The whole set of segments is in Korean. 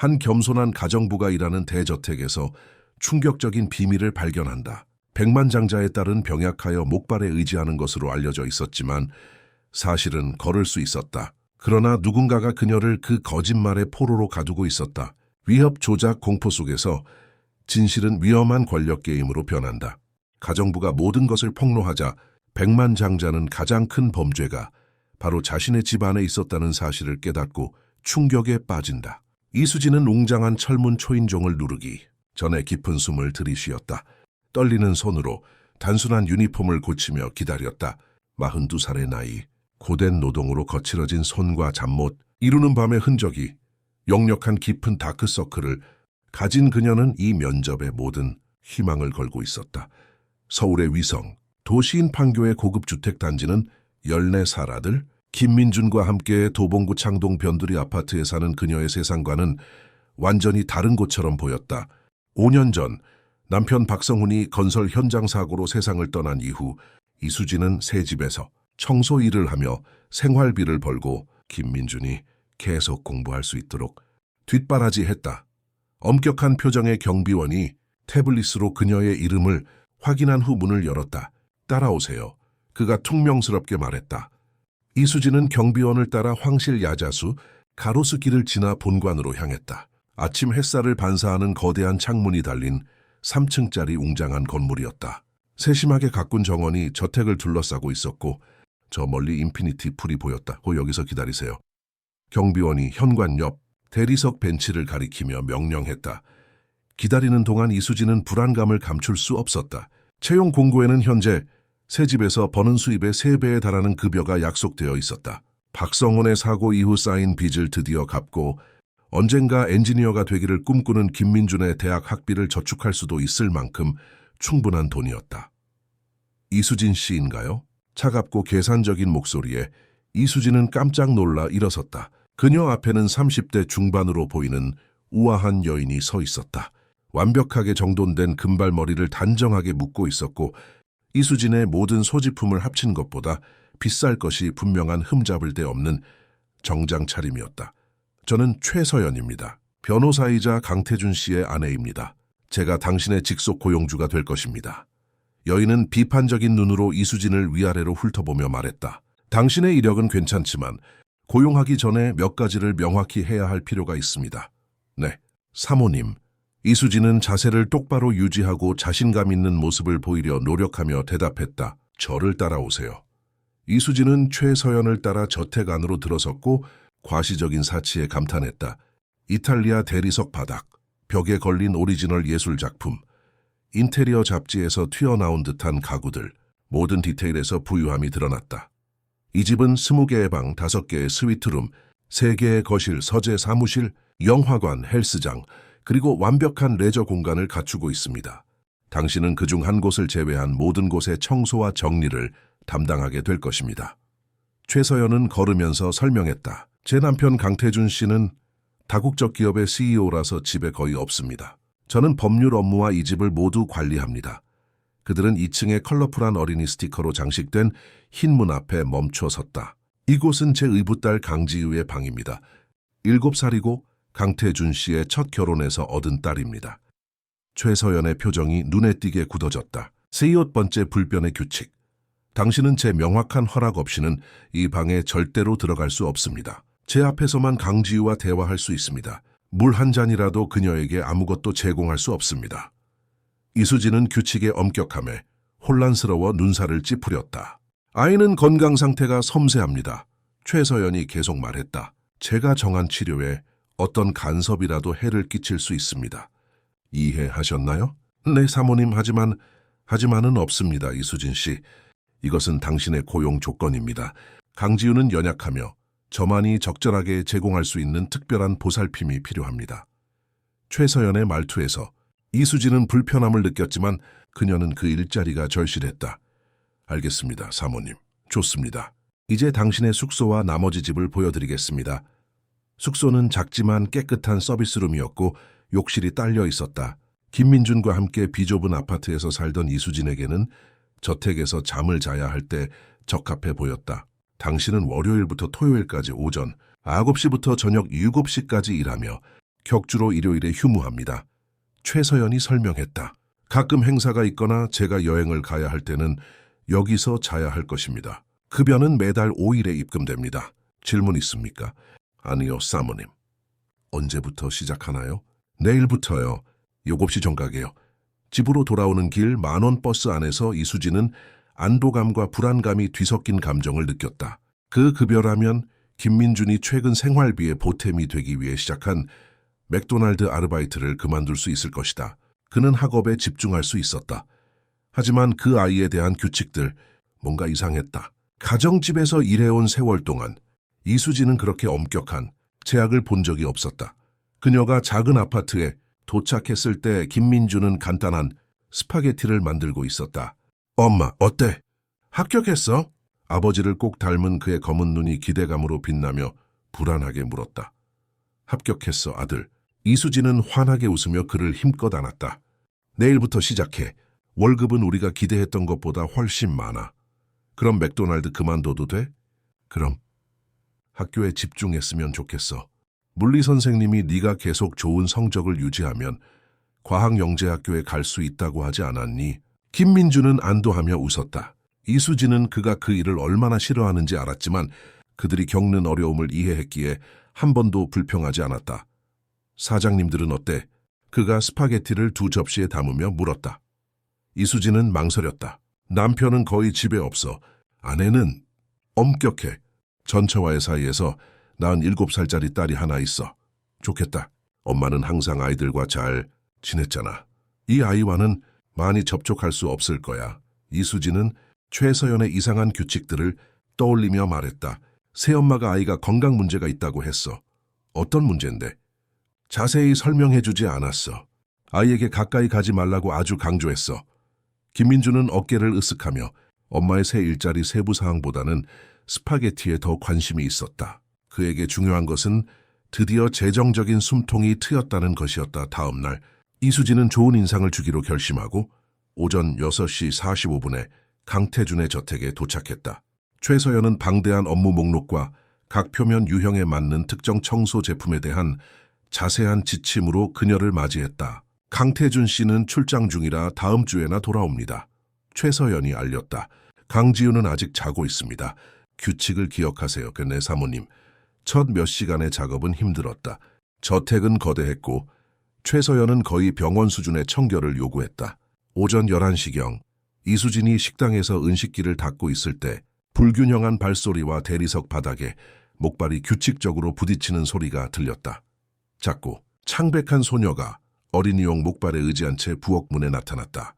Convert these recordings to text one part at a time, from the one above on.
한 겸손한 가정부가 일하는 대저택에서 충격적인 비밀을 발견한다. 백만장자에 따른 병약하여 목발에 의지하는 것으로 알려져 있었지만 사실은 걸을 수 있었다. 그러나 누군가가 그녀를 그 거짓말의 포로로 가두고 있었다. 위협, 조작, 공포 속에서 진실은 위험한 권력 게임으로 변한다. 가정부가 모든 것을 폭로하자 백만장자는 가장 큰 범죄가 바로 자신의 집 안에 있었다는 사실을 깨닫고 충격에 빠진다. 이수진은 웅장한 철문 초인종을 누르기 전에 깊은 숨을 들이쉬었다. 떨리는 손으로 단순한 유니폼을 고치며 기다렸다. 42살의 나이, 고된 노동으로 거칠어진 손과 잠못, 이루는 밤의 흔적이 역력한 깊은 다크서클을 가진 그녀는 이 면접에 모든 희망을 걸고 있었다. 서울의 위성, 도시인 판교의 고급 주택단지는 14살 아들 김민준과 함께 도봉구 창동 변두리 아파트에 사는 그녀의 세상과는 완전히 다른 곳처럼 보였다. 5년 전 남편 박성훈이 건설 현장 사고로 세상을 떠난 이후 이수진은 새 집에서 청소 일을 하며 생활비를 벌고 김민준이 계속 공부할 수 있도록 뒷바라지했다. 엄격한 표정의 경비원이 태블릿으로 그녀의 이름을 확인한 후 문을 열었다. 따라오세요. 그가 퉁명스럽게 말했다. 이수진은 경비원을 따라 황실 야자수 가로수길을 지나 본관으로 향했다. 아침 햇살을 반사하는 거대한 창문이 달린 3층짜리 웅장한 건물이었다. 세심하게 가꾼 정원이 저택을 둘러싸고 있었고 저 멀리 인피니티 풀이 보였다. 여기서 기다리세요. 경비원이 현관 옆 대리석 벤치를 가리키며 명령했다. 기다리는 동안 이수진은 불안감을 감출 수 없었다. 채용 공고에는 현재 새 집에서 버는 수입의 3배에 달하는 급여가 약속되어 있었다. 박성훈의 사고 이후 쌓인 빚을 드디어 갚고 언젠가 엔지니어가 되기를 꿈꾸는 김민준의 대학 학비를 저축할 수도 있을 만큼 충분한 돈이었다. 이수진 씨인가요? 차갑고 계산적인 목소리에 이수진은 깜짝 놀라 일어섰다. 그녀 앞에는 30대 중반으로 보이는 우아한 여인이 서 있었다. 완벽하게 정돈된 금발머리를 단정하게 묶고 있었고 이수진의 모든 소지품을 합친 것보다 비쌀 것이 분명한 흠잡을 데 없는 정장 차림이었다. 저는 최서연입니다. 변호사이자 강태준 씨의 아내입니다. 제가 당신의 직속 고용주가 될 것입니다. 여인은 비판적인 눈으로 이수진을 위아래로 훑어보며 말했다. 당신의 이력은 괜찮지만 고용하기 전에 몇 가지를 명확히 해야 할 필요가 있습니다. 네, 사모님. 이수진은 자세를 똑바로 유지하고 자신감 있는 모습을 보이려 노력하며 대답했다. 저를 따라오세요. 이수진은 최서연을 따라 저택 안으로 들어섰고 과시적인 사치에 감탄했다. 이탈리아 대리석 바닥, 벽에 걸린 오리지널 예술 작품, 인테리어 잡지에서 튀어나온 듯한 가구들, 모든 디테일에서 부유함이 드러났다. 이 집은 20개의 방, 5개의 스위트룸, 3개의 거실, 서재 사무실, 영화관, 헬스장, 그리고 완벽한 레저 공간을 갖추고 있습니다. 당신은 그중 한 곳을 제외한 모든 곳의 청소와 정리를 담당하게 될 것입니다. 최서연은 걸으면서 설명했다. 제 남편 강태준 씨는 다국적 기업의 CEO라서 집에 거의 없습니다. 저는 법률 업무와 이 집을 모두 관리합니다. 그들은 2층에 컬러풀한 어린이 스티커로 장식된 흰 문 앞에 멈춰 섰다. 이곳은 제 의붓딸 강지우의 방입니다. 7살이고 강태준 씨의 첫 결혼에서 얻은 딸입니다. 최서연의 표정이 눈에 띄게 굳어졌다. 38번째 불변의 규칙. 당신은 제 명확한 허락 없이는 이 방에 절대로 들어갈 수 없습니다. 제 앞에서만 강지우와 대화할 수 있습니다. 물 한 잔이라도 그녀에게 아무것도 제공할 수 없습니다. 이수진은 규칙의 엄격함에 혼란스러워 눈살을 찌푸렸다. 아이는 건강 상태가 섬세합니다. 최서연이 계속 말했다. 제가 정한 치료에 어떤 간섭이라도 해를 끼칠 수 있습니다. 이해하셨나요? 네, 사모님. 하지만은 없습니다, 이수진 씨. 이것은 당신의 고용 조건입니다. 강지우는 연약하며 저만이 적절하게 제공할 수 있는 특별한 보살핌이 필요합니다. 최서연의 말투에서 이수진은 불편함을 느꼈지만 그녀는 그 일자리가 절실했다. 알겠습니다, 사모님. 좋습니다. 이제 당신의 숙소와 나머지 집을 보여드리겠습니다. 숙소는 작지만 깨끗한 서비스룸이었고 욕실이 딸려 있었다. 김민준과 함께 비좁은 아파트에서 살던 이수진에게는 저택에서 잠을 자야 할 때 적합해 보였다. 당신은 월요일부터 토요일까지 오전 9시부터 저녁 7시까지 일하며 격주로 일요일에 휴무합니다. 최서연이 설명했다. 가끔 행사가 있거나 제가 여행을 가야 할 때는 여기서 자야 할 것입니다. 급여는 매달 5일에 입금됩니다. 질문 있습니까? 아니요, 사모님. 언제부터 시작하나요? 내일부터요. 7시 정각이요. 집으로 돌아오는 길 10,000원 버스 안에서 이수진은 안도감과 불안감이 뒤섞인 감정을 느꼈다. 그 급여라면 김민준이 최근 생활비의 보탬이 되기 위해 시작한 맥도날드 아르바이트를 그만둘 수 있을 것이다. 그는 학업에 집중할 수 있었다. 하지만 그 아이에 대한 규칙들, 뭔가 이상했다. 가정집에서 일해온 세월 동안 이수진은 그렇게 엄격한 제약을 본 적이 없었다. 그녀가 작은 아파트에 도착했을 때 김민준은 간단한 스파게티를 만들고 있었다. 엄마, 어때? 합격했어? 아버지를 꼭 닮은 그의 검은 눈이 기대감으로 빛나며 불안하게 물었다. 합격했어, 아들. 이수진은 환하게 웃으며 그를 힘껏 안았다. 내일부터 시작해. 월급은 우리가 기대했던 것보다 훨씬 많아. 그럼 맥도날드 그만둬도 돼? 그럼. 학교에 집중했으면 좋겠어. 물리 선생님이 네가 계속 좋은 성적을 유지하면 과학영재학교에 갈 수 있다고 하지 않았니? 김민주는 안도하며 웃었다. 이수진은 그가 그 일을 얼마나 싫어하는지 알았지만 그들이 겪는 어려움을 이해했기에 한 번도 불평하지 않았다. 사장님들은 어때? 그가 스파게티를 2접시에 담으며 물었다. 이수진은 망설였다. 남편은 거의 집에 없어. 아내는 엄격해. 전처와의 사이에서 47살짜리 딸이 하나 있어. 좋겠다. 엄마는 항상 아이들과 잘 지냈잖아. 이 아이와는 많이 접촉할 수 없을 거야. 이수진은 최서연의 이상한 규칙들을 떠올리며 말했다. 새엄마가 아이가 건강 문제가 있다고 했어. 어떤 문제인데? 자세히 설명해주지 않았어. 아이에게 가까이 가지 말라고 아주 강조했어. 김민주는 어깨를 으쓱하며 엄마의 새 일자리 세부 사항보다는 스파게티에 더 관심이 있었다. 그에게 중요한 것은 드디어 재정적인 숨통이 트였다는 것이었다. 다음 날 이수진은 좋은 인상을 주기로 결심하고 오전 6시 45분에 강태준의 저택에 도착했다. 최서연은 방대한 업무 목록과 각 표면 유형에 맞는 특정 청소 제품에 대한 자세한 지침으로 그녀를 맞이했다. 강태준 씨는 출장 중이라 다음 주에나 돌아옵니다. 최서연이 알렸다. 강지우는 아직 자고 있습니다. 규칙을 기억하세요. 그네 사모님. 첫 몇 시간의 작업은 힘들었다. 저택은 거대했고 최서연은 거의 병원 수준의 청결을 요구했다. 오전 11시경 이수진이 식당에서 은식기를 닦고 있을 때 불균형한 발소리와 대리석 바닥에 목발이 규칙적으로 부딪히는 소리가 들렸다. 작고 창백한 소녀가 어린이용 목발에 의지한 채 부엌문에 나타났다.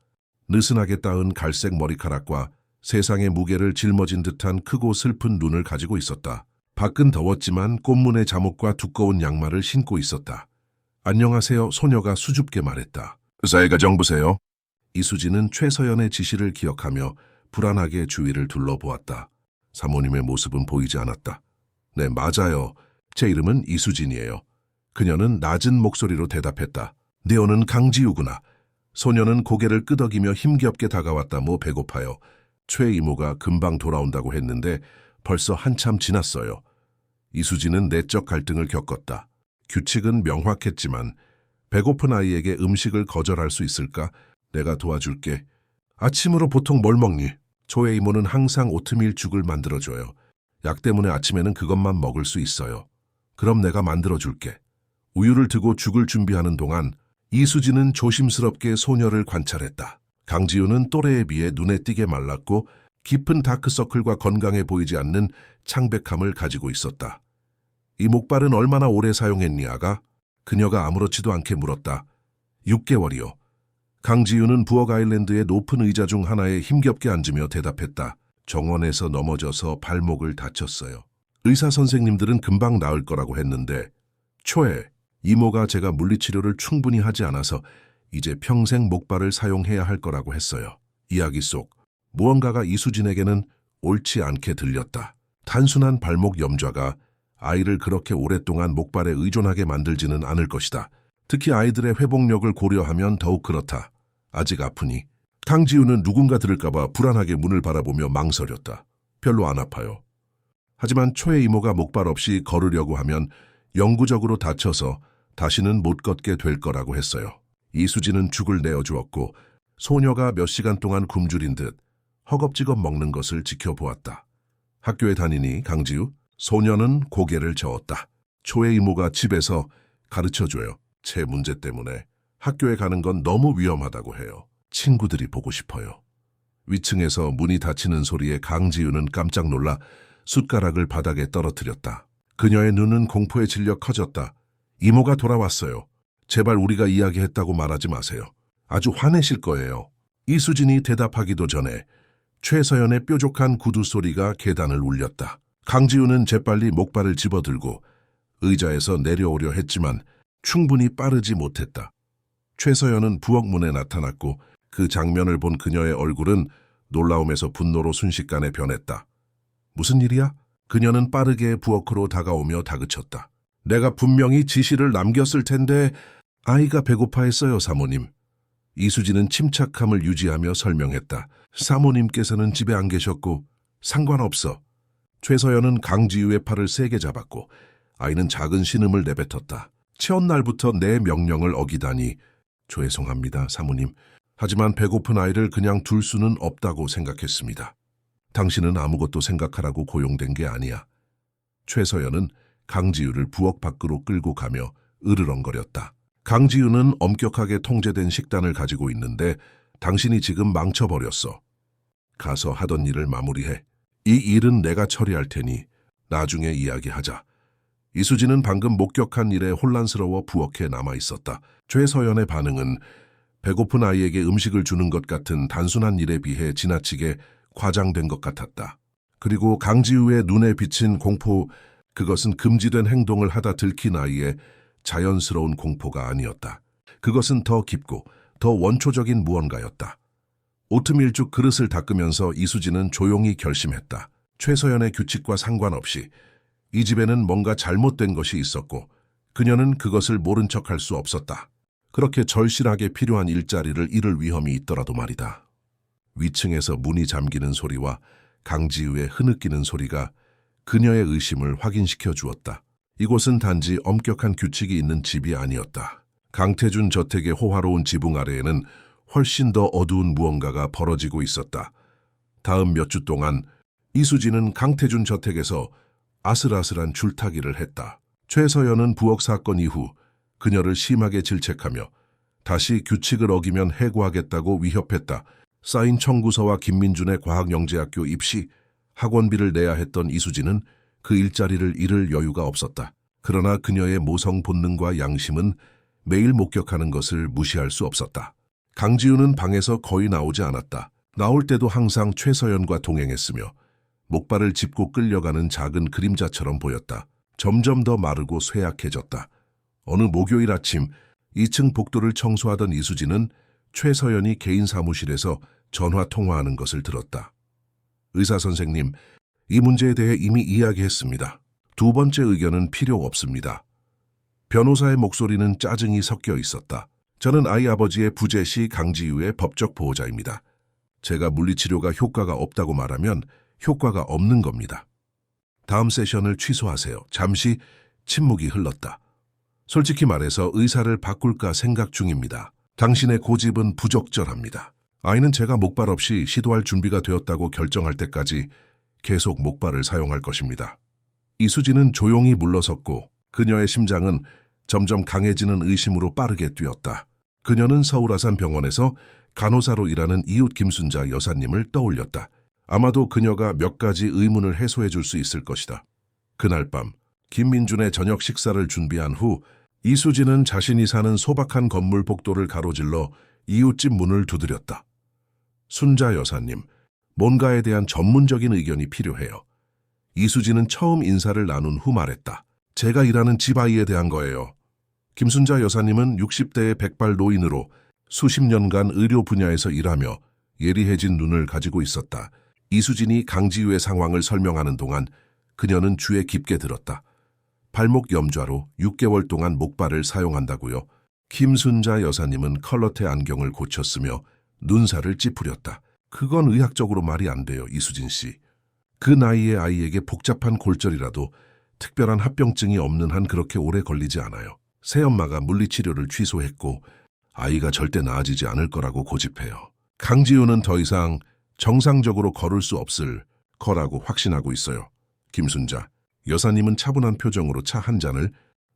느슨하게 따은 갈색 머리카락과 세상의 무게를 짊어진 듯한 크고 슬픈 눈을 가지고 있었다. 밖은 더웠지만 꽃무늬 잠옷과 두꺼운 양말을 신고 있었다. 안녕하세요, 소녀가 수줍게 말했다. 의사가 정부세요? 이수진은 최서연의 지시를 기억하며 불안하게 주위를 둘러보았다. 사모님의 모습은 보이지 않았다. 네, 맞아요. 제 이름은 이수진이에요. 그녀는 낮은 목소리로 대답했다. 네오는 강지우구나. 소녀는 고개를 끄덕이며 힘겹게 다가왔다. 뭐 배고파요. 최 이모가 금방 돌아온다고 했는데 벌써 한참 지났어요. 이수진은 내적 갈등을 겪었다. 규칙은 명확했지만 배고픈 아이에게 음식을 거절할 수 있을까? 내가 도와줄게. 아침으로 보통 뭘 먹니? 조의 이모는 항상 오트밀 죽을 만들어줘요. 약 때문에 아침에는 그것만 먹을 수 있어요. 그럼 내가 만들어줄게. 우유를 두고 죽을 준비하는 동안 이수진은 조심스럽게 소녀를 관찰했다. 강지우는 또래에 비해 눈에 띄게 말랐고 깊은 다크서클과 건강해 보이지 않는 창백함을 가지고 있었다. 이 목발은 얼마나 오래 사용했니, 아가? 그녀가 아무렇지도 않게 물었다. 6개월이요. 강지우는 부엌 아일랜드의 높은 의자 중 하나에 힘겹게 앉으며 대답했다. 정원에서 넘어져서 발목을 다쳤어요. 의사 선생님들은 금방 나을 거라고 했는데 초에 이모가 제가 물리치료를 충분히 하지 않아서 이제 평생 목발을 사용해야 할 거라고 했어요. 이야기 속 무언가가 이수진에게는 옳지 않게 들렸다. 단순한 발목 염좌가 아이를 그렇게 오랫동안 목발에 의존하게 만들지는 않을 것이다. 특히 아이들의 회복력을 고려하면 더욱 그렇다. 아직 아프니? 강지우는 누군가 들을까봐 불안하게 문을 바라보며 망설였다. 별로 안 아파요. 하지만 초의 이모가 목발 없이 걸으려고 하면 영구적으로 다쳐서 다시는 못 걷게 될 거라고 했어요. 이수진은 죽을 내어주었고 소녀가 몇 시간 동안 굶주린 듯 허겁지겁 먹는 것을 지켜보았다. 학교에 다니니 강지우? 소녀는 고개를 저었다. 초의 이모가 집에서 가르쳐줘요. 제 문제 때문에 학교에 가는 건 너무 위험하다고 해요. 친구들이 보고 싶어요. 위층에서 문이 닫히는 소리에 강지우는 깜짝 놀라 숟가락을 바닥에 떨어뜨렸다. 그녀의 눈은 공포에 질려 커졌다. 이모가 돌아왔어요. 제발 우리가 이야기했다고 말하지 마세요. 아주 화내실 거예요. 이수진이 대답하기도 전에 최서연의 뾰족한 구두 소리가 계단을 울렸다. 강지우는 재빨리 목발을 집어들고 의자에서 내려오려 했지만 충분히 빠르지 못했다. 최서연은 부엌문에 나타났고 그 장면을 본 그녀의 얼굴은 놀라움에서 분노로 순식간에 변했다. 무슨 일이야? 그녀는 빠르게 부엌으로 다가오며 다그쳤다. 내가 분명히 지시를 남겼을 텐데 아이가 배고파했어요, 사모님. 이수진은 침착함을 유지하며 설명했다. 사모님께서는 집에 안 계셨고 상관없어. 최서연은 강지우의 팔을 세게 잡았고 아이는 작은 신음을 내뱉었다. 첫날부터 내 명령을 어기다니. 죄송합니다, 사모님. 하지만 배고픈 아이를 그냥 둘 수는 없다고 생각했습니다. 당신은 아무것도 생각하라고 고용된 게 아니야. 최서연은 강지우를 부엌 밖으로 끌고 가며 으르렁거렸다. 강지우는 엄격하게 통제된 식단을 가지고 있는데 당신이 지금 망쳐버렸어. 가서 하던 일을 마무리해. 이 일은 내가 처리할 테니 나중에 이야기하자. 이수진은 방금 목격한 일에 혼란스러워 부엌에 남아있었다. 최서연의 반응은 배고픈 아이에게 음식을 주는 것 같은 단순한 일에 비해 지나치게 과장된 것 같았다. 그리고 강지우의 눈에 비친 공포, 그것은 금지된 행동을 하다 들킨 아이의 자연스러운 공포가 아니었다. 그것은 더 깊고 더 원초적인 무언가였다. 오트밀죽 그릇을 닦으면서 이수진은 조용히 결심했다. 최서연의 규칙과 상관없이 이 집에는 뭔가 잘못된 것이 있었고 그녀는 그것을 모른 척할 수 없었다. 그렇게 절실하게 필요한 일자리를 잃을 위험이 있더라도 말이다. 위층에서 문이 잠기는 소리와 강지우의 흐느끼는 소리가 그녀의 의심을 확인시켜 주었다. 이곳은 단지 엄격한 규칙이 있는 집이 아니었다. 강태준 저택의 호화로운 지붕 아래에는 훨씬 더 어두운 무언가가 벌어지고 있었다. 다음 몇 주 동안 이수진은 강태준 저택에서 아슬아슬한 줄타기를 했다. 최서연은 부엌 사건 이후 그녀를 심하게 질책하며 다시 규칙을 어기면 해고하겠다고 위협했다. 쌓인 청구서와 김민준의 과학영재학교 입시, 학원비를 내야 했던 이수진은 그 일자리를 잃을 여유가 없었다. 그러나 그녀의 모성 본능과 양심은 매일 목격하는 것을 무시할 수 없었다. 강지우는 방에서 거의 나오지 않았다. 나올 때도 항상 최서연과 동행했으며 목발을 짚고 끌려가는 작은 그림자처럼 보였다. 점점 더 마르고 쇠약해졌다. 어느 목요일 아침 2층 복도를 청소하던 이수진은 최서연이 개인 사무실에서 전화 통화하는 것을 들었다. 의사 선생님, 이 문제에 대해 이미 이야기했습니다. 두 번째 의견은 필요 없습니다. 변호사의 목소리는 짜증이 섞여 있었다. 저는 아이 아버지의 부재시 강지우의 법적 보호자입니다. 제가 물리치료가 효과가 없다고 말하면 효과가 없는 겁니다. 다음 세션을 취소하세요. 잠시 침묵이 흘렀다. 솔직히 말해서 의사를 바꿀까 생각 중입니다. 당신의 고집은 부적절합니다. 아이는 제가 목발 없이 시도할 준비가 되었다고 결정할 때까지 계속 목발을 사용할 것입니다. 이수진은 조용히 물러섰고 그녀의 심장은 점점 강해지는 의심으로 빠르게 뛰었다. 그녀는 서울아산병원에서 간호사로 일하는 이웃 김순자 여사님을 떠올렸다. 아마도 그녀가 몇 가지 의문을 해소해 줄 수 있을 것이다. 그날 밤 김민준의 저녁 식사를 준비한 후 이수진은 자신이 사는 소박한 건물 복도를 가로질러 이웃집 문을 두드렸다. 순자 여사님, 뭔가에 대한 전문적인 의견이 필요해요. 이수진은 처음 인사를 나눈 후 말했다. 제가 일하는 집 아이에 대한 거예요. 김순자 여사님은 60대의 백발 노인으로 수십 년간 의료 분야에서 일하며 예리해진 눈을 가지고 있었다. 이수진이 강지우의 상황을 설명하는 동안 그녀는 주에 깊게 들었다. 발목 염좌로 6개월 동안 목발을 사용한다고요. 김순자 여사님은 컬러테 안경을 고쳤으며 눈살을 찌푸렸다. 그건 의학적으로 말이 안 돼요, 이수진 씨. 그 나이의 아이에게 복잡한 골절이라도 특별한 합병증이 없는 한 그렇게 오래 걸리지 않아요. 새엄마가 물리치료를 취소했고 아이가 절대 나아지지 않을 거라고 고집해요. 강지우는 더 이상 정상적으로 걸을 수 없을 거라고 확신하고 있어요. 김순자 여사님은 차분한 표정으로 차 한 잔을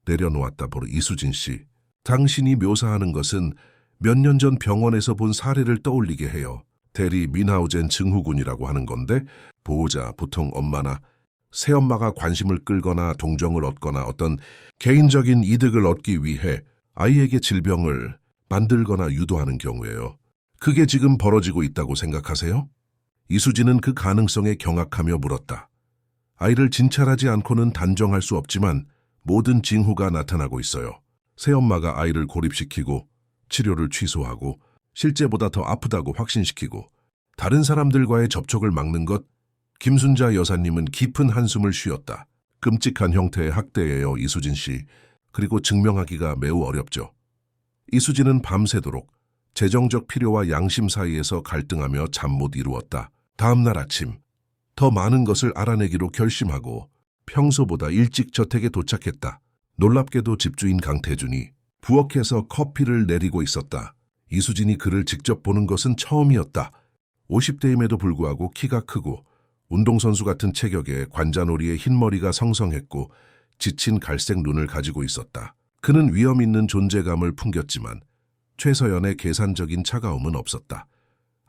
내려놓았다 보러 이수진 씨. 당신이 묘사하는 것은 몇 년 전 병원에서 본 사례를 떠올리게 해요. 대리 민하우젠 증후군이라고 하는 건데 보호자, 보통 엄마나 새엄마가 관심을 끌거나 동정을 얻거나 어떤 개인적인 이득을 얻기 위해 아이에게 질병을 만들거나 유도하는 경우예요. 그게 지금 벌어지고 있다고 생각하세요? 이수진은 그 가능성에 경악하며 물었다. 아이를 진찰하지 않고는 단정할 수 없지만 모든 징후가 나타나고 있어요. 새엄마가 아이를 고립시키고 치료를 취소하고 실제보다 더 아프다고 확신시키고 다른 사람들과의 접촉을 막는 것. 김순자 여사님은 깊은 한숨을 쉬었다. 끔찍한 형태의 학대예요, 이수진 씨. 그리고 증명하기가 매우 어렵죠. 이수진은 밤새도록 재정적 필요와 양심 사이에서 갈등하며 잠 못 이루었다. 다음 날 아침 더 많은 것을 알아내기로 결심하고 평소보다 일찍 저택에 도착했다. 놀랍게도 집주인 강태준이 부엌에서 커피를 내리고 있었다. 이수진이 그를 직접 보는 것은 처음이었다. 50대임에도 불구하고 키가 크고 운동선수 같은 체격에 관자놀이에 흰머리가 성성했고 지친 갈색 눈을 가지고 있었다. 그는 위험 있는 존재감을 풍겼지만 최서연의 계산적인 차가움은 없었다.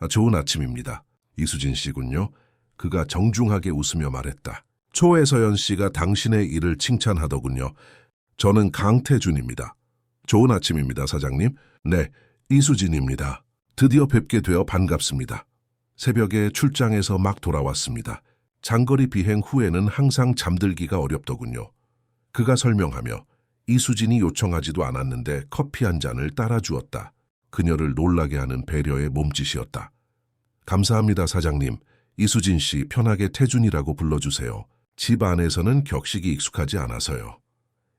좋은 아침입니다. 이수진 씨군요. 그가 정중하게 웃으며 말했다. 초혜서연 씨가 당신의 일을 칭찬하더군요. 저는 강태준입니다. 좋은 아침입니다, 사장님. 네, 이수진입니다. 드디어 뵙게 되어 반갑습니다. 새벽에 출장에서 막 돌아왔습니다. 장거리 비행 후에는 항상 잠들기가 어렵더군요. 그가 설명하며 이수진이 요청하지도 않았는데 커피 한 잔을 따라주었다. 그녀를 놀라게 하는 배려의 몸짓이었다. 감사합니다, 사장님. 이수진 씨 편하게 태준이라고 불러주세요. 집 안에서는 격식이 익숙하지 않아서요.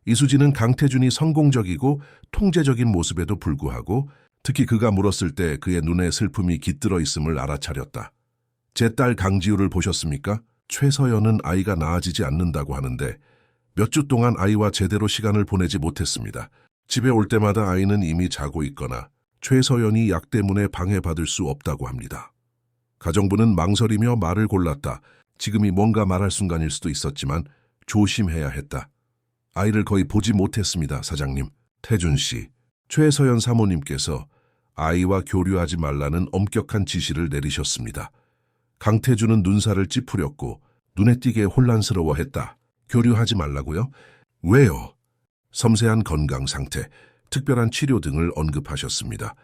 이수진은 강태준이 성공적이고 통제적인 모습에도 불구하고 특히 그가 물었을 때 그의 눈에 슬픔이 깃들어 있음을 알아차렸다. 제 딸 강지우를 보셨습니까? 최서연은 아이가 나아지지 않는다고 하는데 몇 주 동안 아이와 제대로 시간을 보내지 못했습니다. 집에 올 때마다 아이는 이미 자고 있거나 최서연이 약 때문에 방해받을 수 없다고 합니다. 가정부는 망설이며 말을 골랐다. 지금이 뭔가 말할 순간일 수도 있었지만 조심해야 했다. 아이를 거의 보지 못했습니다, 사장님. 태준 씨, 최서연 사모님께서 아이와 교류하지 말라는 엄격한 지시를 내리셨습니다. 강태준은 눈살을 찌푸렸고 눈에 띄게 혼란스러워했다. 교류하지 말라고요? 왜요? 섬세한 건강 상태, 특별한 치료 등을 언급하셨습니다.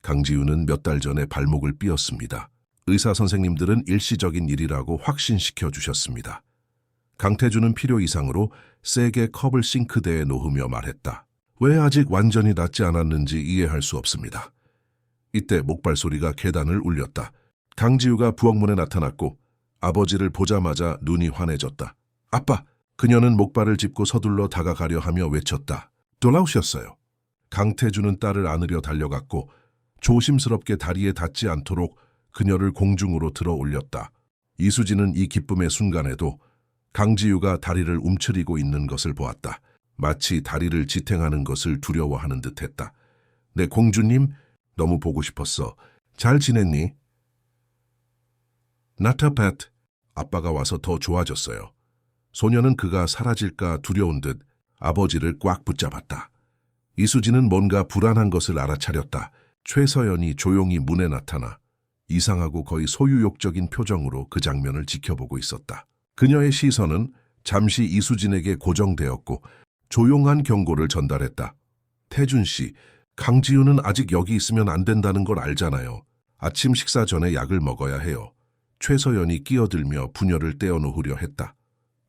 강지우는 몇 달 전에 발목을 삐었습니다. 의사 선생님들은 일시적인 일이라고 확신시켜 주셨습니다. 강태준은 필요 이상으로 세게 컵을 싱크대에 놓으며 말했다. 왜 아직 완전히 낫지 않았는지 이해할 수 없습니다. 이때 목발 소리가 계단을 울렸다. 강지우가 부엌문에 나타났고 아버지를 보자마자 눈이 환해졌다. 아빠! 그녀는 목발을 짚고 서둘러 다가가려 하며 외쳤다. 돌아오셨어요. 강태준은 딸을 안으려 달려갔고 조심스럽게 다리에 닿지 않도록 그녀를 공중으로 들어 올렸다. 이수진은 이 기쁨의 순간에도 강지우가 다리를 움츠리고 있는 것을 보았다. 마치 다리를 지탱하는 것을 두려워하는 듯했다. 내 공주님, 너무 보고 싶었어. 잘 지냈니? 나타팻, 아빠가 와서 더 좋아졌어요. 소녀는 그가 사라질까 두려운 듯 아버지를 꽉 붙잡았다. 이수진은 뭔가 불안한 것을 알아차렸다. 최서연이 조용히 문에 나타나 이상하고 거의 소유욕적인 표정으로 그 장면을 지켜보고 있었다. 그녀의 시선은 잠시 이수진에게 고정되었고 조용한 경고를 전달했다. 태준 씨, 강지우는 아직 여기 있으면 안 된다는 걸 알잖아요. 아침 식사 전에 약을 먹어야 해요. 최서연이 끼어들며 분열을 떼어놓으려 했다.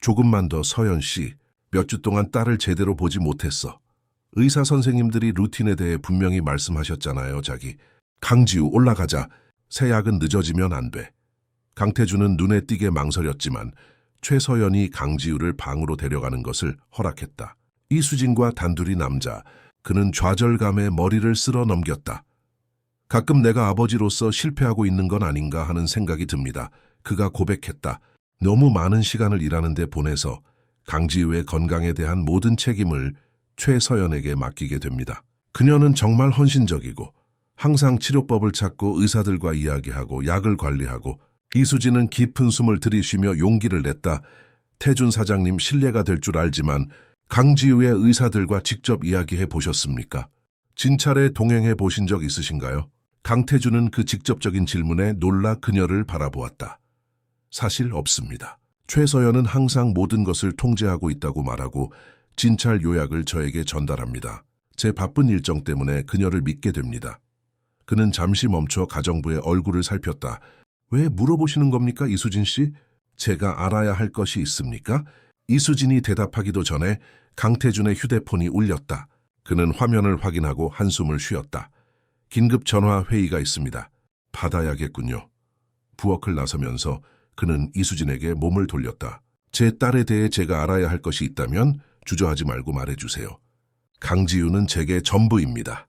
조금만 더 서연 씨, 몇 주 동안 딸을 제대로 보지 못했어. 의사 선생님들이 루틴에 대해 분명히 말씀하셨잖아요, 자기. 강지우 올라가자. 새 약은 늦어지면 안 돼. 강태준은 눈에 띄게 망설였지만 최서연이 강지우를 방으로 데려가는 것을 허락했다. 이수진과 단둘이 남자, 그는 좌절감에 머리를 쓸어 넘겼다. 가끔 내가 아버지로서 실패하고 있는 건 아닌가 하는 생각이 듭니다. 그가 고백했다. 너무 많은 시간을 일하는 데 보내서 강지우의 건강에 대한 모든 책임을 최서연에게 맡기게 됩니다. 그녀는 정말 헌신적이고 항상 치료법을 찾고 의사들과 이야기하고 약을 관리하고 이수진은 깊은 숨을 들이쉬며 용기를 냈다. 태준 사장님 신뢰가 될 줄 알지만 강지우의 의사들과 직접 이야기해 보셨습니까? 진찰에 동행해 보신 적 있으신가요? 강태준은 그 직접적인 질문에 놀라 그녀를 바라보았다. 사실 없습니다. 최서연은 항상 모든 것을 통제하고 있다고 말하고 진찰 요약을 저에게 전달합니다. 제 바쁜 일정 때문에 그녀를 믿게 됩니다. 그는 잠시 멈춰 가정부의 얼굴을 살폈다. 왜 물어보시는 겁니까, 이수진 씨? 제가 알아야 할 것이 있습니까? 이수진이 대답하기도 전에 강태준의 휴대폰이 울렸다. 그는 화면을 확인하고 한숨을 쉬었다. 긴급 전화 회의가 있습니다. 받아야겠군요. 부엌을 나서면서 그는 이수진에게 몸을 돌렸다. 제 딸에 대해 제가 알아야 할 것이 있다면 주저하지 말고 말해주세요. 강지우는 제게 전부입니다.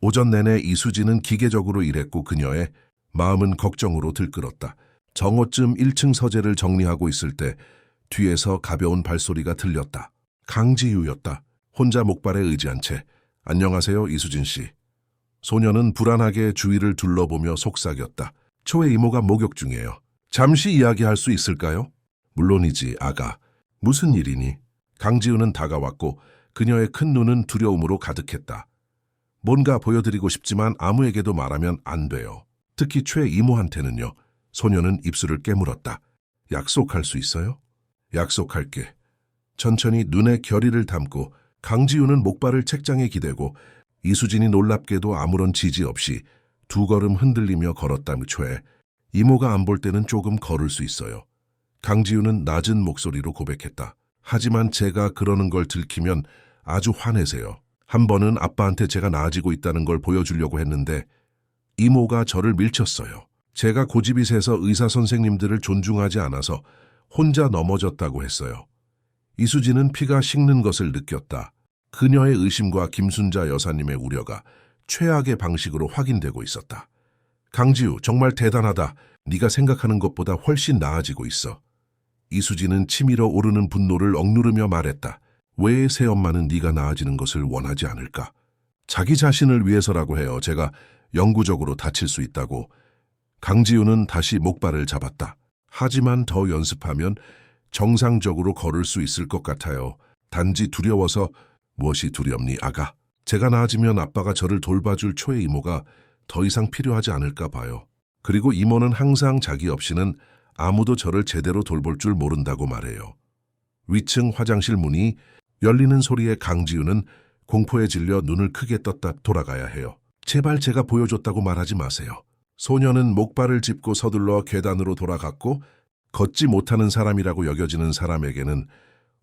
오전 내내 이수진은 기계적으로 일했고 그녀의 마음은 걱정으로 들끓었다. 정오쯤 1층 서재를 정리하고 있을 때 뒤에서 가벼운 발소리가 들렸다. 강지우였다. 혼자 목발에 의지한 채 안녕하세요, 이수진 씨. 소녀는 불안하게 주위를 둘러보며 속삭였다. 초의 이모가 목욕 중이에요. 잠시 이야기할 수 있을까요? 물론이지, 아가. 무슨 일이니? 강지우는 다가왔고 그녀의 큰 눈은 두려움으로 가득했다. 뭔가 보여드리고 싶지만 아무에게도 말하면 안 돼요. 특히 최 이모한테는요. 소녀는 입술을 깨물었다. 약속할 수 있어요? 약속할게. 천천히 눈에 결의를 담고 강지우는 목발을 책장에 기대고 이수진이 놀랍게도 아무런 지지 없이 두 걸음 흔들리며 걸었다. 최 이모가 안 볼 때는 조금 걸을 수 있어요. 강지우는 낮은 목소리로 고백했다. 하지만 제가 그러는 걸 들키면 아주 화내세요. 한 번은 아빠한테 제가 나아지고 있다는 걸 보여주려고 했는데 이모가 저를 밀쳤어요. 제가 고집이 세서 의사 선생님들을 존중하지 않아서 혼자 넘어졌다고 했어요. 이수진은 피가 식는 것을 느꼈다. 그녀의 의심과 김순자 여사님의 우려가 최악의 방식으로 확인되고 있었다. 강지우, 정말 대단하다. 네가 생각하는 것보다 훨씬 나아지고 있어. 이수진은 치밀어 오르는 분노를 억누르며 말했다. 왜 새엄마는 네가 나아지는 것을 원하지 않을까? 자기 자신을 위해서라고 해요. 제가 영구적으로 다칠 수 있다고. 강지우는 다시 목발을 잡았다. 하지만 더 연습하면 정상적으로 걸을 수 있을 것 같아요. 단지 두려워서. 무엇이 두렵니, 아가? 제가 나아지면 아빠가 저를 돌봐줄 초의 이모가 더 이상 필요하지 않을까 봐요. 그리고 이모는 항상 자기 없이는 아무도 저를 제대로 돌볼 줄 모른다고 말해요. 위층 화장실 문이 열리는 소리에 강지우는 공포에 질려 눈을 크게 떴다. 돌아가야 해요. 제발 제가 보여줬다고 말하지 마세요. 소녀는 목발을 짚고 서둘러 계단으로 돌아갔고 걷지 못하는 사람이라고 여겨지는 사람에게는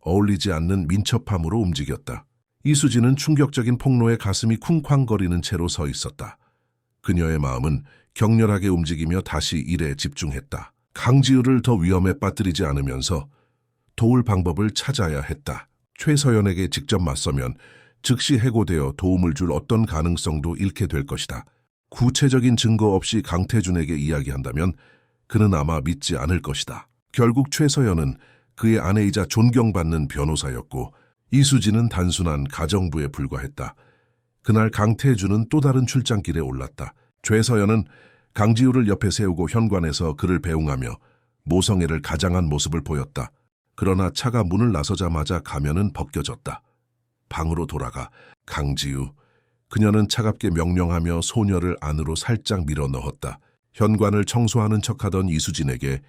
어울리지 않는 민첩함으로 움직였다. 이수진은 충격적인 폭로에 가슴이 쿵쾅거리는 채로 서 있었다. 그녀의 마음은 격렬하게 움직이며 다시 일에 집중했다. 강지우를 더 위험에 빠뜨리지 않으면서 도울 방법을 찾아야 했다. 최서연에게 직접 맞서면 즉시 해고되어 도움을 줄 어떤 가능성도 잃게 될 것이다. 구체적인 증거 없이 강태준에게 이야기한다면 그는 아마 믿지 않을 것이다. 결국 최서연은 그의 아내이자 존경받는 변호사였고 이수진은 단순한 가정부에 불과했다. 그날 강태준은 또 다른 출장길에 올랐다. 최서연은 강지우를 옆에 세우고 현관에서 그를 배웅하며 모성애를 가장한 모습을 보였다. 그러나 차가 문을 나서자마자 가면은 벗겨졌다. 방으로 돌아가. 강지우. 그녀는 차갑게 명령하며 소녀를 안으로 살짝 밀어 넣었다. 현관을 청소하는 척하던 이수진에게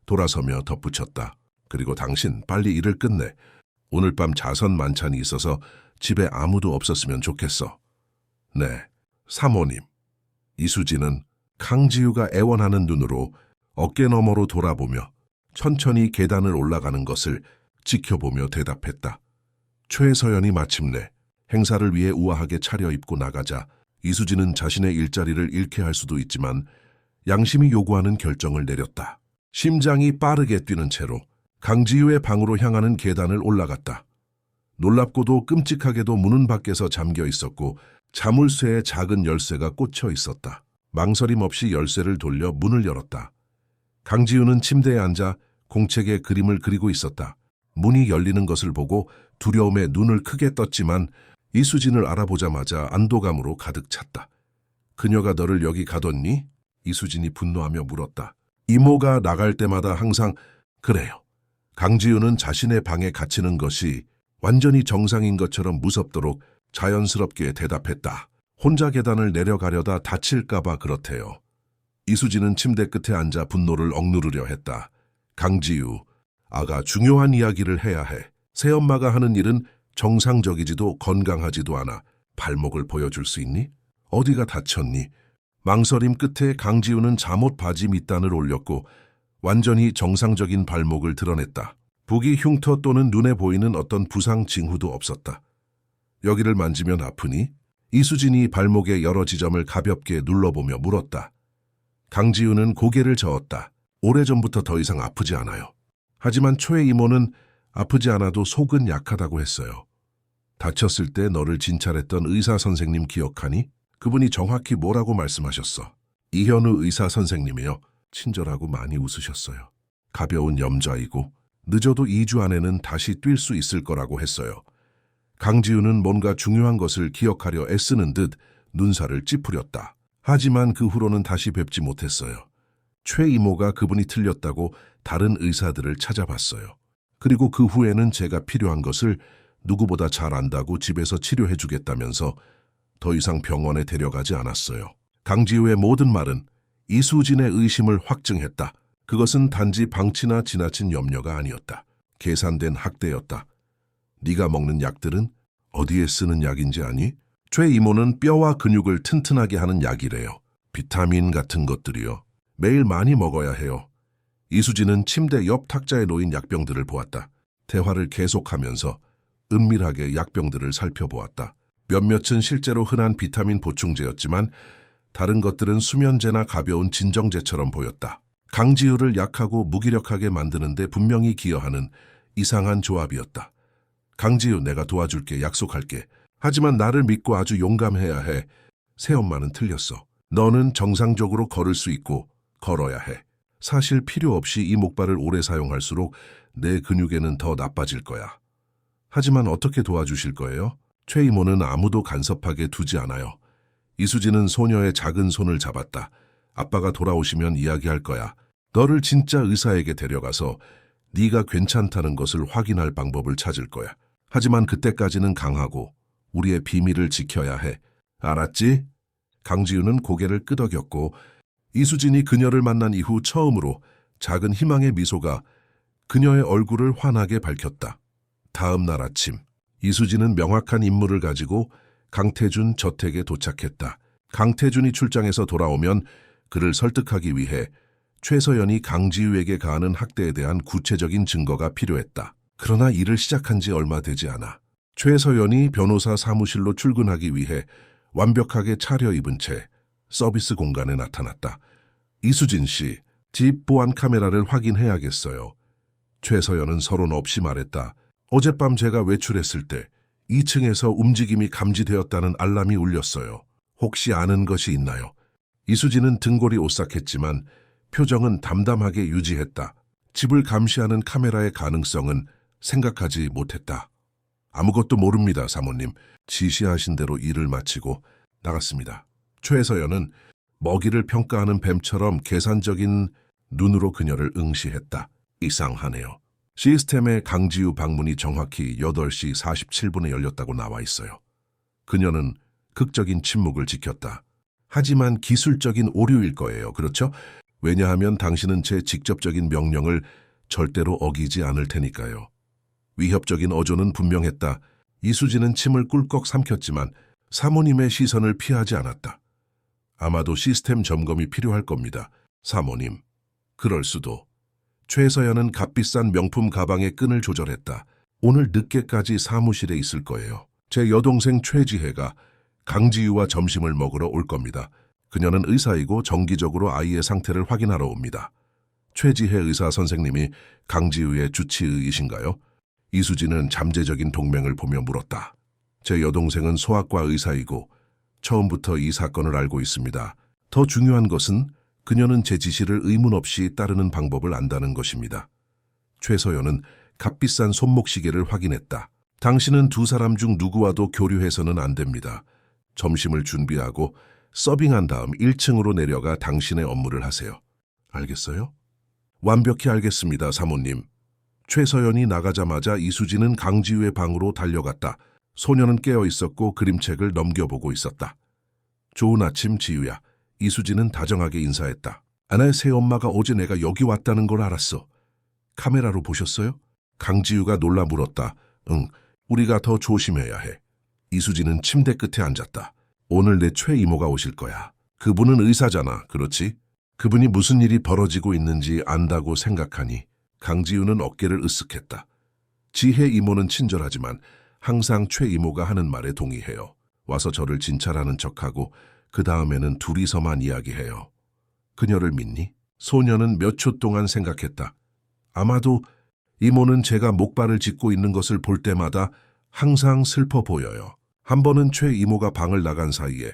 돌아서며 덧붙였다. 그리고 당신 빨리 일을 끝내. 오늘 밤 자선 만찬이 있어서 집에 아무도 없었으면 좋겠어. 네, 사모님. 이수진은 강지우가 애원하는 눈으로 어깨너머로 돌아보며 천천히 계단을 올라가는 것을 지켜보며 대답했다. 최서연이 마침내 행사를 위해 우아하게 차려입고 나가자 이수진은 자신의 일자리를 잃게 할 수도 있지만 양심이 요구하는 결정을 내렸다. 심장이 빠르게 뛰는 채로 강지우의 방으로 향하는 계단을 올라갔다. 놀랍고도 끔찍하게도 문은 밖에서 잠겨 있었고 자물쇠에 작은 열쇠가 꽂혀 있었다. 망설임 없이 열쇠를 돌려 문을 열었다. 강지우는 침대에 앉아 공책에 그림을 그리고 있었다. 문이 열리는 것을 보고 두려움에 눈을 크게 떴지만 이수진을 알아보자마자 안도감으로 가득 찼다. 그녀가 너를 여기 가뒀니? 이수진이 분노하며 물었다. 이모가 나갈 때마다 항상 그래요. 강지우는 자신의 방에 갇히는 것이 완전히 정상인 것처럼 무섭도록 자연스럽게 대답했다. 혼자 계단을 내려가려다 다칠까봐 그렇대요. 이수진은 침대 끝에 앉아 분노를 억누르려 했다. 강지우, 아가 중요한 이야기를 해야 해. 새엄마가 하는 일은 정상적이지도 건강하지도 않아. 발목을 보여줄 수 있니? 어디가 다쳤니? 망설임 끝에 강지우는 잠옷 바지 밑단을 올렸고 완전히 정상적인 발목을 드러냈다. 부기 흉터 또는 눈에 보이는 어떤 부상 징후도 없었다. 여기를 만지면 아프니? 이수진이 발목의 여러 지점을 가볍게 눌러보며 물었다. 강지우는 고개를 저었다. 오래전부터 더 이상 아프지 않아요. 하지만 초의 이모는 아프지 않아도 속은 약하다고 했어요. 다쳤을 때 너를 진찰했던 의사 선생님 기억하니? 그분이 정확히 뭐라고 말씀하셨어? 이현우 의사 선생님이요. 친절하고 많이 웃으셨어요. 가벼운 염좌이고 늦어도 2주 안에는 다시 뛸 수 있을 거라고 했어요. 강지우는 뭔가 중요한 것을 기억하려 애쓰는 듯 눈살을 찌푸렸다. 하지만 그 후로는 다시 뵙지 못했어요. 최 이모가 그분이 틀렸다고 다른 의사들을 찾아봤어요. 그리고 그 후에는 제가 필요한 것을 누구보다 잘 안다고 집에서 치료해 주겠다면서 더 이상 병원에 데려가지 않았어요. 강지우의 모든 말은 이수진의 의심을 확증했다. 그것은 단지 방치나 지나친 염려가 아니었다. 계산된 학대였다. 네가 먹는 약들은 어디에 쓰는 약인지 아니? 최 이모는 뼈와 근육을 튼튼하게 하는 약이래요. 비타민 같은 것들이요. 매일 많이 먹어야 해요. 이수진은 침대 옆 탁자에 놓인 약병들을 보았다. 대화를 계속하면서 은밀하게 약병들을 살펴보았다. 몇몇은 실제로 흔한 비타민 보충제였지만 다른 것들은 수면제나 가벼운 진정제처럼 보였다. 강지우를 약하고 무기력하게 만드는데 분명히 기여하는 이상한 조합이었다. 강지우, 내가 도와줄게. 약속할게. 하지만 나를 믿고 아주 용감해야 해. 새엄마는 틀렸어. 너는 정상적으로 걸을 수 있고 걸어야 해. 사실 필요 없이 이 목발을 오래 사용할수록 내 근육에는 더 나빠질 거야. 하지만 어떻게 도와주실 거예요? 최 이모는 아무도 간섭하게 두지 않아요. 이수진은 소녀의 작은 손을 잡았다. 아빠가 돌아오시면 이야기할 거야. 너를 진짜 의사에게 데려가서 네가 괜찮다는 것을 확인할 방법을 찾을 거야. 하지만 그때까지는 강하고 우리의 비밀을 지켜야 해. 알았지? 강지우는 고개를 끄덕였고 이수진이 그녀를 만난 이후 처음으로 작은 희망의 미소가 그녀의 얼굴을 환하게 밝혔다. 다음 날 아침, 이수진은 명확한 임무를 가지고 강태준 저택에 도착했다. 강태준이 출장에서 돌아오면 그를 설득하기 위해 최서연이 강지우에게 가하는 학대에 대한 구체적인 증거가 필요했다. 그러나 일을 시작한 지 얼마 되지 않아 최서연이 변호사 사무실로 출근하기 위해 완벽하게 차려입은 채 서비스 공간에 나타났다. 이수진 씨, 집 보안 카메라를 확인해야겠어요. 최서연은 서론 없이 말했다. 어젯밤 제가 외출했을 때 2층에서 움직임이 감지되었다는 알람이 울렸어요. 혹시 아는 것이 있나요? 이수진은 등골이 오싹했지만 표정은 담담하게 유지했다. 집을 감시하는 카메라의 가능성은 생각하지 못했다. 아무것도 모릅니다, 사모님. 지시하신 대로 일을 마치고 나갔습니다. 최서연은 먹이를 평가하는 뱀처럼 계산적인 눈으로 그녀를 응시했다. 이상하네요. 시스템에 강지우 방문이 정확히 8시 47분에 열렸다고 나와 있어요. 그녀는 극적인 침묵을 지켰다. 하지만 기술적인 오류일 거예요. 그렇죠? 왜냐하면 당신은 제 직접적인 명령을 절대로 어기지 않을 테니까요. 위협적인 어조는 분명했다. 이수진은 침을 꿀꺽 삼켰지만 사모님의 시선을 피하지 않았다. 아마도 시스템 점검이 필요할 겁니다. 사모님. 그럴 수도. 최서연은 값비싼 명품 가방의 끈을 조절했다. 오늘 늦게까지 사무실에 있을 거예요. 제 여동생 최지혜가 강지우와 점심을 먹으러 올 겁니다. 그녀는 의사이고 정기적으로 아이의 상태를 확인하러 옵니다. 최지혜 의사 선생님이 강지우의 주치의이신가요? 이수진은 잠재적인 동맹을 보며 물었다. 제 여동생은 소아과 의사이고 처음부터 이 사건을 알고 있습니다. 더 중요한 것은 그녀는 제 지시를 의문 없이 따르는 방법을 안다는 것입니다. 최서연은 값비싼 손목시계를 확인했다. 당신은 두 사람 중 누구와도 교류해서는 안 됩니다. 점심을 준비하고 서빙한 다음 1층으로 내려가 당신의 업무를 하세요. 알겠어요? 완벽히 알겠습니다, 사모님. 최서연이 나가자마자 이수진은 강지우의 방으로 달려갔다. 소녀는 깨어 있었고 그림책을 넘겨보고 있었다. 좋은 아침, 지우야. 이수진은 다정하게 인사했다. 아내 새엄마가 어제 내가 여기 왔다는 걸 알았어. 카메라로 보셨어요? 강지우가 놀라 물었다. 응, 우리가 더 조심해야 해. 이수진은 침대 끝에 앉았다. 오늘 내 최이모가 오실 거야. 그분은 의사잖아, 그렇지? 그분이 무슨 일이 벌어지고 있는지 안다고 생각하니 강지우는 어깨를 으쓱했다. 지혜 이모는 친절하지만 항상 최이모가 하는 말에 동의해요. 와서 저를 진찰하는 척하고 그 다음에는 둘이서만 이야기해요. 그녀를 믿니? 소녀는 몇 초 동안 생각했다. 아마도 이모는 제가 목발을 짚고 있는 것을 볼 때마다 항상 슬퍼 보여요. 한 번은 최 이모가 방을 나간 사이에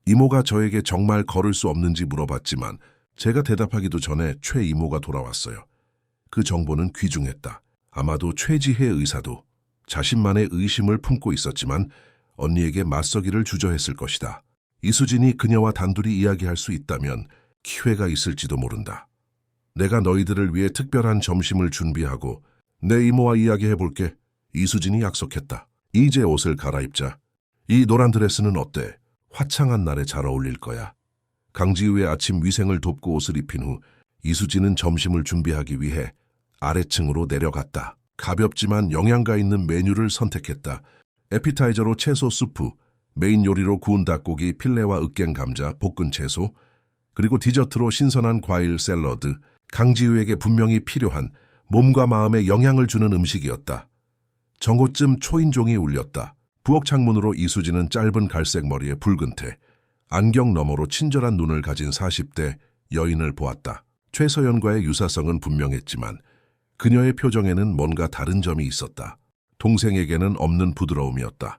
이모가 저에게 정말 걸을 수 없는지 물어봤지만 제가 대답하기도 전에 최 이모가 돌아왔어요. 그 정보는 귀중했다. 아마도 최지혜 의사도 자신만의 의심을 품고 있었지만 언니에게 맞서기를 주저했을 것이다. 이수진이 그녀와 단둘이 이야기할 수 있다면 기회가 있을지도 모른다. 내가 너희들을 위해 특별한 점심을 준비하고 내 이모와 이야기해볼게. 이수진이 약속했다. 이제 옷을 갈아입자. 이 노란 드레스는 어때? 화창한 날에 잘 어울릴 거야. 강지우의 아침 위생을 돕고 옷을 입힌 후 이수진은 점심을 준비하기 위해 아래층으로 내려갔다. 가볍지만 영양가 있는 메뉴를 선택했다. 에피타이저로 채소 수프, 메인 요리로 구운 닭고기, 필레와 으깬 감자, 볶은 채소, 그리고 디저트로 신선한 과일 샐러드. 강지우에게 분명히 필요한 몸과 마음에 영향을 주는 음식이었다. 정오쯤 초인종이 울렸다. 부엌 창문으로 이수진은 짧은 갈색 머리에 붉은 테, 안경 너머로 친절한 눈을 가진 40대 여인을 보았다. 최서연과의 유사성은 분명했지만 그녀의 표정에는 뭔가 다른 점이 있었다. 동생에게는 없는 부드러움이었다.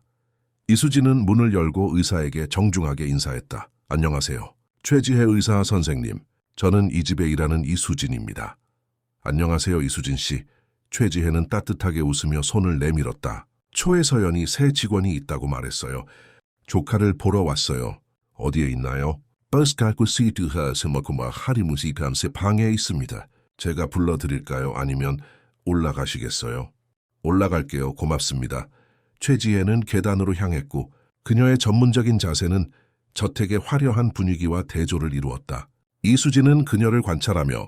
이수진은 문을 열고 의사에게 정중하게 인사했다. 안녕하세요. 최지혜 의사 선생님. 저는 이 집에 일하는 이수진입니다. 안녕하세요, 이수진 씨. 최지혜는 따뜻하게 웃으며 손을 내밀었다. 초에서연이 새 직원이 있다고 말했어요. 조카를 보러 왔어요. 어디에 있나요? 버스카고 시트하스 머구마 하리무시감세 방에 있습니다. 제가 불러드릴까요? 아니면 올라가시겠어요? 올라갈게요. 고맙습니다. 최지혜는 계단으로 향했고 그녀의 전문적인 자세는 저택의 화려한 분위기와 대조를 이루었다. 이수진은 그녀를 관찰하며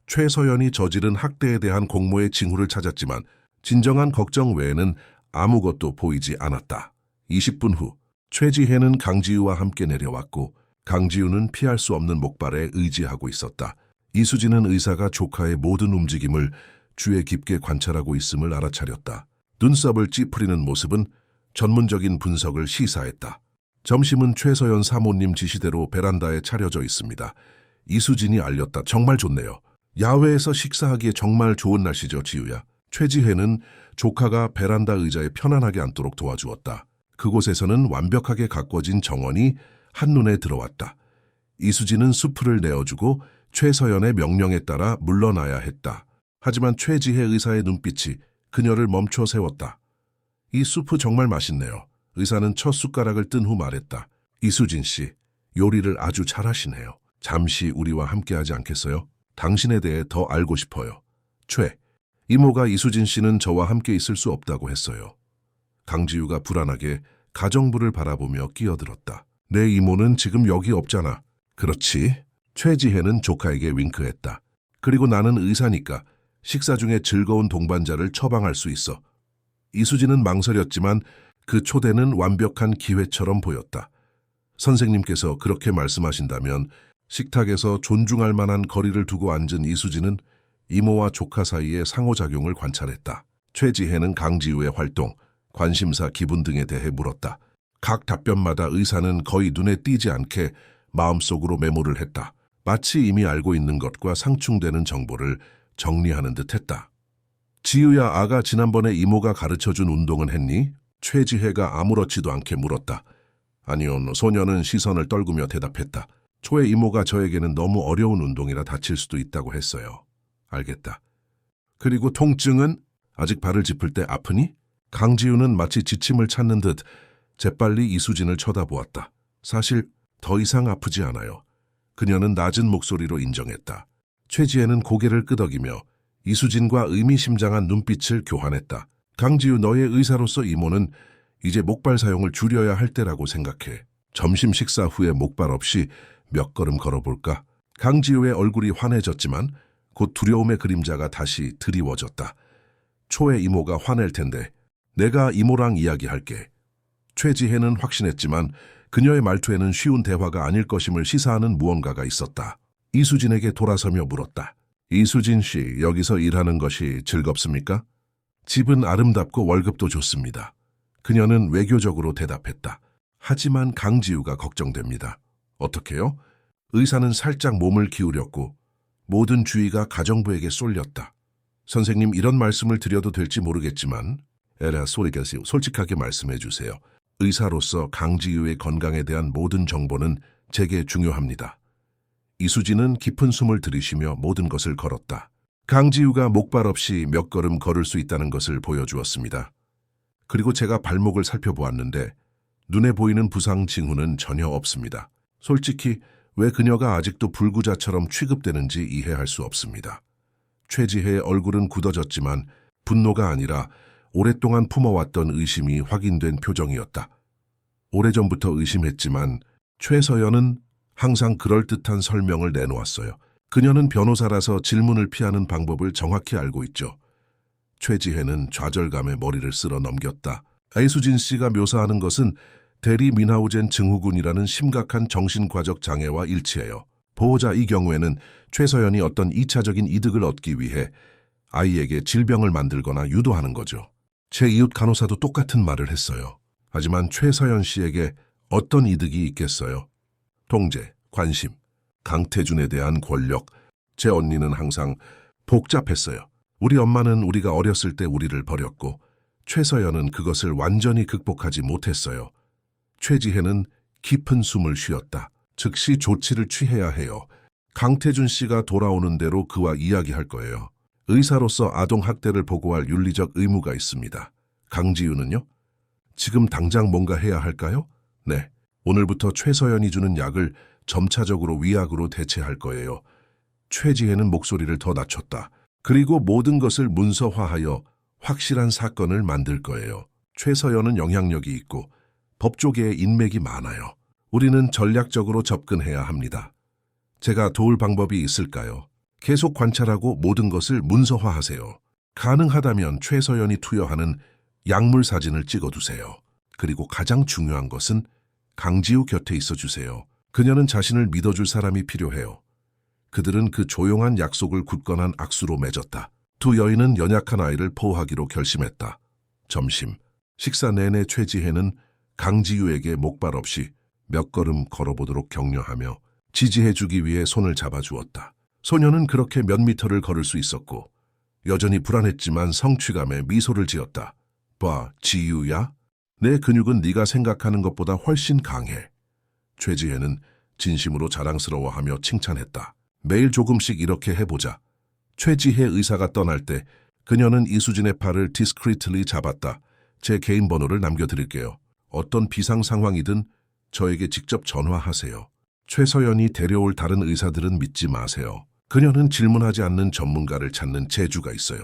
최서연이 저지른 학대에 대한 공모의 징후를 찾았지만 진정한 걱정 외에는 아무것도 보이지 않았다. 20분 후 최지혜는 강지우와 함께 내려왔고 강지우는 피할 수 없는 목발에 의지하고 있었다. 이수진은 의사가 조카의 모든 움직임을 주의 깊게 관찰하고 있음을 알아차렸다. 눈썹을 찌푸리는 모습은 전문적인 분석을 시사했다. 점심은 최서연 사모님 지시대로 베란다에 차려져 있습니다. 이수진이 알렸다. 정말 좋네요. 야외에서 식사하기에 정말 좋은 날씨죠, 지우야. 최지혜는 조카가 베란다 의자에 편안하게 앉도록 도와주었다. 그곳에서는 완벽하게 가꿔진 정원이 한눈에 들어왔다. 이수진은 수프를 내어주고 최서연의 명령에 따라 물러나야 했다. 하지만 최지혜 의사의 눈빛이 그녀를 멈춰 세웠다. 이 수프 정말 맛있네요. 의사는 첫 숟가락을 뜬 후 말했다. 이수진 씨, 요리를 아주 잘하시네요. 잠시 우리와 함께하지 않겠어요? 당신에 대해 더 알고 싶어요. 이모가 이수진 씨는 저와 함께 있을 수 없다고 했어요. 강지우가 불안하게 가정부를 바라보며 끼어들었다. 내 이모는 지금 여기 없잖아. 그렇지. 최지혜는 조카에게 윙크했다. 그리고 나는 의사니까 식사 중에 즐거운 동반자를 처방할 수 있어. 이수진은 망설였지만 그 초대는 완벽한 기회처럼 보였다. 선생님께서 그렇게 말씀하신다면 식탁에서 존중할 만한 거리를 두고 앉은 이수진은 이모와 조카 사이의 상호작용을 관찰했다. 최지혜는 강지우의 활동, 관심사, 기분 등에 대해 물었다. 각 답변마다 의사는 거의 눈에 띄지 않게 마음속으로 메모를 했다. 마치 이미 알고 있는 것과 상충되는 정보를 정리하는 듯 했다. 지우야, 아가 지난번에 이모가 가르쳐준 운동은 했니? 최지혜가 아무렇지도 않게 물었다. 아니요, 소녀는 시선을 떨구며 대답했다. 초의 이모가 저에게는 너무 어려운 운동이라 다칠 수도 있다고 했어요. 알겠다. 그리고 통증은? 아직 발을 짚을 때 아프니? 강지우는 마치 지침을 찾는 듯 재빨리 이수진을 쳐다보았다. 사실 더 이상 아프지 않아요. 그녀는 낮은 목소리로 인정했다. 최지혜는 고개를 끄덕이며 이수진과 의미심장한 눈빛을 교환했다. 강지우, 너의 의사로서 이모는 이제 목발 사용을 줄여야 할 때라고 생각해. 점심 식사 후에 목발 없이 몇 걸음 걸어볼까? 강지우의 얼굴이 환해졌지만 곧 두려움의 그림자가 다시 드리워졌다. 초의 이모가 화낼 텐데 내가 이모랑 이야기할게. 최지혜는 확신했지만 그녀의 말투에는 쉬운 대화가 아닐 것임을 시사하는 무언가가 있었다. 이수진에게 돌아서며 물었다. 이수진 씨, 여기서 일하는 것이 즐겁습니까? 집은 아름답고 월급도 좋습니다. 그녀는 외교적으로 대답했다. 하지만 강지우가 걱정됩니다. 어떻게요? 의사는 살짝 몸을 기울였고 모든 주의가 가정부에게 쏠렸다. 선생님, 이런 말씀을 드려도 될지 모르겠지만 에라 소리가세요. 솔직하게 말씀해 주세요. 의사로서 강지우의 건강에 대한 모든 정보는 제게 중요합니다. 이수진은 깊은 숨을 들이쉬며 모든 것을 걸었다. 강지우가 목발 없이 몇 걸음 걸을 수 있다는 것을 보여주었습니다. 그리고 제가 발목을 살펴보았는데 눈에 보이는 부상 징후는 전혀 없습니다. 솔직히 왜 그녀가 아직도 불구자처럼 취급되는지 이해할 수 없습니다. 최지혜의 얼굴은 굳어졌지만 분노가 아니라 오랫동안 품어왔던 의심이 확인된 표정이었다. 오래전부터 의심했지만 최서연은 항상 그럴듯한 설명을 내놓았어요. 그녀는 변호사라서 질문을 피하는 방법을 정확히 알고 있죠. 최지혜는 좌절감에 머리를 쓸어 넘겼다. 이수진 씨가 묘사하는 것은 대리 미나우젠 증후군이라는 심각한 정신과적 장애와 일치해요. 보호자 이 경우에는 최서연이 어떤 2차적인 이득을 얻기 위해 아이에게 질병을 만들거나 유도하는 거죠. 제 이웃 간호사도 똑같은 말을 했어요. 하지만 최서연 씨에게 어떤 이득이 있겠어요? 통제, 관심, 강태준에 대한 권력. 제 언니는 항상 복잡했어요. 우리 엄마는 우리가 어렸을 때 우리를 버렸고 최서연은 그것을 완전히 극복하지 못했어요. 최지혜는 깊은 숨을 쉬었다. 즉시 조치를 취해야 해요. 강태준 씨가 돌아오는 대로 그와 이야기할 거예요. 의사로서 아동학대를 보고할 윤리적 의무가 있습니다. 강지우는요? 지금 당장 뭔가 해야 할까요? 네. 오늘부터 최서연이 주는 약을 점차적으로 위약으로 대체할 거예요. 최지혜는 목소리를 더 낮췄다. 그리고 모든 것을 문서화하여 확실한 사건을 만들 거예요. 최서연은 영향력이 있고 법조계에 인맥이 많아요. 우리는 전략적으로 접근해야 합니다. 제가 도울 방법이 있을까요? 계속 관찰하고 모든 것을 문서화하세요. 가능하다면 최서연이 투여하는 약물 사진을 찍어두세요. 그리고 가장 중요한 것은 강지우 곁에 있어주세요. 그녀는 자신을 믿어줄 사람이 필요해요. 그들은 그 조용한 약속을 굳건한 악수로 맺었다. 두 여인은 연약한 아이를 보호하기로 결심했다. 점심, 식사 내내 최지혜는 강지우에게 목발 없이 몇 걸음 걸어보도록 격려하며 지지해주기 위해 손을 잡아주었다. 소녀는 그렇게 몇 미터를 걸을 수 있었고 여전히 불안했지만 성취감에 미소를 지었다. 봐, 지유야. 내 근육은 네가 생각하는 것보다 훨씬 강해. 최지혜는 진심으로 자랑스러워하며 칭찬했다. 매일 조금씩 이렇게 해보자. 최지혜 의사가 떠날 때 그녀는 이수진의 팔을 디스크리트리 잡았다. 제 개인 번호를 남겨드릴게요. 어떤 비상 상황이든 저에게 직접 전화하세요. 최서연이 데려올 다른 의사들은 믿지 마세요. 그녀는 질문하지 않는 전문가를 찾는 재주가 있어요.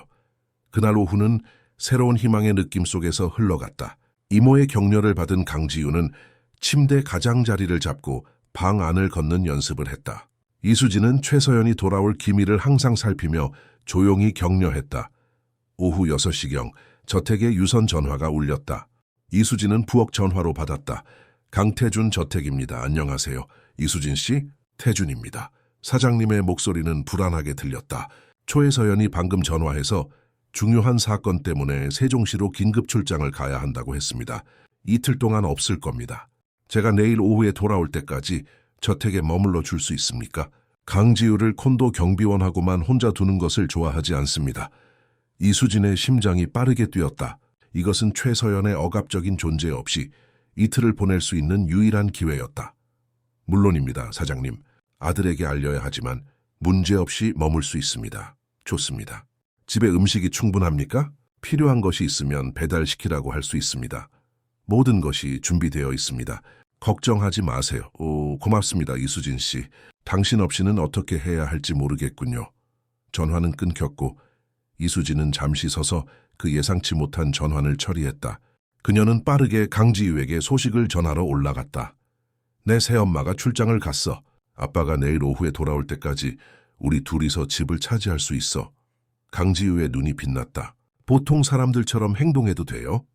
그날 오후는 새로운 희망의 느낌 속에서 흘러갔다. 이모의 격려를 받은 강지우는 침대 가장자리를 잡고 방 안을 걷는 연습을 했다. 이수진은 최서연이 돌아올 기미를 항상 살피며 조용히 격려했다. 오후 6시경 저택에 유선 전화가 울렸다. 이수진은 부엌 전화로 받았다. 강태준 저택입니다. 안녕하세요. 이수진 씨, 태준입니다. 사장님의 목소리는 불안하게 들렸다. 최서연이 방금 전화해서 중요한 사건 때문에 세종시로 긴급 출장을 가야 한다고 했습니다. 이틀 동안 없을 겁니다. 제가 내일 오후에 돌아올 때까지 저택에 머물러 줄 수 있습니까? 강지우를 콘도 경비원하고만 혼자 두는 것을 좋아하지 않습니다. 이수진의 심장이 빠르게 뛰었다. 이것은 최서연의 억압적인 존재 없이 이틀을 보낼 수 있는 유일한 기회였다. 물론입니다, 사장님. 아들에게 알려야 하지만 문제없이 머물 수 있습니다. 좋습니다. 집에 음식이 충분합니까? 필요한 것이 있으면 배달시키라고 할 수 있습니다. 모든 것이 준비되어 있습니다. 걱정하지 마세요. 오, 고맙습니다, 이수진 씨. 당신 없이는 어떻게 해야 할지 모르겠군요. 전화는 끊겼고 이수진은 잠시 서서 그 예상치 못한 전환을 처리했다. 그녀는 빠르게 강지우에게 소식을 전하러 올라갔다. 내 새엄마가 출장을 갔어. 아빠가 내일 오후에 돌아올 때까지 우리 둘이서 집을 차지할 수 있어. 강지우의 눈이 빛났다. 보통 사람들처럼 행동해도 돼요?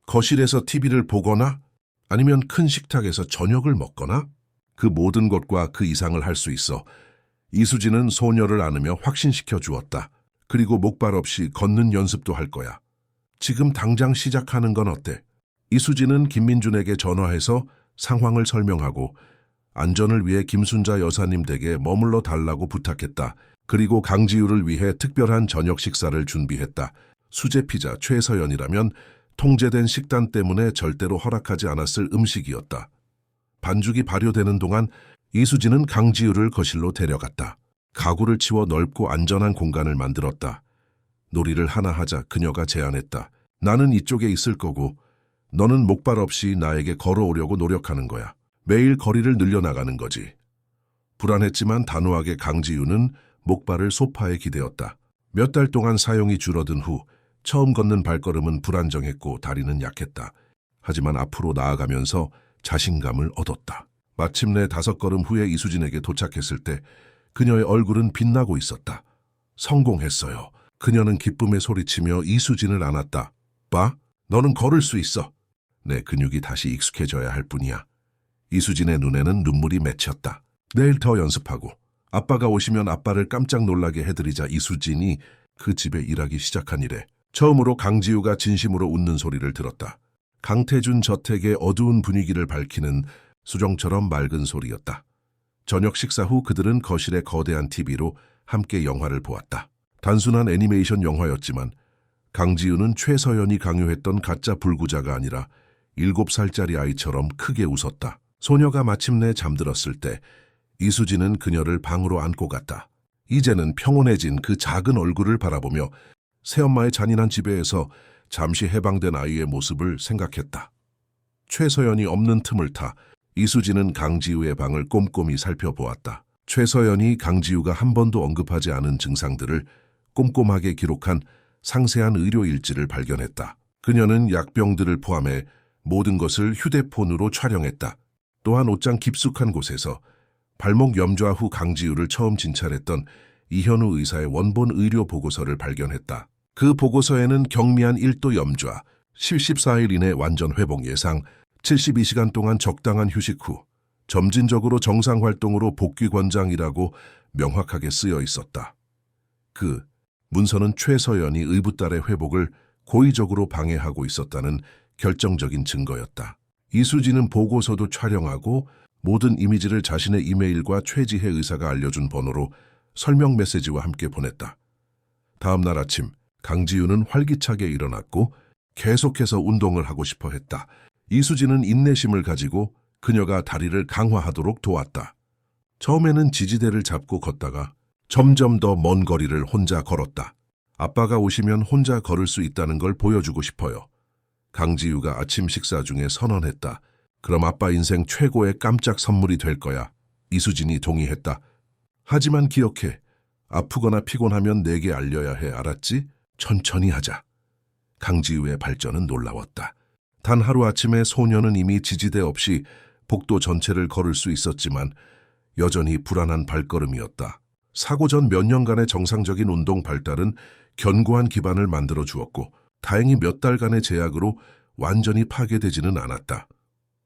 거실에서 TV를 보거나 아니면 큰 식탁에서 저녁을 먹거나 그 모든 것과 그 이상을 할 수 있어. 이수진은 소녀를 안으며 확신시켜 주었다. 그리고 목발 없이 걷는 연습도 할 거야. 지금 당장 시작하는 건 어때? 이수진은 김민준에게 전화해서 상황을 설명하고 안전을 위해 김순자 여사님 댁에 머물러 달라고 부탁했다. 그리고 강지우를 위해 특별한 저녁 식사를 준비했다. 수제 피자 최서연이라면 통제된 식단 때문에 절대로 허락하지 않았을 음식이었다. 반죽이 발효되는 동안 이수진은 강지우를 거실로 데려갔다. 가구를 치워 넓고 안전한 공간을 만들었다. 놀이를 하나 하자 그녀가 제안했다. 나는 이쪽에 있을 거고 너는 목발 없이 나에게 걸어오려고 노력하는 거야. 매일 거리를 늘려나가는 거지. 불안했지만 단호하게 강지우는 목발을 소파에 기대었다. 몇 달 동안 사용이 줄어든 후 처음 걷는 발걸음은 불안정했고 다리는 약했다. 하지만 앞으로 나아가면서 자신감을 얻었다. 마침내 5걸음 후에 이수진에게 도착했을 때 그녀의 얼굴은 빛나고 있었다. 성공했어요. 그녀는 기쁨에 소리치며 이수진을 안았다. 봐, 너는 걸을 수 있어. 내 근육이 다시 익숙해져야 할 뿐이야. 이수진의 눈에는 눈물이 맺혔다. 내일 더 연습하고 아빠가 오시면 아빠를 깜짝 놀라게 해드리자. 이수진이 그 집에 일하기 시작한 이래 처음으로 강지우가 진심으로 웃는 소리를 들었다. 강태준 저택의 어두운 분위기를 밝히는 수정처럼 맑은 소리였다. 저녁 식사 후 그들은 거실의 거대한 TV로 함께 영화를 보았다. 단순한 애니메이션 영화였지만 강지우는 최서연이 강요했던 가짜 불구자가 아니라 7살짜리 아이처럼 크게 웃었다. 소녀가 마침내 잠들었을 때 이수진은 그녀를 방으로 안고 갔다. 이제는 평온해진 그 작은 얼굴을 바라보며 새엄마의 잔인한 지배에서 잠시 해방된 아이의 모습을 생각했다. 최서연이 없는 틈을 타 이수진은 강지우의 방을 꼼꼼히 살펴보았다. 최서연이 강지우가 한 번도 언급하지 않은 증상들을 꼼꼼하게 기록한 상세한 의료 일지를 발견했다. 그녀는 약병들을 포함해 모든 것을 휴대폰으로 촬영했다. 또한 옷장 깊숙한 곳에서 발목 염좌 후 강지우를 처음 진찰했던 이현우 의사의 원본 의료 보고서를 발견했다. 그 보고서에는 경미한 1도 염좌, 14일 이내 완전 회복 예상, 72시간 동안 적당한 휴식 후 점진적으로 정상 활동으로 복귀 권장이라고 명확하게 쓰여 있었다. 그 문서는 최서연이 의붓딸의 회복을 고의적으로 방해하고 있었다는 결정적인 증거였다. 이수진은 보고서도 촬영하고 모든 이미지를 자신의 이메일과 최지혜 의사가 알려준 번호로 설명 메시지와 함께 보냈다. 다음 날 아침 강지우는 활기차게 일어났고 계속해서 운동을 하고 싶어 했다. 이수진은 인내심을 가지고 그녀가 다리를 강화하도록 도왔다. 처음에는 지지대를 잡고 걷다가 점점 더 먼 거리를 혼자 걸었다. 아빠가 오시면 혼자 걸을 수 있다는 걸 보여주고 싶어요. 강지우가 아침 식사 중에 선언했다. 그럼 아빠 인생 최고의 깜짝 선물이 될 거야. 이수진이 동의했다. 하지만 기억해. 아프거나 피곤하면 내게 알려야 해. 알았지? 천천히 하자. 강지우의 발전은 놀라웠다. 단 하루아침에 소녀는 이미 지지대 없이 복도 전체를 걸을 수 있었지만 여전히 불안한 발걸음이었다. 사고 전 몇 년간의 정상적인 운동 발달은 견고한 기반을 만들어 주었고 다행히 몇 달간의 제약으로 완전히 파괴되지는 않았다.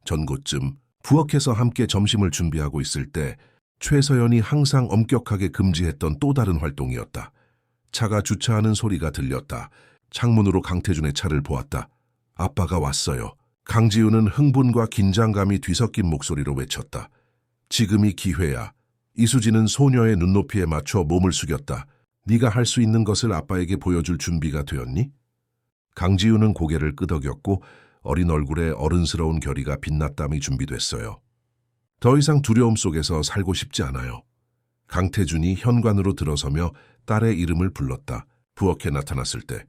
전곳쯤 부엌에서 함께 점심을 준비하고 있을 때 최서연이 항상 엄격하게 금지했던 또 다른 활동이었다. 차가 주차하는 소리가 들렸다. 창문으로 강태준의 차를 보았다. 아빠가 왔어요. 강지우는 흥분과 긴장감이 뒤섞인 목소리로 외쳤다. 지금이 기회야. 이수진은 소녀의 눈높이에 맞춰 몸을 숙였다. 네가 할 수 있는 것을 아빠에게 보여줄 준비가 되었니? 강지우는 고개를 끄덕였고 어린 얼굴에 어른스러운 결의가 빛났담이 준비됐어요. 더 이상 두려움 속에서 살고 싶지 않아요. 강태준이 현관으로 들어서며 딸의 이름을 불렀다. 부엌에 나타났을 때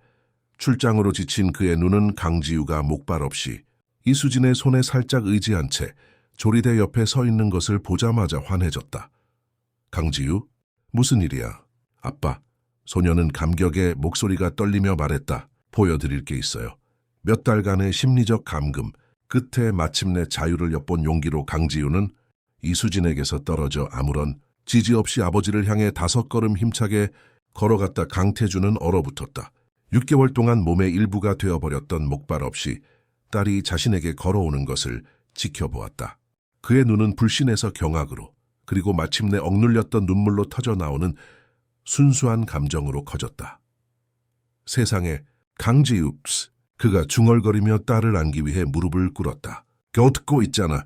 출장으로 지친 그의 눈은 강지우가 목발 없이 이수진의 손에 살짝 의지한 채 조리대 옆에 서 있는 것을 보자마자 환해졌다. 강지우? 무슨 일이야? 아빠. 소녀는 감격에 목소리가 떨리며 말했다. 보여드릴 게 있어요. 몇 달간의 심리적 감금 끝에 마침내 자유를 엿본 용기로 강지우는 이수진에게서 떨어져 아무런 지지 없이 아버지를 향해 5걸음 힘차게 걸어갔다. 강태주는 얼어붙었다. 6개월 동안 몸의 일부가 되어버렸던 목발 없이 딸이 자신에게 걸어오는 것을 지켜보았다. 그의 눈은 불신에서 경악으로 그리고 마침내 억눌렸던 눈물로 터져 나오는 순수한 감정으로 커졌다. 세상에 강지우. 그가 중얼거리며 딸을 안기 위해 무릎을 꿇었다. 겨우 듣고 있잖아.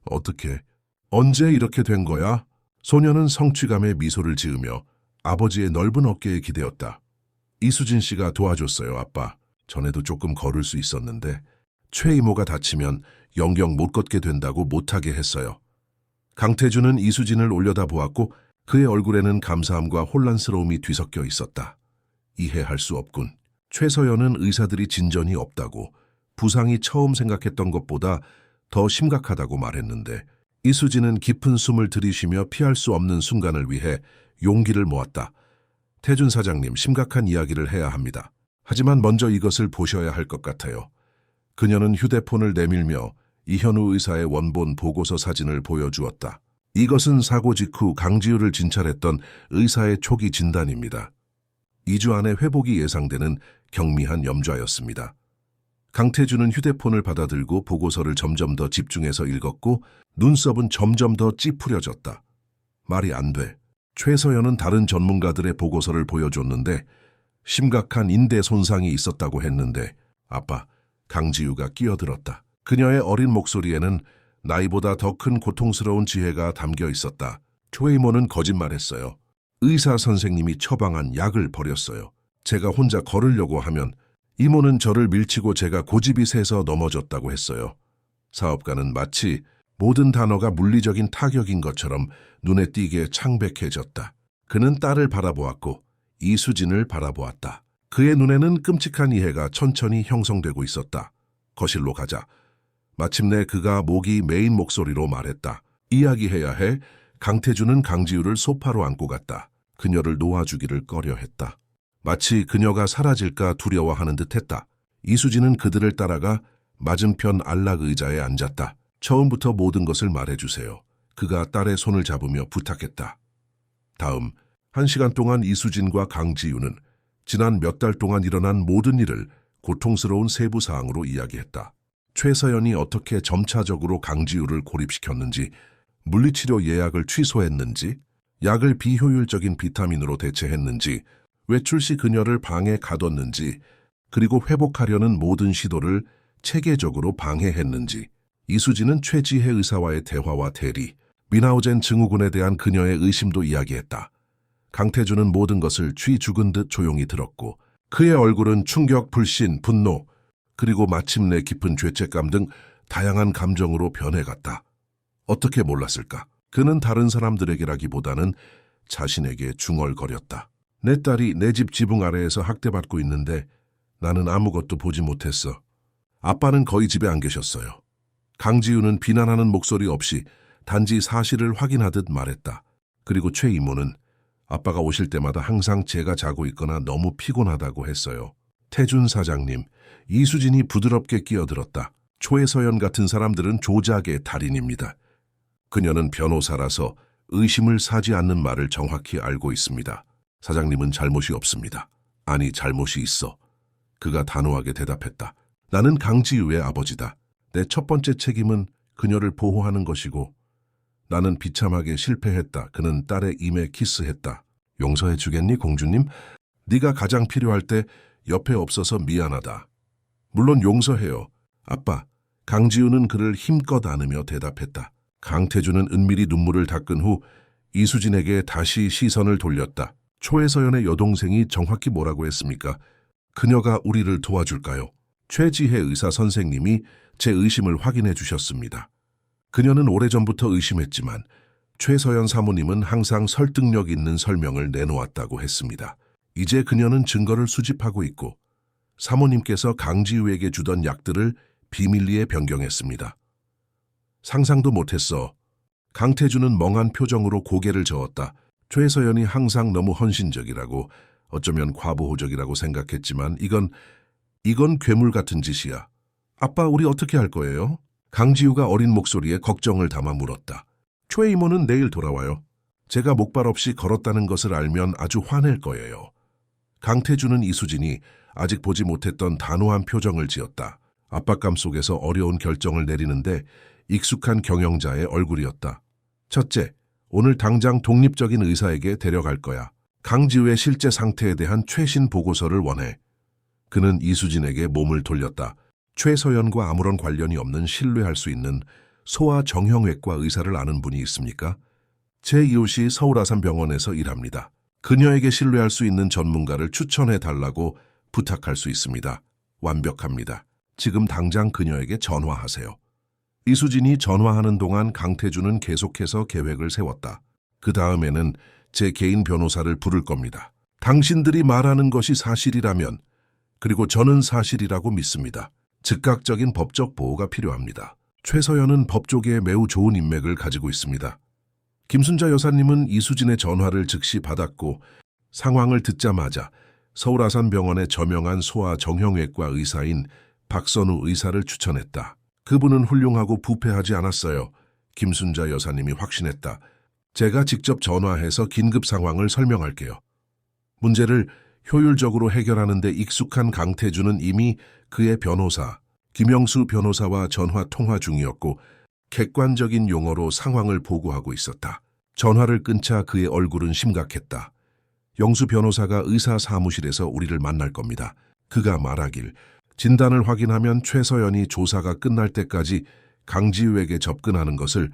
어떻게? 언제 이렇게 된 거야? 소녀는 성취감에 미소를 지으며 아버지의 넓은 어깨에 기대었다. 이수진 씨가 도와줬어요, 아빠. 전에도 조금 걸을 수 있었는데 최 이모가 다치면 영영 못 걷게 된다고 못하게 했어요. 강태주는 이수진을 올려다보았고 그의 얼굴에는 감사함과 혼란스러움이 뒤섞여 있었다. 이해할 수 없군. 최서연은 의사들이 진전이 없다고, 부상이 처음 생각했던 것보다 더 심각하다고 말했는데 이수진은 깊은 숨을 들이쉬며 피할 수 없는 순간을 위해 용기를 모았다. 태준 사장님, 심각한 이야기를 해야 합니다. 하지만 먼저 이것을 보셔야 할 것 같아요. 그녀는 휴대폰을 내밀며 이현우 의사의 원본 보고서 사진을 보여주었다. 이것은 사고 직후 강지우를 진찰했던 의사의 초기 진단입니다. 2주 안에 회복이 예상되는 경미한 염좌였습니다. 강태주는 휴대폰을 받아들고 보고서를 점점 더 집중해서 읽었고 눈썹은 점점 더 찌푸려졌다. 말이 안 돼. 최서연은 다른 전문가들의 보고서를 보여줬는데 심각한 인대 손상이 있었다고 했는데 아빠, 강지우가 끼어들었다. 그녀의 어린 목소리에는 나이보다 더 큰 고통스러운 지혜가 담겨 있었다. 최 이모는 거짓말했어요. 의사 선생님이 처방한 약을 버렸어요. 제가 혼자 걸으려고 하면 이모는 저를 밀치고 제가 고집이 세서 넘어졌다고 했어요. 사업가는 마치 모든 단어가 물리적인 타격인 것처럼 눈에 띄게 창백해졌다. 그는 딸을 바라보았고 이수진을 바라보았다. 그의 눈에는 끔찍한 이해가 천천히 형성되고 있었다. 거실로 가자. 마침내 그가 목이 메인 목소리로 말했다. 이야기해야 해. 강태주는 강지우를 소파로 안고 갔다. 그녀를 놓아주기를 꺼려했다. 마치 그녀가 사라질까 두려워하는 듯했다. 이수진은 그들을 따라가 맞은편 안락 의자에 앉았다. 처음부터 모든 것을 말해주세요. 그가 딸의 손을 잡으며 부탁했다. 다음 1시간 동안 이수진과 강지우는 지난 몇 달 동안 일어난 모든 일을 고통스러운 세부 사항으로 이야기했다. 최서연이 어떻게 점차적으로 강지우를 고립시켰는지, 물리치료 예약을 취소했는지, 약을 비효율적인 비타민으로 대체했는지, 외출 시 그녀를 방에 가뒀는지, 그리고 회복하려는 모든 시도를 체계적으로 방해했는지. 이수진은 최지혜 의사와의 대화와 대리, 미나우젠 증후군에 대한 그녀의 의심도 이야기했다. 강태주는 모든 것을 쥐 죽은 듯 조용히 들었고 그의 얼굴은 충격, 불신, 분노, 그리고 마침내 깊은 죄책감 등 다양한 감정으로 변해갔다. 어떻게 몰랐을까? 그는 다른 사람들에게라기보다는 자신에게 중얼거렸다. 내 딸이 내 집 지붕 아래에서 학대받고 있는데 나는 아무것도 보지 못했어. 아빠는 거의 집에 안 계셨어요. 강지우는 비난하는 목소리 없이 단지 사실을 확인하듯 말했다. 그리고 최 이모는 아빠가 오실 때마다 항상 제가 자고 있거나 너무 피곤하다고 했어요. 태준 사장님, 이수진이 부드럽게 끼어들었다. 초해서연 같은 사람들은 조작의 달인입니다. 그녀는 변호사라서 의심을 사지 않는 말을 정확히 알고 있습니다. 사장님은 잘못이 없습니다. 아니, 잘못이 있어. 그가 단호하게 대답했다. 나는 강지우의 아버지다. 내 첫 번째 책임은 그녀를 보호하는 것이고 나는 비참하게 실패했다. 그는 딸의 임에 키스했다. 용서해 주겠니, 공주님? 네가 가장 필요할 때 옆에 없어서 미안하다. 물론 용서해요. 아빠. 강지우는 그를 힘껏 안으며 대답했다. 강태주는 은밀히 눈물을 닦은 후 이수진에게 다시 시선을 돌렸다. 초해서연의 여동생이 정확히 뭐라고 했습니까? 그녀가 우리를 도와줄까요? 최지혜 의사 선생님이 제 의심을 확인해 주셨습니다. 그녀는 오래전부터 의심했지만 최서연 사모님은 항상 설득력 있는 설명을 내놓았다고 했습니다. 이제 그녀는 증거를 수집하고 있고 사모님께서 강지우에게 주던 약들을 비밀리에 변경했습니다. 상상도 못했어. 강태준은 멍한 표정으로 고개를 저었다. 최서연이 항상 너무 헌신적이라고, 어쩌면 과부호적이라고 생각했지만 이건 괴물 같은 짓이야. 아빠, 우리 어떻게 할 거예요? 강지우가 어린 목소리에 걱정을 담아 물었다. 최 이모는 내일 돌아와요. 제가 목발 없이 걸었다는 것을 알면 아주 화낼 거예요. 강태준은 이수진이 아직 보지 못했던 단호한 표정을 지었다. 압박감 속에서 어려운 결정을 내리는데 익숙한 경영자의 얼굴이었다. 첫째, 오늘 당장 독립적인 의사에게 데려갈 거야. 강지우의 실제 상태에 대한 최신 보고서를 원해. 그는 이수진에게 몸을 돌렸다. 최서연과 아무런 관련이 없는 신뢰할 수 있는 소아 정형외과 의사를 아는 분이 있습니까? 제 이웃이 서울아산병원에서 일합니다. 그녀에게 신뢰할 수 있는 전문가를 추천해 달라고 부탁할 수 있습니다. 완벽합니다. 지금 당장 그녀에게 전화하세요. 이수진이 전화하는 동안 강태준은 계속해서 계획을 세웠다. 그 다음에는 제 개인 변호사를 부를 겁니다. 당신들이 말하는 것이 사실이라면, 그리고 저는 사실이라고 믿습니다. 즉각적인 법적 보호가 필요합니다. 최서연은 법조계에 매우 좋은 인맥을 가지고 있습니다. 김순자 여사님은 이수진의 전화를 즉시 받았고 상황을 듣자마자 서울아산병원의 저명한 소아 정형외과 의사인 박선우 의사를 추천했다. 그분은 훌륭하고 부패하지 않았어요. 김순자 여사님이 확신했다. 제가 직접 전화해서 긴급 상황을 설명할게요. 문제를 효율적으로 해결하는 데 익숙한 강태준은 이미 그의 변호사, 김영수 변호사와 전화 통화 중이었고 객관적인 용어로 상황을 보고하고 있었다. 전화를 끊자 그의 얼굴은 심각했다. 영수 변호사가 의사 사무실에서 우리를 만날 겁니다. 그가 말하길, 진단을 확인하면 최서연이 조사가 끝날 때까지 강지우에게 접근하는 것을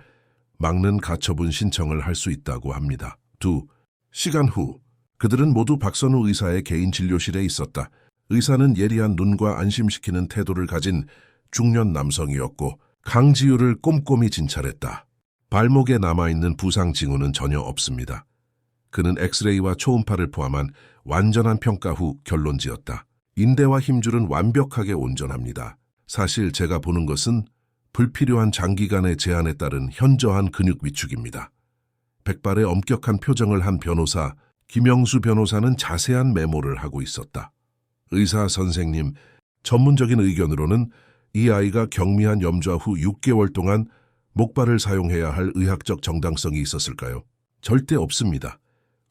막는 가처분 신청을 할 수 있다고 합니다. 2시간 후 그들은 모두 박선우 의사의 개인 진료실에 있었다. 의사는 예리한 눈과 안심시키는 태도를 가진 중년 남성이었고 강지우를 꼼꼼히 진찰했다. 발목에 남아있는 부상 징후는 전혀 없습니다. 그는 엑스레이와 초음파를 포함한 완전한 평가 후 결론지었다. 인대와 힘줄은 완벽하게 온전합니다. 사실 제가 보는 것은 불필요한 장기간의 제한에 따른 현저한 근육 위축입니다. 백발의 엄격한 표정을 한 변호사, 김영수 변호사는 자세한 메모를 하고 있었다. 의사 선생님, 전문적인 의견으로는 이 아이가 경미한 염좌 후 6개월 동안 목발을 사용해야 할 의학적 정당성이 있었을까요? 절대 없습니다.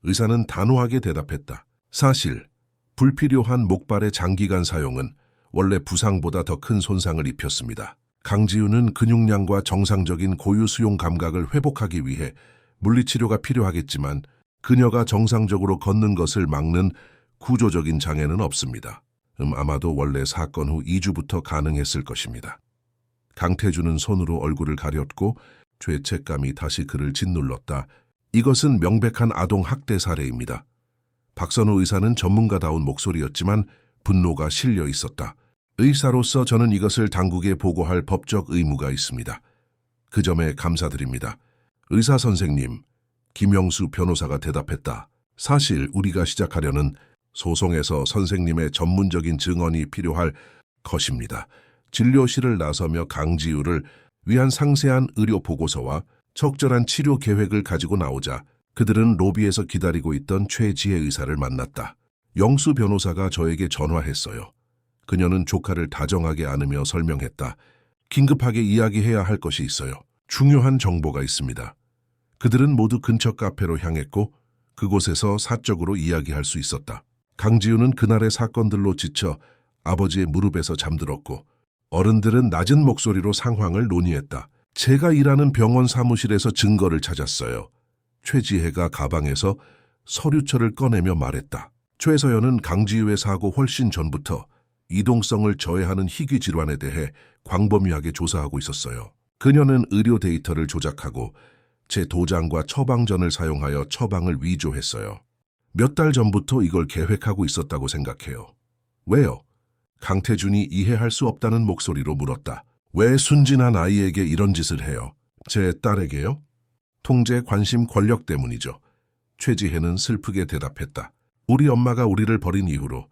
의사는 단호하게 대답했다. 사실, 불필요한 목발의 장기간 사용은 원래 부상보다 더 큰 손상을 입혔습니다. 강지우는 근육량과 정상적인 고유 수용 감각을 회복하기 위해 물리치료가 필요하겠지만 그녀가 정상적으로 걷는 것을 막는 구조적인 장애는 없습니다. 아마도 원래 사건 후 2주부터 가능했을 것입니다. 강태준은 손으로 얼굴을 가렸고 죄책감이 다시 그를 짓눌렀다. 이것은 명백한 아동 학대 사례입니다. 박선우 의사는 전문가다운 목소리였지만 분노가 실려 있었다. 의사로서 저는 이것을 당국에 보고할 법적 의무가 있습니다. 그 점에 감사드립니다. 의사 선생님, 김영수 변호사가 대답했다. 사실 우리가 시작하려는 소송에서 선생님의 전문적인 증언이 필요할 것입니다. 진료실을 나서며 강지우를 위한 상세한 의료 보고서와 적절한 치료 계획을 가지고 나오자 그들은 로비에서 기다리고 있던 최지혜 의사를 만났다. 영수 변호사가 저에게 전화했어요. 그녀는 조카를 다정하게 안으며 설명했다. 긴급하게 이야기해야 할 것이 있어요. 중요한 정보가 있습니다. 그들은 모두 근처 카페로 향했고 그곳에서 사적으로 이야기할 수 있었다. 강지우는 그날의 사건들로 지쳐 아버지의 무릎에서 잠들었고 어른들은 낮은 목소리로 상황을 논의했다. 제가 일하는 병원 사무실에서 증거를 찾았어요. 최지혜가 가방에서 서류철을 꺼내며 말했다. 최서연은 강지우의 사고 훨씬 전부터 이동성을 저해하는 희귀 질환에 대해 광범위하게 조사하고 있었어요. 그녀는 의료 데이터를 조작하고 제 도장과 처방전을 사용하여 처방을 위조했어요. 몇 달 전부터 이걸 계획하고 있었다고 생각해요. 왜요? 강태준이 이해할 수 없다는 목소리로 물었다. 왜 순진한 아이에게 이런 짓을 해요? 제 딸에게요? 통제, 관심, 권력 때문이죠. 최지혜는 슬프게 대답했다. 우리 엄마가 우리를 버린 이후로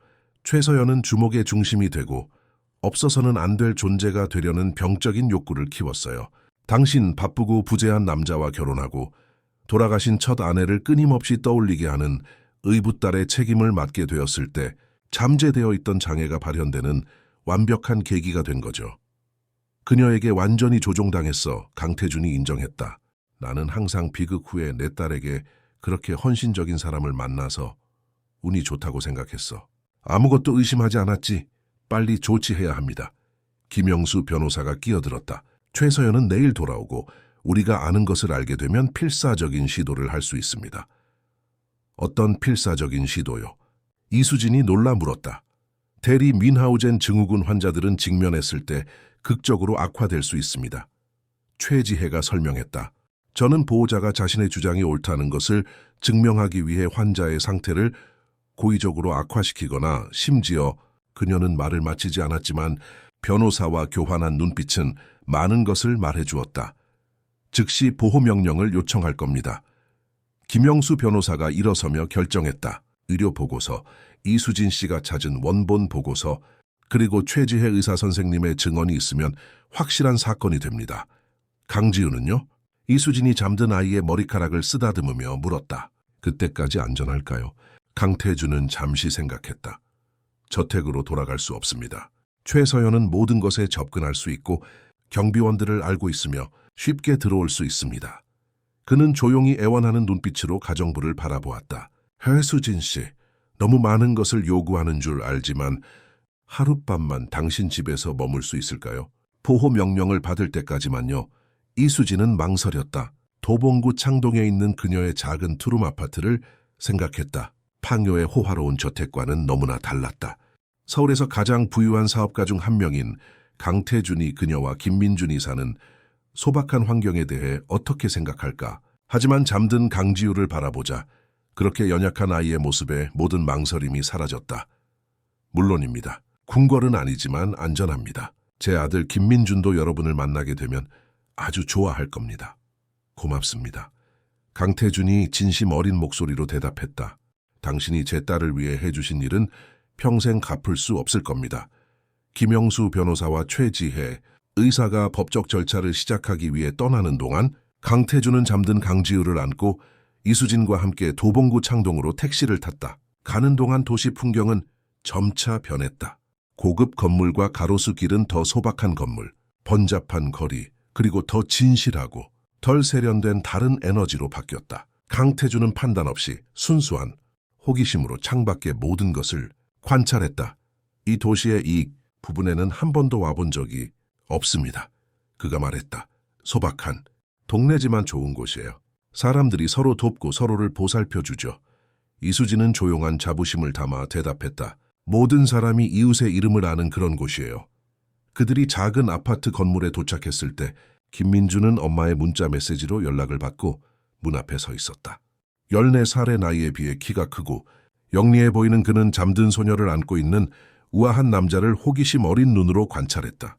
최서연은 주목의 중심이 되고 없어서는 안 될 존재가 되려는 병적인 욕구를 키웠어요. 당신 바쁘고 부재한 남자와 결혼하고 돌아가신 첫 아내를 끊임없이 떠올리게 하는 의붓딸의 책임을 맡게 되었을 때 잠재되어 있던 장애가 발현되는 완벽한 계기가 된 거죠. 그녀에게 완전히 조종당했어 강태준이 인정했다. 나는 항상 비극 후에 내 딸에게 그렇게 헌신적인 사람을 만나서 운이 좋다고 생각했어. 아무것도 의심하지 않았지. 빨리 조치해야 합니다. 김영수 변호사가 끼어들었다. 최서연은 내일 돌아오고 우리가 아는 것을 알게 되면 필사적인 시도를 할 수 있습니다. 어떤 필사적인 시도요? 이수진이 놀라 물었다. 대리 민하우젠 증후군 환자들은 직면했을 때 극적으로 악화될 수 있습니다. 최지혜가 설명했다. 저는 보호자가 자신의 주장이 옳다는 것을 증명하기 위해 환자의 상태를 고의적으로 악화시키거나 심지어 그녀는 말을 마치지 않았지만 변호사와 교환한 눈빛은 많은 것을 말해주었다. 즉시 보호명령을 요청할 겁니다. 김영수 변호사가 일어서며 결정했다. 의료보고서, 이수진 씨가 찾은 원본 보고서, 그리고 최지혜 의사선생님의 증언이 있으면 확실한 사건이 됩니다. 강지우는요? 이수진이 잠든 아이의 머리카락을 쓰다듬으며 물었다. 그때까지 안전할까요? 강태준은 잠시 생각했다. 저택으로 돌아갈 수 없습니다. 최서연은 모든 것에 접근할 수 있고 경비원들을 알고 있으며 쉽게 들어올 수 있습니다. 그는 조용히 애원하는 눈빛으로 가정부를 바라보았다. 해수진 씨, 너무 많은 것을 요구하는 줄 알지만 하룻밤만 당신 집에서 머물 수 있을까요? 보호 명령을 받을 때까지만요. 이수진은 망설였다. 도봉구 창동에 있는 그녀의 작은 투룸 아파트를 생각했다. 팡요의 호화로운 저택과는 너무나 달랐다. 서울에서 가장 부유한 사업가 중 한 명인 강태준이 그녀와 김민준이 사는 소박한 환경에 대해 어떻게 생각할까? 하지만 잠든 강지우를 바라보자 그렇게 연약한 아이의 모습에 모든 망설임이 사라졌다. 물론입니다. 궁궐은 아니지만 안전합니다. 제 아들 김민준도 여러분을 만나게 되면 아주 좋아할 겁니다. 고맙습니다. 강태준이 진심 어린 목소리로 대답했다. 당신이 제 딸을 위해 해주신 일은 평생 갚을 수 없을 겁니다. 김영수 변호사와 최지혜 의사가 법적 절차를 시작하기 위해 떠나는 동안 강태준은 잠든 강지우를 안고 이수진과 함께 도봉구 창동으로 택시를 탔다. 가는 동안 도시 풍경은 점차 변했다. 고급 건물과 가로수 길은 더 소박한 건물, 번잡한 거리, 그리고 더 진실하고 덜 세련된 다른 에너지로 바뀌었다. 강태준은 판단 없이 순수한 호기심으로 창밖의 모든 것을 관찰했다. 이 도시의 이 부분에는 한 번도 와본 적이 없습니다. 그가 말했다. 소박한, 동네지만 좋은 곳이에요. 사람들이 서로 돕고 서로를 보살펴주죠. 이수진은 조용한 자부심을 담아 대답했다. 모든 사람이 이웃의 이름을 아는 그런 곳이에요. 그들이 작은 아파트 건물에 도착했을 때 김민주는 엄마의 문자 메시지로 연락을 받고 문 앞에 서 있었다. 14살의 나이에 비해 키가 크고 영리해 보이는 그는 잠든 소녀를 안고 있는 우아한 남자를 호기심 어린 눈으로 관찰했다.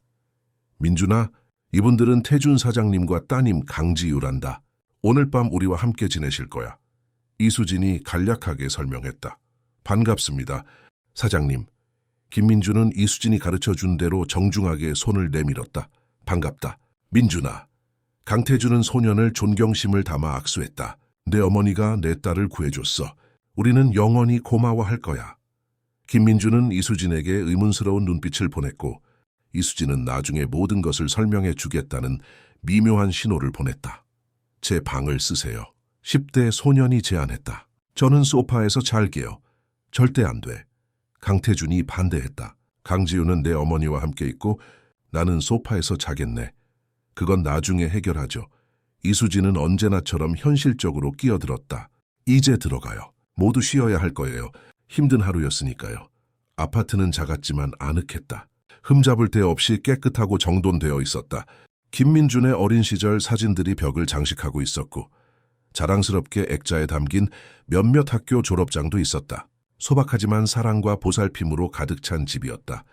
민준아, 이분들은 태준 사장님과 따님 강지유란다. 오늘 밤 우리와 함께 지내실 거야. 이수진이 간략하게 설명했다. 반갑습니다. 사장님. 김민주는 이수진이 가르쳐준 대로 정중하게 손을 내밀었다. 반갑다. 민준아. 강태준은 소년을 존경심을 담아 악수했다. 내 어머니가 내 딸을 구해줬어. 우리는 영원히 고마워할 거야. 김민주는 이수진에게 의문스러운 눈빛을 보냈고 이수진은 나중에 모든 것을 설명해 주겠다는 미묘한 신호를 보냈다. 제 방을 쓰세요. 10대 소년이 제안했다. 저는 소파에서 잘게요. 절대 안 돼. 강태준이 반대했다. 강지우는 내 어머니와 함께 있고 나는 소파에서 자겠네. 그건 나중에 해결하죠. 이수진은 언제나처럼 현실적으로 끼어들었다. 이제 들어가요. 모두 쉬어야 할 거예요. 힘든 하루였으니까요. 아파트는 작았지만 아늑했다. 흠잡을 데 없이 깨끗하고 정돈되어 있었다. 김민준의 어린 시절 사진들이 벽을 장식하고 있었고 자랑스럽게 액자에 담긴 몇몇 학교 졸업장도 있었다. 소박하지만 사랑과 보살핌으로 가득 찬 집이었다.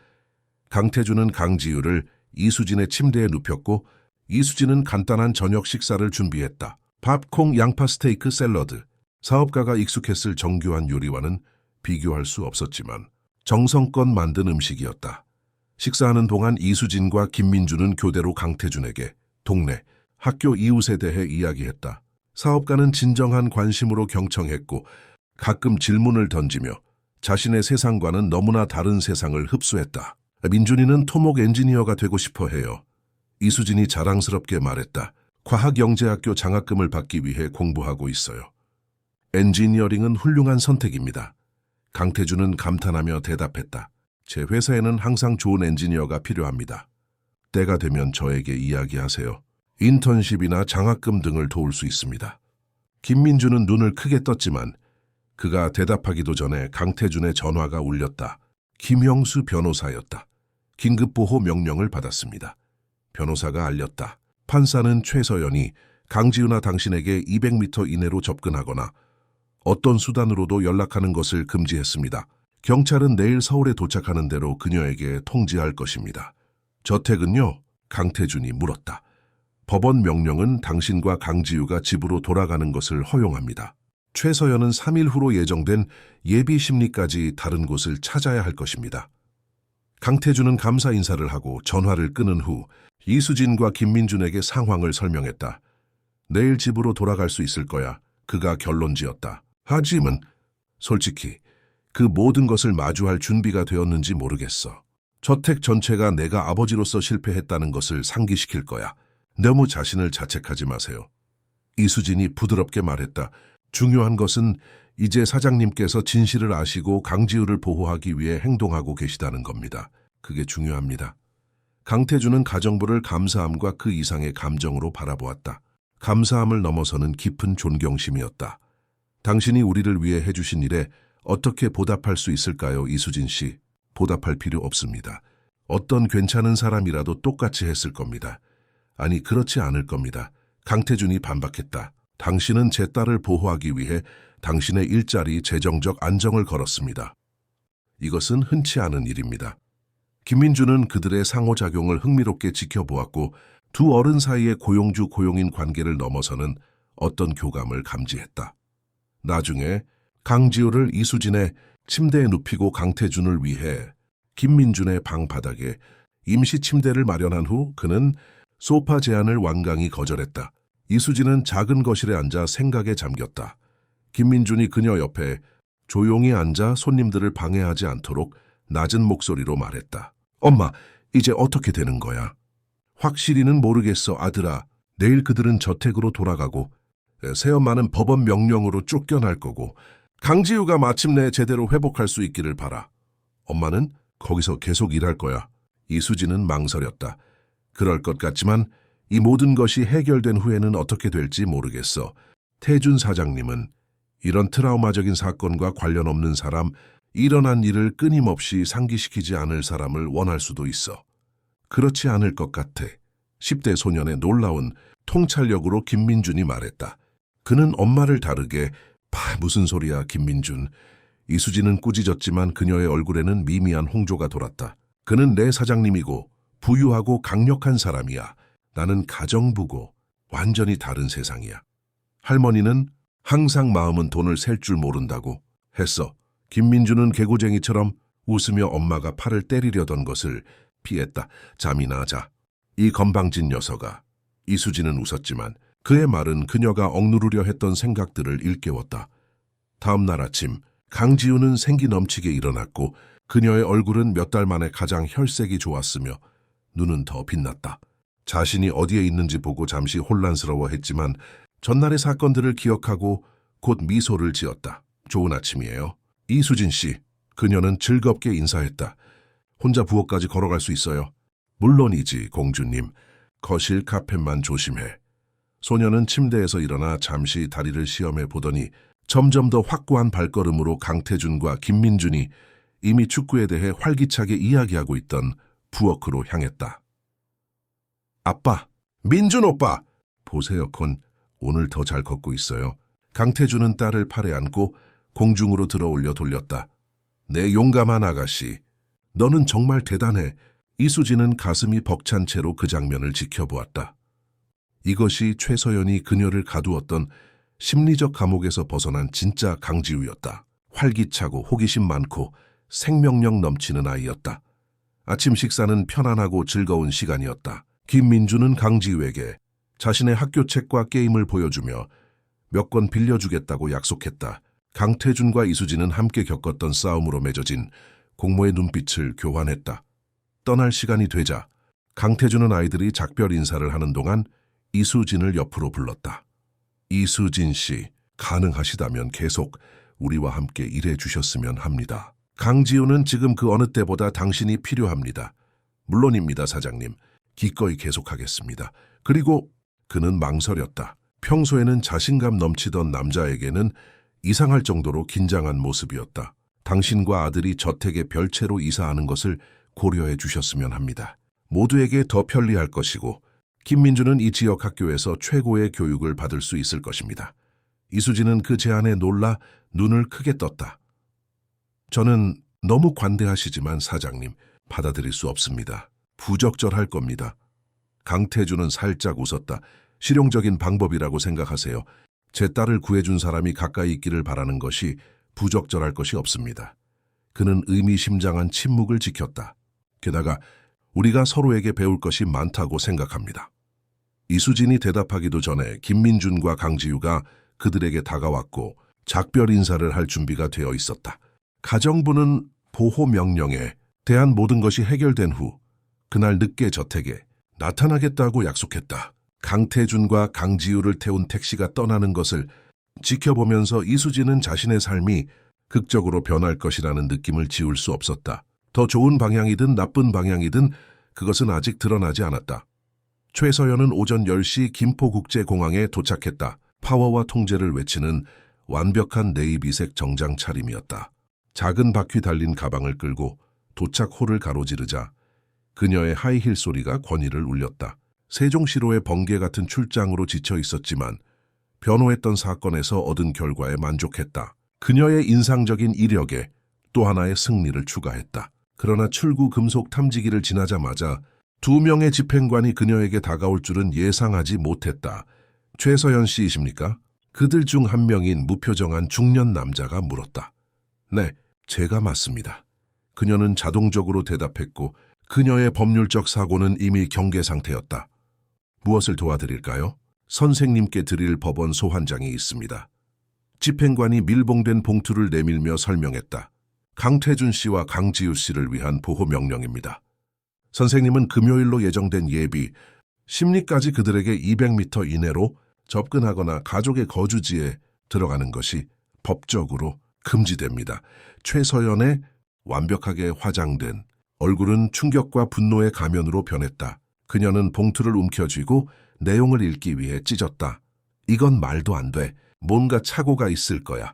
강태준은 강지우를 이수진의 침대에 눕혔고 이수진은 간단한 저녁 식사를 준비했다. 밥, 콩, 양파, 스테이크, 샐러드. 사업가가 익숙했을 정교한 요리와는 비교할 수 없었지만 정성껏 만든 음식이었다. 식사하는 동안 이수진과 김민주는 교대로 강태준에게 동네, 학교 이웃에 대해 이야기했다. 사업가는 진정한 관심으로 경청했고 가끔 질문을 던지며 자신의 세상과는 너무나 다른 세상을 흡수했다. 민준이는 토목 엔지니어가 되고 싶어 해요. 이수진이 자랑스럽게 말했다. 과학영재학교 장학금을 받기 위해 공부하고 있어요. 엔지니어링은 훌륭한 선택입니다. 강태준은 감탄하며 대답했다. 제 회사에는 항상 좋은 엔지니어가 필요합니다. 때가 되면 저에게 이야기하세요. 인턴십이나 장학금 등을 도울 수 있습니다. 김민주는 눈을 크게 떴지만 그가 대답하기도 전에 강태준의 전화가 울렸다. 김형수 변호사였다. 긴급보호 명령을 받았습니다. 변호사가 알렸다. 판사는 최서연이 강지우나 당신에게 200m 이내로 접근하거나 어떤 수단으로도 연락하는 것을 금지했습니다. 경찰은 내일 서울에 도착하는 대로 그녀에게 통지할 것입니다. 저택은요? 강태준이 물었다. 법원 명령은 당신과 강지우가 집으로 돌아가는 것을 허용합니다. 최서연은 3일 후로 예정된 예비 심리까지 다른 곳을 찾아야 할 것입니다. 강태준은 감사 인사를 하고 전화를 끊은 후 이수진과 김민준에게 상황을 설명했다. 내일 집으로 돌아갈 수 있을 거야. 그가 결론지었다. 하지만 솔직히 그 모든 것을 마주할 준비가 되었는지 모르겠어. 저택 전체가 내가 아버지로서 실패했다는 것을 상기시킬 거야. 너무 자신을 자책하지 마세요. 이수진이 부드럽게 말했다. 중요한 것은 이제 사장님께서 진실을 아시고 강지우를 보호하기 위해 행동하고 계시다는 겁니다. 그게 중요합니다. 강태준은 가정부를 감사함과 그 이상의 감정으로 바라보았다. 감사함을 넘어서는 깊은 존경심이었다. 당신이 우리를 위해 해주신 일에 어떻게 보답할 수 있을까요, 이수진 씨? 보답할 필요 없습니다. 어떤 괜찮은 사람이라도 똑같이 했을 겁니다. 아니, 그렇지 않을 겁니다. 강태준이 반박했다. 당신은 제 딸을 보호하기 위해 당신의 일자리 재정적 안정을 걸었습니다. 이것은 흔치 않은 일입니다. 김민주는 그들의 상호작용을 흥미롭게 지켜보았고 두 어른 사이의 고용주 고용인 관계를 넘어서는 어떤 교감을 감지했다. 나중에 강지우를 이수진의 침대에 눕히고 강태준을 위해 김민준의 방 바닥에 임시 침대를 마련한 후 그는 소파 제안을 완강히 거절했다. 이수진은 작은 거실에 앉아 생각에 잠겼다. 김민준이 그녀 옆에 조용히 앉아 손님들을 방해하지 않도록 낮은 목소리로 말했다. 엄마, 이제 어떻게 되는 거야? 확실히는 모르겠어, 아들아. 내일 그들은 저택으로 돌아가고 새엄마는 법원 명령으로 쫓겨날 거고 강지우가 마침내 제대로 회복할 수 있기를 바라. 엄마는 거기서 계속 일할 거야. 이수진은 망설였다. 그럴 것 같지만 이 모든 것이 해결된 후에는 어떻게 될지 모르겠어. 태준 사장님은 이런 트라우마적인 사건과 관련 없는 사람, 일어난 일을 끊임없이 상기시키지 않을 사람을 원할 수도 있어. 그렇지 않을 것 같아. 10대 소년의 놀라운 통찰력으로 김민준이 말했다. 그는 엄마를 다르게 무슨 소리야, 김민준. 이수진은 꾸짖었지만 그녀의 얼굴에는 미미한 홍조가 돌았다. 그는 내 사장님이고 부유하고 강력한 사람이야. 나는 가정부고 완전히 다른 세상이야. 할머니는 항상 마음은 돈을 셀 줄 모른다고 했어. 김민주는 개구쟁이처럼 웃으며 엄마가 팔을 때리려던 것을 피했다. 잠이나 자. 이 건방진 녀석아. 이수진은 웃었지만 그의 말은 그녀가 억누르려 했던 생각들을 일깨웠다. 다음 날 아침 강지우는 생기 넘치게 일어났고 그녀의 얼굴은 몇 달 만에 가장 혈색이 좋았으며 눈은 더 빛났다. 자신이 어디에 있는지 보고 잠시 혼란스러워했지만 전날의 사건들을 기억하고 곧 미소를 지었다. 좋은 아침이에요. 이수진 씨. 그녀는 즐겁게 인사했다. 혼자 부엌까지 걸어갈 수 있어요. 물론이지, 공주님. 거실 카펫만 조심해. 소녀는 침대에서 일어나 잠시 다리를 시험해 보더니 점점 더 확고한 발걸음으로 강태준과 김민준이 이미 축구에 대해 활기차게 이야기하고 있던 부엌으로 향했다. 아빠, 민준 오빠! 보세요, 콘. 오늘 더 잘 걷고 있어요. 강태준은 딸을 팔에 안고 공중으로 들어올려 돌렸다. 내 용감한 아가씨. 너는 정말 대단해. 이수진은 가슴이 벅찬 채로 그 장면을 지켜보았다. 이것이 최서연이 그녀를 가두었던 심리적 감옥에서 벗어난 진짜 강지우였다. 활기차고 호기심 많고 생명력 넘치는 아이였다. 아침 식사는 편안하고 즐거운 시간이었다. 김민주는 강지우에게 자신의 학교책과 게임을 보여주며 몇 권 빌려주겠다고 약속했다. 강태준과 이수진은 함께 겪었던 싸움으로 맺어진 공모의 눈빛을 교환했다. 떠날 시간이 되자 강태준은 아이들이 작별 인사를 하는 동안 이수진을 옆으로 불렀다. 이수진 씨, 가능하시다면 계속 우리와 함께 일해 주셨으면 합니다. 강지우는 지금 그 어느 때보다 당신이 필요합니다. 물론입니다, 사장님. 기꺼이 계속하겠습니다. 그리고 그는 망설였다. 평소에는 자신감 넘치던 남자에게는 이상할 정도로 긴장한 모습이었다. 당신과 아들이 저택에 별채로 이사하는 것을 고려해 주셨으면 합니다. 모두에게 더 편리할 것이고 김민주는 이 지역 학교에서 최고의 교육을 받을 수 있을 것입니다. 이수진은 그 제안에 놀라 눈을 크게 떴다. 저는 너무 관대하시지만 사장님, 받아들일 수 없습니다. 부적절할 겁니다. 강태준은 살짝 웃었다. 실용적인 방법이라고 생각하세요. 제 딸을 구해준 사람이 가까이 있기를 바라는 것이 부적절할 것이 없습니다. 그는 의미심장한 침묵을 지켰다. 게다가 우리가 서로에게 배울 것이 많다고 생각합니다. 이수진이 대답하기도 전에 김민준과 강지우가 그들에게 다가왔고 작별 인사를 할 준비가 되어 있었다. 가정부는 보호 명령에 대한 모든 것이 해결된 후 그날 늦게 저택에 나타나겠다고 약속했다. 강태준과 강지우를 태운 택시가 떠나는 것을 지켜보면서 이수진은 자신의 삶이 극적으로 변할 것이라는 느낌을 지울 수 없었다. 더 좋은 방향이든 나쁜 방향이든 그것은 아직 드러나지 않았다. 최서연은 오전 10시 김포국제공항에 도착했다. 파워와 통제를 외치는 완벽한 네이비색 정장 차림이었다. 작은 바퀴 달린 가방을 끌고 도착 홀을 가로지르자 그녀의 하이힐 소리가 권위를 울렸다. 세종시로의 번개 같은 출장으로 지쳐 있었지만 변호했던 사건에서 얻은 결과에 만족했다. 그녀의 인상적인 이력에 또 하나의 승리를 추가했다. 그러나 출구 금속 탐지기를 지나자마자 2명의 집행관이 그녀에게 다가올 줄은 예상하지 못했다. 최서연 씨이십니까? 그들 중 한 명인 무표정한 중년 남자가 물었다. 네, 제가 맞습니다. 그녀는 자동적으로 대답했고 그녀의 법률적 사고는 이미 경계 상태였다. 무엇을 도와드릴까요? 선생님께 드릴 법원 소환장이 있습니다. 집행관이 밀봉된 봉투를 내밀며 설명했다. 강태준 씨와 강지우 씨를 위한 보호 명령입니다. 선생님은 금요일로 예정된 예비 심리까지 그들에게 200m 이내로 접근하거나 가족의 거주지에 들어가는 것이 법적으로 금지됩니다. 최서연의 완벽하게 화장된 얼굴은 충격과 분노의 가면으로 변했다. 그녀는 봉투를 움켜쥐고 내용을 읽기 위해 찢었다. 이건 말도 안 돼. 뭔가 착오가 있을 거야.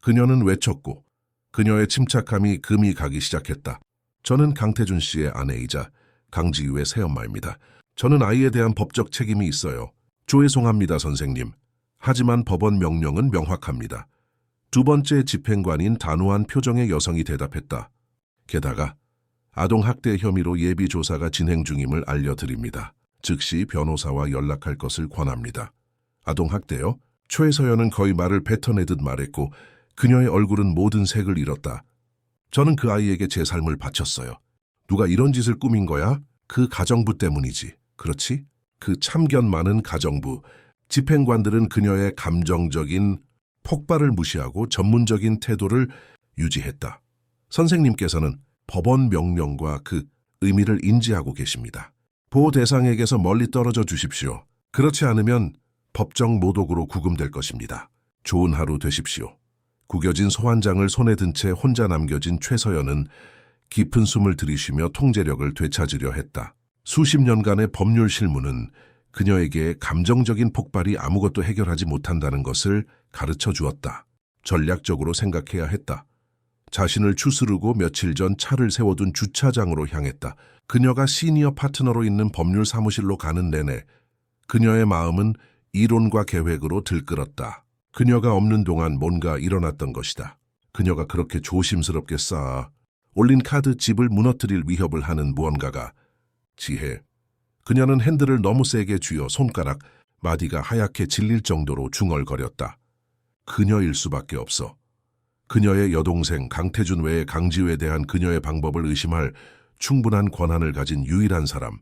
그녀는 외쳤고 그녀의 침착함이 금이 가기 시작했다. 저는 강태준 씨의 아내이자 강지우의 새엄마입니다. 저는 아이에 대한 법적 책임이 있어요. 죄송합니다, 선생님. 하지만 법원 명령은 명확합니다. 두 번째 집행관인 단호한 표정의 여성이 대답했다. 게다가 아동학대 혐의로 예비 조사가 진행 중임을 알려드립니다. 즉시 변호사와 연락할 것을 권합니다. 아동학대요? 최서연은 거의 말을 뱉어내듯 말했고 그녀의 얼굴은 모든 색을 잃었다. 저는 그 아이에게 제 삶을 바쳤어요. 누가 이런 짓을 꾸민 거야? 그 가정부 때문이지. 그렇지? 그 참견 많은 가정부. 집행관들은 그녀의 감정적인 폭발을 무시하고 전문적인 태도를 유지했다. 선생님께서는 법원 명령과 그 의미를 인지하고 계십니다. 보호 대상에게서 멀리 떨어져 주십시오. 그렇지 않으면 법정 모독으로 구금될 것입니다. 좋은 하루 되십시오. 구겨진 소환장을 손에 든 채 혼자 남겨진 최서연은 깊은 숨을 들이쉬며 통제력을 되찾으려 했다. 수십 년간의 법률 실무는 그녀에게 감정적인 폭발이 아무것도 해결하지 못한다는 것을 가르쳐 주었다. 전략적으로 생각해야 했다. 자신을 추스르고 며칠 전 차를 세워둔 주차장으로 향했다. 그녀가 시니어 파트너로 있는 법률 사무실로 가는 내내 그녀의 마음은 이론과 계획으로 들끓었다. 그녀가 없는 동안 뭔가 일어났던 것이다. 그녀가 그렇게 조심스럽게 쌓아 올린 카드 집을 무너뜨릴 위협을 하는 무언가가 지혜. 그녀는 핸들을 너무 세게 쥐어 손가락 마디가 하얗게 질릴 정도로 중얼거렸다. 그녀일 수밖에 없어. 그녀의 여동생 강태준 외에 강지우에 대한 그녀의 방법을 의심할 충분한 권한을 가진 유일한 사람.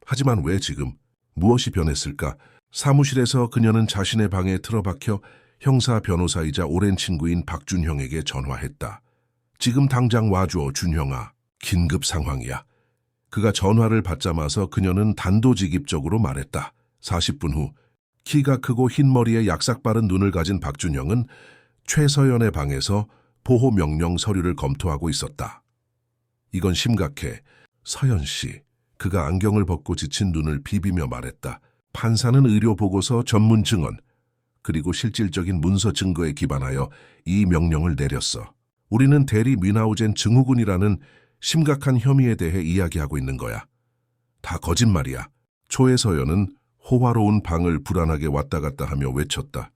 하지만 왜 지금? 무엇이 변했을까? 사무실에서 그녀는 자신의 방에 틀어박혀 형사 변호사이자 오랜 친구인 박준형에게 전화했다. 지금 당장 와줘, 준형아. 긴급 상황이야. 그가 전화를 받자마자 그녀는 단도직입적으로 말했다. 40분 후 키가 크고 흰머리에 약삭빠른 눈을 가진 박준형은 최서연의 방에서 보호 명령 서류를 검토하고 있었다. 이건 심각해. 서연 씨. 그가 안경을 벗고 지친 눈을 비비며 말했다. 판사는 의료 보고서, 전문 증언, 그리고 실질적인 문서 증거에 기반하여 이 명령을 내렸어. 우리는 대리 뮌하우젠 증후군이라는 심각한 혐의에 대해 이야기하고 있는 거야. 다 거짓말이야. 초에서연은 호화로운 방을 불안하게 왔다 갔다 하며 외쳤다.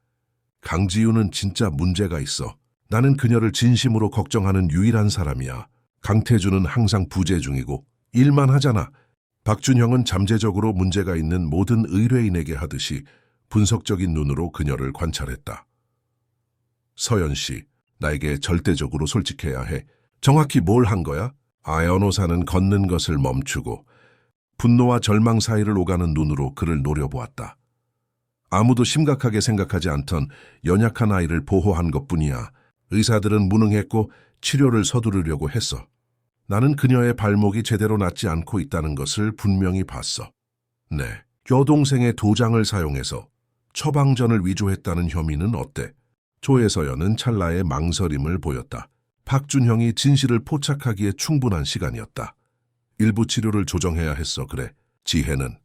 강지우는 진짜 문제가 있어. 나는 그녀를 진심으로 걱정하는 유일한 사람이야. 강태준은 항상 부재 중이고 일만 하잖아. 박준형은 잠재적으로 문제가 있는 모든 의뢰인에게 하듯이 분석적인 눈으로 그녀를 관찰했다. 서연 씨, 나에게 절대적으로 솔직해야 해. 정확히 뭘 한 거야? 아연호사는 걷는 것을 멈추고 분노와 절망 사이를 오가는 눈으로 그를 노려보았다. 아무도 심각하게 생각하지 않던 연약한 아이를 보호한 것뿐이야. 의사들은 무능했고 치료를 서두르려고 했어. 나는 그녀의 발목이 제대로 낫지 않고 있다는 것을 분명히 봤어. 네, 여동생의 도장을 사용해서 처방전을 위조했다는 혐의는 어때? 조혜서연은 찰나의 망설임을 보였다. 박준형이 진실을 포착하기에 충분한 시간이었다. 일부 치료를 조정해야 했어. 그래, 지혜는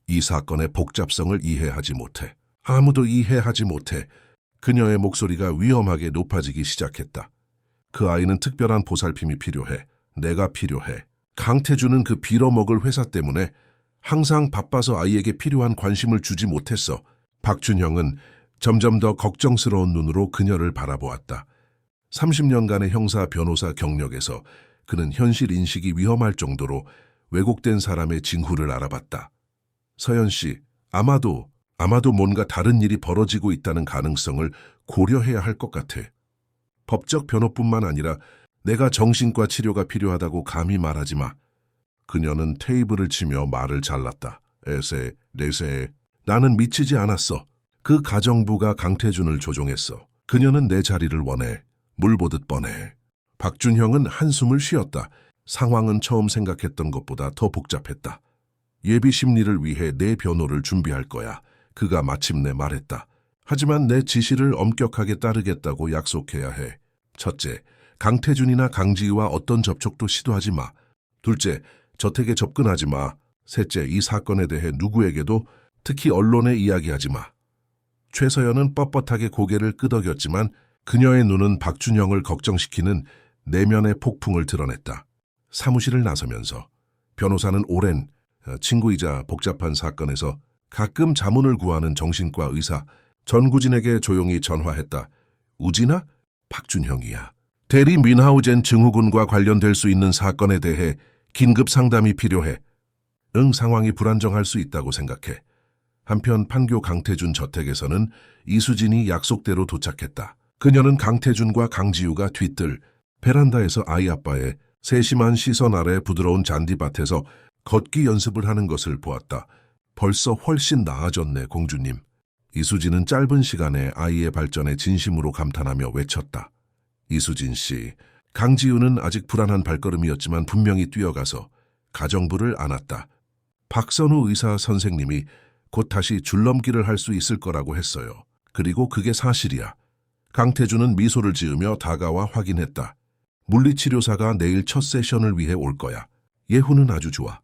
이 사건의 복잡성을 이해하지 못해. 아무도 이해하지 못해. 그녀의 목소리가 위험하게 높아지기 시작했다. 그 아이는 특별한 보살핌이 필요해. 내가 필요해. 강태준은 그 빌어먹을 회사 때문에 항상 바빠서 아이에게 필요한 관심을 주지 못했어. 박준형은 점점 더 걱정스러운 눈으로 그녀를 바라보았다. 30년간의 형사 변호사 경력에서 그는 현실 인식이 위험할 정도로 왜곡된 사람의 징후를 알아봤다. 서연 씨, 아마도 뭔가 다른 일이 벌어지고 있다는 가능성을 고려해야 할 것 같아. 법적 변호뿐만 아니라 내가 정신과 치료가 필요하다고 감히 말하지 마. 그녀는 테이블을 치며 말을 잘랐다. 에세, 내세. 나는 미치지 않았어. 그 가정부가 강태준을 조종했어. 그녀는 내 자리를 원해. 물 보듯 뻔해. 박준형은 한숨을 쉬었다. 상황은 처음 생각했던 것보다 더 복잡했다. 예비 심리를 위해 내 변호를 준비할 거야. 그가 마침내 말했다. 하지만 내 지시를 엄격하게 따르겠다고 약속해야 해. 첫째, 강태준이나 강지우와 어떤 접촉도 시도하지 마. 둘째, 저택에 접근하지 마. 셋째, 이 사건에 대해 누구에게도, 특히 언론에 이야기하지 마. 최서연은 뻣뻣하게 고개를 끄덕였지만 그녀의 눈은 박준형을 걱정시키는 내면의 폭풍을 드러냈다. 사무실을 나서면서 변호사는 오랜 친구이자 복잡한 사건에서 가끔 자문을 구하는 정신과 의사 전구진에게 조용히 전화했다. 우진아? 박준형이야. 대리 뮌하우젠 증후군과 관련될 수 있는 사건에 대해 긴급 상담이 필요해. 응, 상황이 불안정할 수 있다고 생각해. 한편 판교 강태준 저택에서는 이수진이 약속대로 도착했다. 그녀는 강태준과 강지우가 뒤뜰 베란다에서 아이 아빠의 세심한 시선 아래 부드러운 잔디밭에서 걷기 연습을 하는 것을 보았다. 벌써 훨씬 나아졌네, 공주님. 이수진은 짧은 시간에 아이의 발전에 진심으로 감탄하며 외쳤다. 이수진 씨, 강지우는 아직 불안한 발걸음이었지만 분명히 뛰어가서 가정부를 안았다. 박선우 의사 선생님이 곧 다시 줄넘기를 할 수 있을 거라고 했어요. 그리고 그게 사실이야. 강태준은 미소를 지으며 다가와 확인했다. 물리치료사가 내일 첫 세션을 위해 올 거야. 예후는 아주 좋아.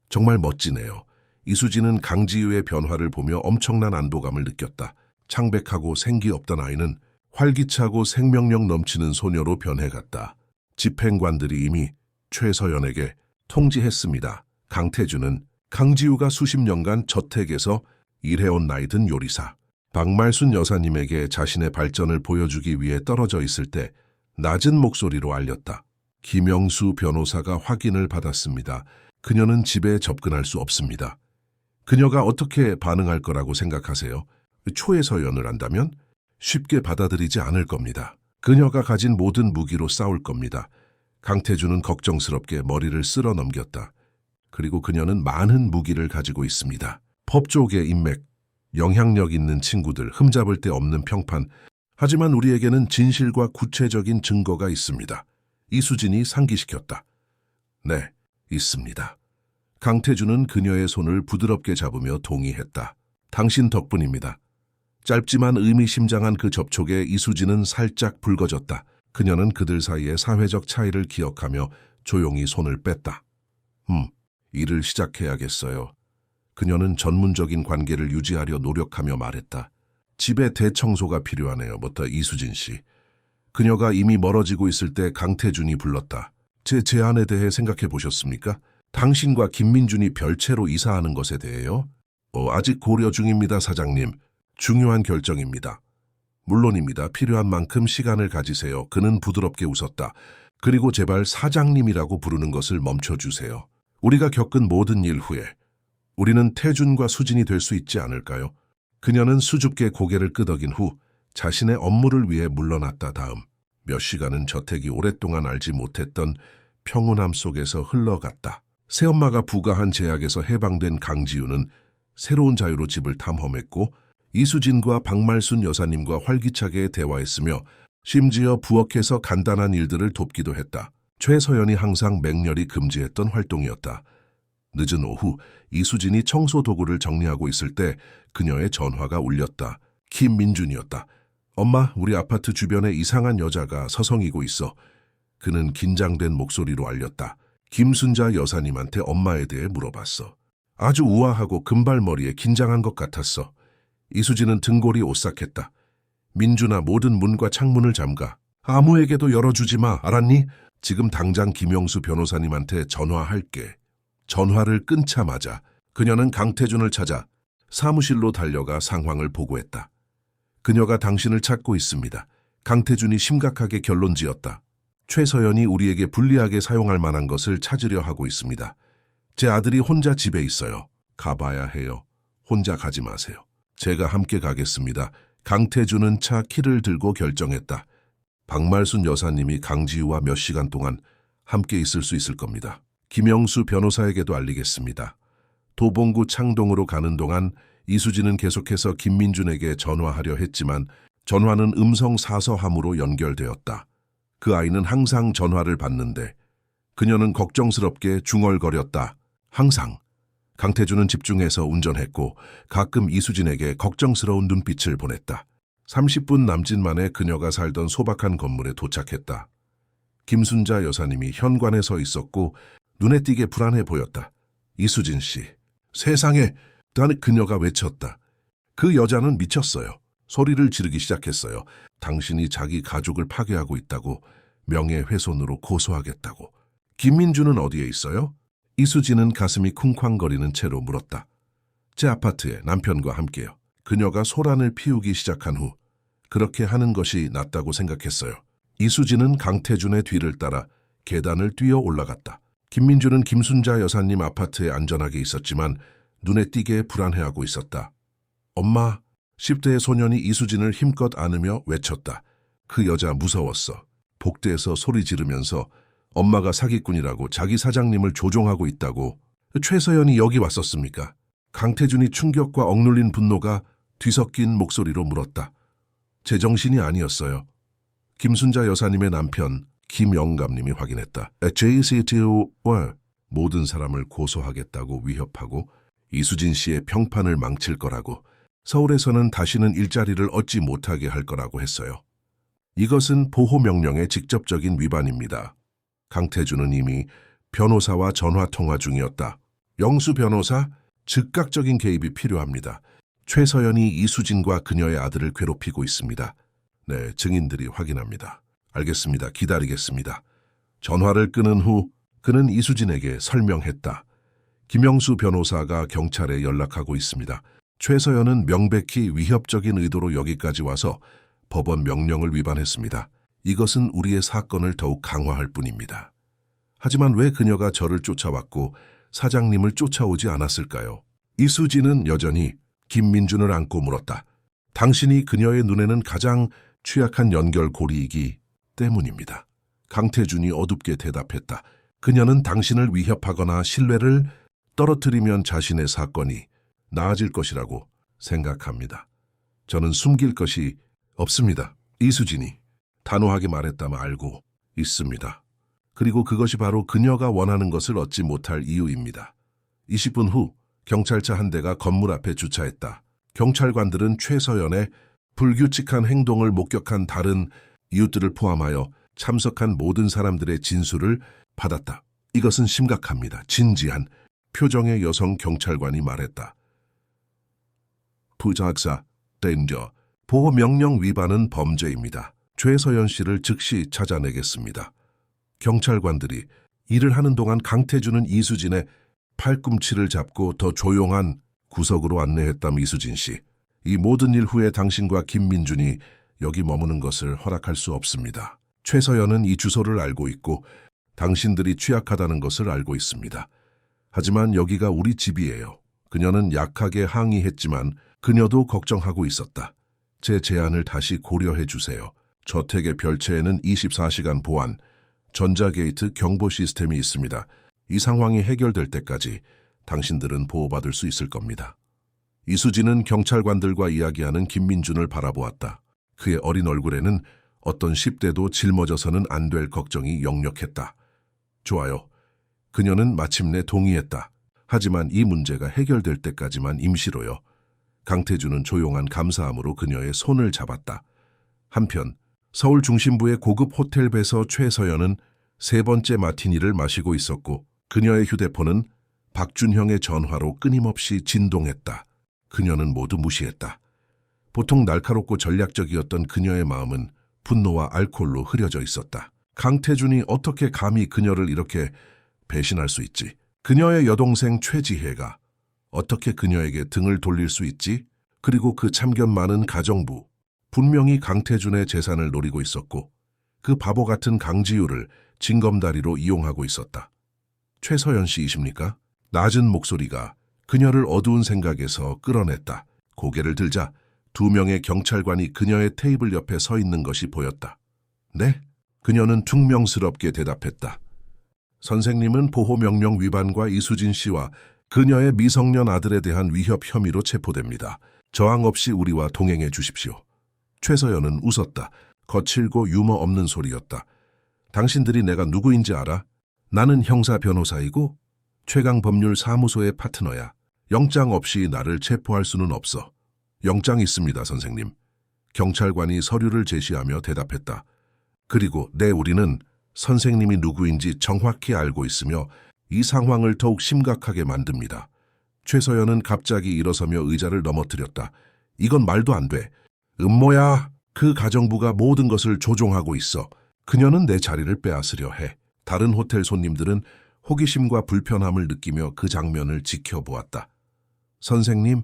정말 멋지네요. 이수진은 강지우의 변화를 보며 엄청난 안도감을 느꼈다. 창백하고 생기 없던 아이는 활기차고 생명력 넘치는 소녀로 변해갔다. 집행관들이 이미 최서연에게 통지했습니다. 강태준은 강지우가 수십 년간 저택에서 일해온 나이든 요리사. 박말순 여사님에게 자신의 발전을 보여주기 위해 떨어져 있을 때 낮은 목소리로 알렸다. 김영수 변호사가 확인을 받았습니다. 그녀는 집에 접근할 수 없습니다. 그녀가 어떻게 반응할 거라고 생각하세요? 초에서연을 한다면 쉽게 받아들이지 않을 겁니다. 그녀가 가진 모든 무기로 싸울 겁니다. 강태준은 걱정스럽게 머리를 쓸어 넘겼다. 그리고 그녀는 많은 무기를 가지고 있습니다. 법조계 인맥, 영향력 있는 친구들, 흠잡을 데 없는 평판. 하지만 우리에게는 진실과 구체적인 증거가 있습니다. 이수진이 상기시켰다. 네, 있습니다. 강태준은 그녀의 손을 부드럽게 잡으며 동의했다. 당신 덕분입니다. 짧지만 의미심장한 그 접촉에 이수진은 살짝 붉어졌다. 그녀는 그들 사이의 사회적 차이를 기억하며 조용히 손을 뺐다. 일을 시작해야겠어요. 그녀는 전문적인 관계를 유지하려 노력하며 말했다. 집에 대청소가 필요하네요, 부터 이수진 씨. 그녀가 이미 멀어지고 있을 때 강태준이 불렀다. 제 제안에 대해 생각해 보셨습니까? 당신과 김민준이 별채로 이사하는 것에 대해요? 아직 고려 중입니다, 사장님. 중요한 결정입니다. 물론입니다. 필요한 만큼 시간을 가지세요. 그는 부드럽게 웃었다. 그리고 제발 사장님이라고 부르는 것을 멈춰주세요. 우리가 겪은 모든 일 후에 우리는 태준과 수진이 될 수 있지 않을까요? 그녀는 수줍게 고개를 끄덕인 후 자신의 업무를 위해 물러났다. 다음 몇 시간은 저택이 오랫동안 알지 못했던 평온함 속에서 흘러갔다. 새엄마가 부과한 제약에서 해방된 강지우는 새로운 자유로 집을 탐험했고 이수진과 박말순 여사님과 활기차게 대화했으며 심지어 부엌에서 간단한 일들을 돕기도 했다. 최서연이 항상 맹렬히 금지했던 활동이었다. 늦은 오후 이수진이 청소 도구를 정리하고 있을 때 그녀의 전화가 울렸다. 김민준이었다. 엄마, 우리 아파트 주변에 이상한 여자가 서성이고 있어. 그는 긴장된 목소리로 알렸다. 김순자 여사님한테 엄마에 대해 물어봤어. 아주 우아하고 금발머리에 긴장한 것 같았어. 이수진은 등골이 오싹했다. 민준아, 모든 문과 창문을 잠가. 아무에게도 열어주지 마, 알았니? 지금 당장 김영수 변호사님한테 전화할게. 전화를 끊자마자 그녀는 강태준을 찾아 사무실로 달려가 상황을 보고했다. 그녀가 당신을 찾고 있습니다. 강태준이 심각하게 결론지었다. 최서연이 우리에게 불리하게 사용할 만한 것을 찾으려 하고 있습니다. 제 아들이 혼자 집에 있어요. 가봐야 해요. 혼자 가지 마세요. 제가 함께 가겠습니다. 강태준은 차 키를 들고 결정했다. 박말순 여사님이 강지우와 몇 시간 동안 함께 있을 수 있을 겁니다. 김영수 변호사에게도 알리겠습니다. 도봉구 창동으로 가는 동안 이수진은 계속해서 김민준에게 전화하려 했지만 전화는 음성 사서함으로 연결되었다. 그 아이는 항상 전화를 받는데 그녀는 걱정스럽게 중얼거렸다. 항상. 강태준은 집중해서 운전했고 가끔 이수진에게 걱정스러운 눈빛을 보냈다. 30분 남짓 만에 그녀가 살던 소박한 건물에 도착했다. 김순자 여사님이 현관에 서 있었고 눈에 띄게 불안해 보였다. 이수진 씨. 세상에! 그녀가 외쳤다. 그 여자는 미쳤어요. 소리를 지르기 시작했어요. 당신이 자기 가족을 파괴하고 있다고, 명예훼손으로 고소하겠다고. 김민준은 어디에 있어요? 이수진은 가슴이 쿵쾅거리는 채로 물었다. 제 아파트에 남편과 함께요. 그녀가 소란을 피우기 시작한 후 그렇게 하는 것이 낫다고 생각했어요. 이수진은 강태준의 뒤를 따라 계단을 뛰어 올라갔다. 김민준은 김순자 여사님 아파트에 안전하게 있었지만 눈에 띄게 불안해하고 있었다. 엄마, 10대의 소년이 이수진을 힘껏 안으며 외쳤다. 그 여자 무서웠어. 복대에서 소리 지르면서 엄마가 사기꾼이라고, 자기 사장님을 조종하고 있다고. 최서연이 여기 왔었습니까? 강태준이 충격과 억눌린 분노가 뒤섞인 목소리로 물었다. 제정신이 아니었어요. 김순자 여사님의 남편 김영감님이 확인했다. JCTO와 모든 사람을 고소하겠다고 위협하고 이수진 씨의 평판을 망칠 거라고, 서울에서는 다시는 일자리를 얻지 못하게 할 거라고 했어요. 이것은 보호명령의 직접적인 위반입니다. 강태준은 이미 변호사와 전화통화 중이었다. 영수 변호사, 즉각적인 개입이 필요합니다. 최서연이 이수진과 그녀의 아들을 괴롭히고 있습니다. 네, 증인들이 확인합니다. 알겠습니다. 기다리겠습니다. 전화를 끊은 후 그는 이수진에게 설명했다. 김영수 변호사가 경찰에 연락하고 있습니다. 최서연은 명백히 위협적인 의도로 여기까지 와서 법원 명령을 위반했습니다. 이것은 우리의 사건을 더욱 강화할 뿐입니다. 하지만 왜 그녀가 저를 쫓아왔고 사장님을 쫓아오지 않았을까요? 이수진은 여전히 김민준을 안고 물었다. 당신이 그녀의 눈에는 가장 취약한 연결고리이기 때문입니다. 강태준이 어둡게 대답했다. 그녀는 당신을 위협하거나 신뢰를 떨어뜨리면 자신의 사건이 나아질 것이라고 생각합니다. 저는 숨길 것이 없습니다. 이수진이 단호하게 말했다면 알고 있습니다. 그리고 그것이 바로 그녀가 원하는 것을 얻지 못할 이유입니다. 20분 후 경찰차 한 대가 건물 앞에 주차했다. 경찰관들은 최서연의 불규칙한 행동을 목격한 다른 이웃들을 포함하여 참석한 모든 사람들의 진술을 받았다. 이것은 심각합니다. 진지한 표정의 여성 경찰관이 말했다. 부작사, 댄저, 보호명령 위반은 범죄입니다. 최서연 씨를 즉시 찾아내겠습니다. 경찰관들이 일을 하는 동안 강태준은 이수진의 팔꿈치를 잡고 더 조용한 구석으로 안내했다. 이수진 씨, 이 모든 일 후에 당신과 김민준이 여기 머무는 것을 허락할 수 없습니다. 최서연은 이 주소를 알고 있고 당신들이 취약하다는 것을 알고 있습니다. 하지만 여기가 우리 집이에요. 그녀는 약하게 항의했지만 그녀도 걱정하고 있었다. 제 제안을 다시 고려해 주세요. 저택의 별채에는 24시간 보안, 전자게이트 경보 시스템이 있습니다. 이 상황이 해결될 때까지 당신들은 보호받을 수 있을 겁니다. 이수진은 경찰관들과 이야기하는 김민준을 바라보았다. 그의 어린 얼굴에는 어떤 10대도 짊어져서는 안 될 걱정이 역력했다. 좋아요. 그녀는 마침내 동의했다. 하지만 이 문제가 해결될 때까지만 임시로요. 강태준은 조용한 감사함으로 그녀의 손을 잡았다. 한편 서울 중심부의 고급 호텔배서 최서연은 세 번째 마티니를 마시고 있었고 그녀의 휴대폰은 박준형의 전화로 끊임없이 진동했다. 그녀는 모두 무시했다. 보통 날카롭고 전략적이었던 그녀의 마음은 분노와 알코올로 흐려져 있었다. 강태준이 어떻게 감히 그녀를 이렇게 배신할 수 있지? 그녀의 여동생 최지혜가 어떻게 그녀에게 등을 돌릴 수 있지? 그리고 그 참견 많은 가정부, 분명히 강태준의 재산을 노리고 있었고 그 바보 같은 강지우를 징검다리로 이용하고 있었다. 최서연 씨이십니까? 낮은 목소리가 그녀를 어두운 생각에서 끌어냈다. 고개를 들자 두 명의 경찰관이 그녀의 테이블 옆에 서 있는 것이 보였다. 네? 그녀는 퉁명스럽게 대답했다. 선생님은 보호명령 위반과 이수진 씨와 그녀의 미성년 아들에 대한 위협 혐의로 체포됩니다. 저항 없이 우리와 동행해 주십시오. 최서연은 웃었다. 거칠고 유머 없는 소리였다. 당신들이 내가 누구인지 알아? 나는 형사 변호사이고 최강법률사무소의 파트너야. 영장 없이 나를 체포할 수는 없어. 영장 있습니다, 선생님. 경찰관이 서류를 제시하며 대답했다. 그리고 우리는 선생님이 누구인지 정확히 알고 있으며 이 상황을 더욱 심각하게 만듭니다. 최서연은 갑자기 일어서며 의자를 넘어뜨렸다. 이건 말도 안 돼. 음모야. 그 가정부가 모든 것을 조종하고 있어. 그녀는 내 자리를 빼앗으려 해. 다른 호텔 손님들은 호기심과 불편함을 느끼며 그 장면을 지켜보았다. 선생님,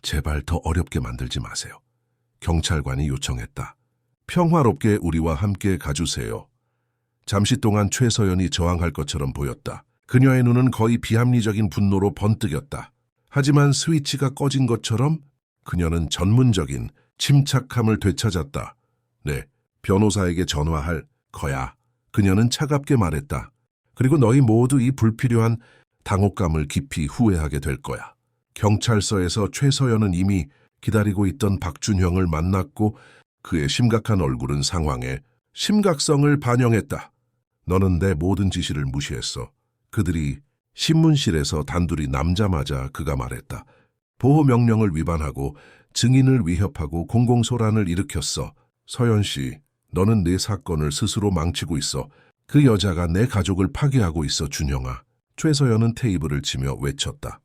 제발 더 어렵게 만들지 마세요. 경찰관이 요청했다. 평화롭게 우리와 함께 가주세요. 잠시 동안 최서연이 저항할 것처럼 보였다. 그녀의 눈은 거의 비합리적인 분노로 번뜩였다. 하지만 스위치가 꺼진 것처럼 그녀는 전문적인 침착함을 되찾았다. 네, 변호사에게 전화할 거야. 그녀는 차갑게 말했다. 그리고 너희 모두 이 불필요한 당혹감을 깊이 후회하게 될 거야. 경찰서에서 최서연은 이미 기다리고 있던 박준형을 만났고 그의 심각한 얼굴은 상황의 심각성을 반영했다. 너는 내 모든 지시를 무시했어. 그들이 신문실에서 단둘이 남자마자 그가 말했다. 보호명령을 위반하고 증인을 위협하고 공공소란을 일으켰어. 서연 씨, 너는 내 사건을 스스로 망치고 있어. 그 여자가 내 가족을 파괴하고 있어, 준형아. 최서연은 테이블을 치며 외쳤다.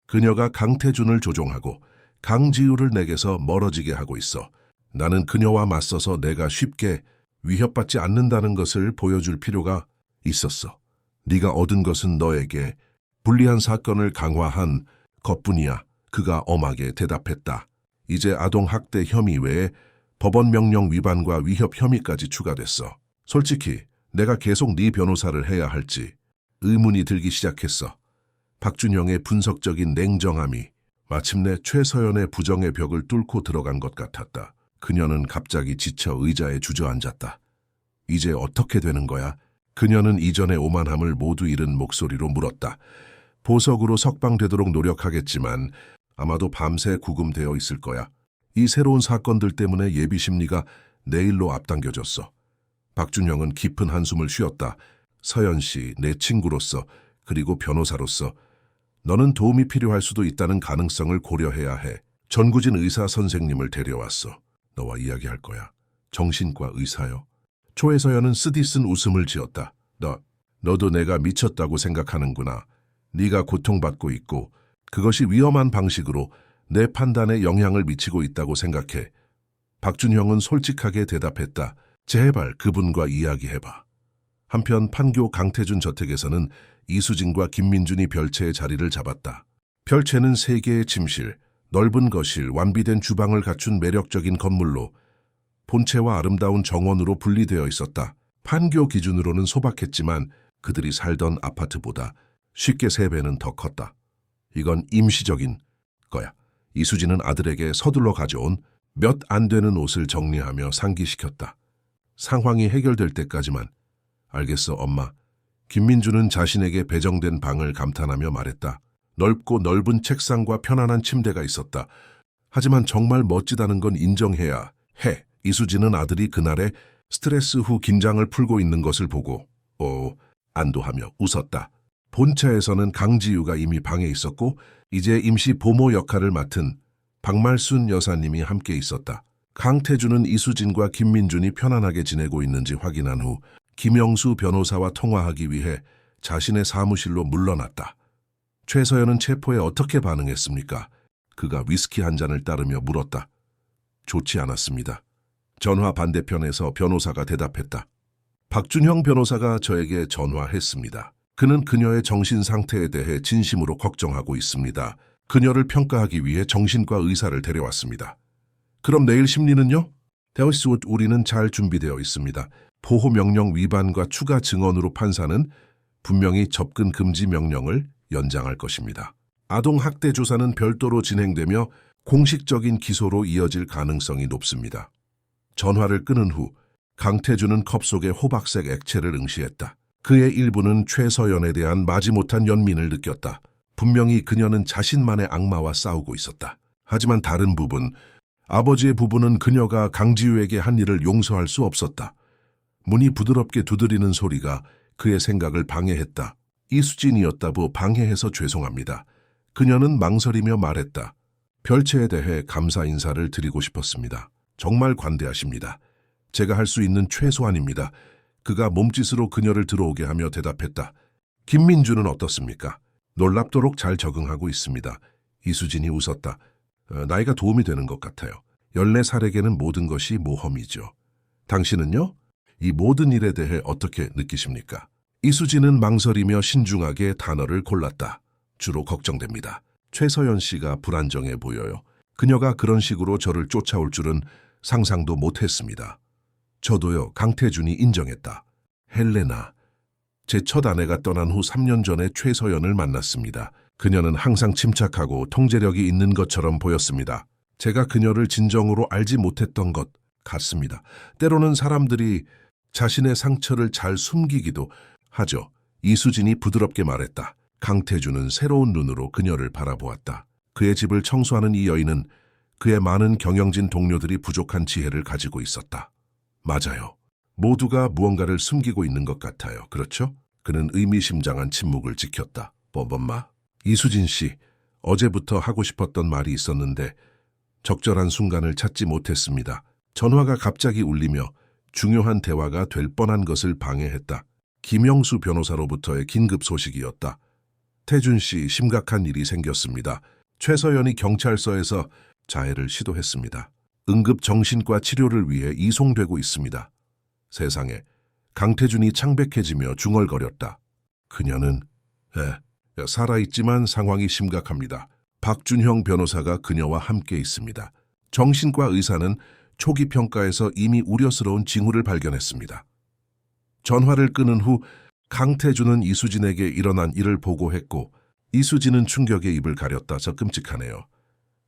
그녀가 강태준을 조종하고 강지우를 내게서 멀어지게 하고 있어. 나는 그녀와 맞서서 내가 쉽게 위협받지 않는다는 것을 보여줄 필요가 있었어. 네가 얻은 것은 너에게 불리한 사건을 강화한 것뿐이야. 그가 엄하게 대답했다. 이제 아동학대 혐의 외에 법원 명령 위반과 위협 혐의까지 추가됐어. 솔직히 내가 계속 네 변호사를 해야 할지 의문이 들기 시작했어. 박준형의 분석적인 냉정함이 마침내 최서연의 부정의 벽을 뚫고 들어간 것 같았다. 그녀는 갑자기 지쳐 의자에 주저앉았다. 이제 어떻게 되는 거야? 그녀는 이전의 오만함을 모두 잃은 목소리로 물었다. 보석으로 석방되도록 노력하겠지만 아마도 밤새 구금되어 있을 거야. 이 새로운 사건들 때문에 예비 심리가 내일로 앞당겨졌어. 박준형은 깊은 한숨을 쉬었다. 서연 씨, 내 친구로서 그리고 변호사로서 너는 도움이 필요할 수도 있다는 가능성을 고려해야 해. 전구진 의사 선생님을 데려왔어. 너와 이야기할 거야. 정신과 의사요. 초에서연은 쓰디쓴 웃음을 지었다. 너도 내가 미쳤다고 생각하는구나. 네가 고통받고 있고 그것이 위험한 방식으로 내 판단에 영향을 미치고 있다고 생각해. 박준형은 솔직하게 대답했다. 제발 그분과 이야기해봐. 한편 판교 강태준 저택에서는 이수진과 김민준이 별채의 자리를 잡았다. 별채는 3개의 침실, 넓은 거실, 완비된 주방을 갖춘 매력적인 건물로 본체와 아름다운 정원으로 분리되어 있었다. 판교 기준으로는 소박했지만 그들이 살던 아파트보다 쉽게 3배는 더 컸다. 이건 임시적인 거야. 이수진은 아들에게 서둘러 가져온 몇 안 되는 옷을 정리하며 상기시켰다. 상황이 해결될 때까지만. 알겠어, 엄마. 김민주는 자신에게 배정된 방을 감탄하며 말했다. 넓고 넓은 책상과 편안한 침대가 있었다. 하지만 정말 멋지다는 건 인정해야 해. 이수진은 아들이 그날의 스트레스 후 긴장을 풀고 있는 것을 보고 안도하며 웃었다. 본차에서는 강지유가 이미 방에 있었고 이제 임시 보모 역할을 맡은 박말순 여사님이 함께 있었다. 강태준은 이수진과 김민준이 편안하게 지내고 있는지 확인한 후 김영수 변호사와 통화하기 위해 자신의 사무실로 물러났다. 최서연은 체포에 어떻게 반응했습니까? 그가 위스키 한 잔을 따르며 물었다. 좋지 않았습니다. 전화 반대편에서 변호사가 대답했다. 박준형 변호사가 저에게 전화했습니다. 그는 그녀의 정신 상태에 대해 진심으로 걱정하고 있습니다. 그녀를 평가하기 위해 정신과 의사를 데려왔습니다. 그럼 내일 심리는요? 대어스 우리는 잘 준비되어 있습니다. 보호명령 위반과 추가 증언으로 판사는 분명히 접근 금지 명령을 연장할 것입니다. 아동학대 조사는 별도로 진행되며 공식적인 기소로 이어질 가능성이 높습니다. 전화를 끊은 후 강태준은 컵 속에 호박색 액체를 응시했다. 그의 일부는 최서연에 대한 마지못한 연민을 느꼈다. 분명히 그녀는 자신만의 악마와 싸우고 있었다. 하지만 다른 부분, 아버지의 부부는 그녀가 강지우에게 한 일을 용서할 수 없었다. 문이 부드럽게 두드리는 소리가 그의 생각을 방해했다. 이수진이었다고 방해해서 죄송합니다. 그녀는 망설이며 말했다. 별채에 대해 감사 인사를 드리고 싶었습니다. 정말 관대하십니다. 제가 할 수 있는 최소한입니다. 그가 몸짓으로 그녀를 들어오게 하며 대답했다. 김민주는 어떻습니까? 놀랍도록 잘 적응하고 있습니다. 이수진이 웃었다. 나이가 도움이 되는 것 같아요. 14살에게는 모든 것이 모험이죠. 당신은요? 이 모든 일에 대해 어떻게 느끼십니까? 이수진은 망설이며 신중하게 단어를 골랐다. 주로 걱정됩니다. 최서연 씨가 불안정해 보여요. 그녀가 그런 식으로 저를 쫓아올 줄은 상상도 못했습니다. 저도요. 강태준이 인정했다. 헬레나. 제 첫 아내가 떠난 후 3년 전에 최서연을 만났습니다. 그녀는 항상 침착하고 통제력이 있는 것처럼 보였습니다. 제가 그녀를 진정으로 알지 못했던 것 같습니다. 때로는 사람들이 자신의 상처를 잘 숨기기도 하죠. 이수진이 부드럽게 말했다. 강태준은 새로운 눈으로 그녀를 바라보았다. 그의 집을 청소하는 이 여인은 그의 많은 경영진 동료들이 부족한 지혜를 가지고 있었다. 맞아요. 모두가 무언가를 숨기고 있는 것 같아요. 그렇죠? 그는 의미심장한 침묵을 지켰다. 엄마. 이수진 씨, 어제부터 하고 싶었던 말이 있었는데 적절한 순간을 찾지 못했습니다. 전화가 갑자기 울리며 중요한 대화가 될 뻔한 것을 방해했다. 김영수 변호사로부터의 긴급 소식이었다. 태준 씨, 심각한 일이 생겼습니다. 최서연이 경찰서에서 자해를 시도했습니다. 응급 정신과 치료를 위해 이송되고 있습니다. 세상에, 강태준이 창백해지며 중얼거렸다. 그녀는 살아있지만 상황이 심각합니다. 박준형 변호사가 그녀와 함께 있습니다. 정신과 의사는 초기 평가에서 이미 우려스러운 징후를 발견했습니다. 전화를 끊은 후 강태준은 이수진에게 일어난 일을 보고했고 이수진은 충격에 입을 가렸다. 저 끔찍하네요.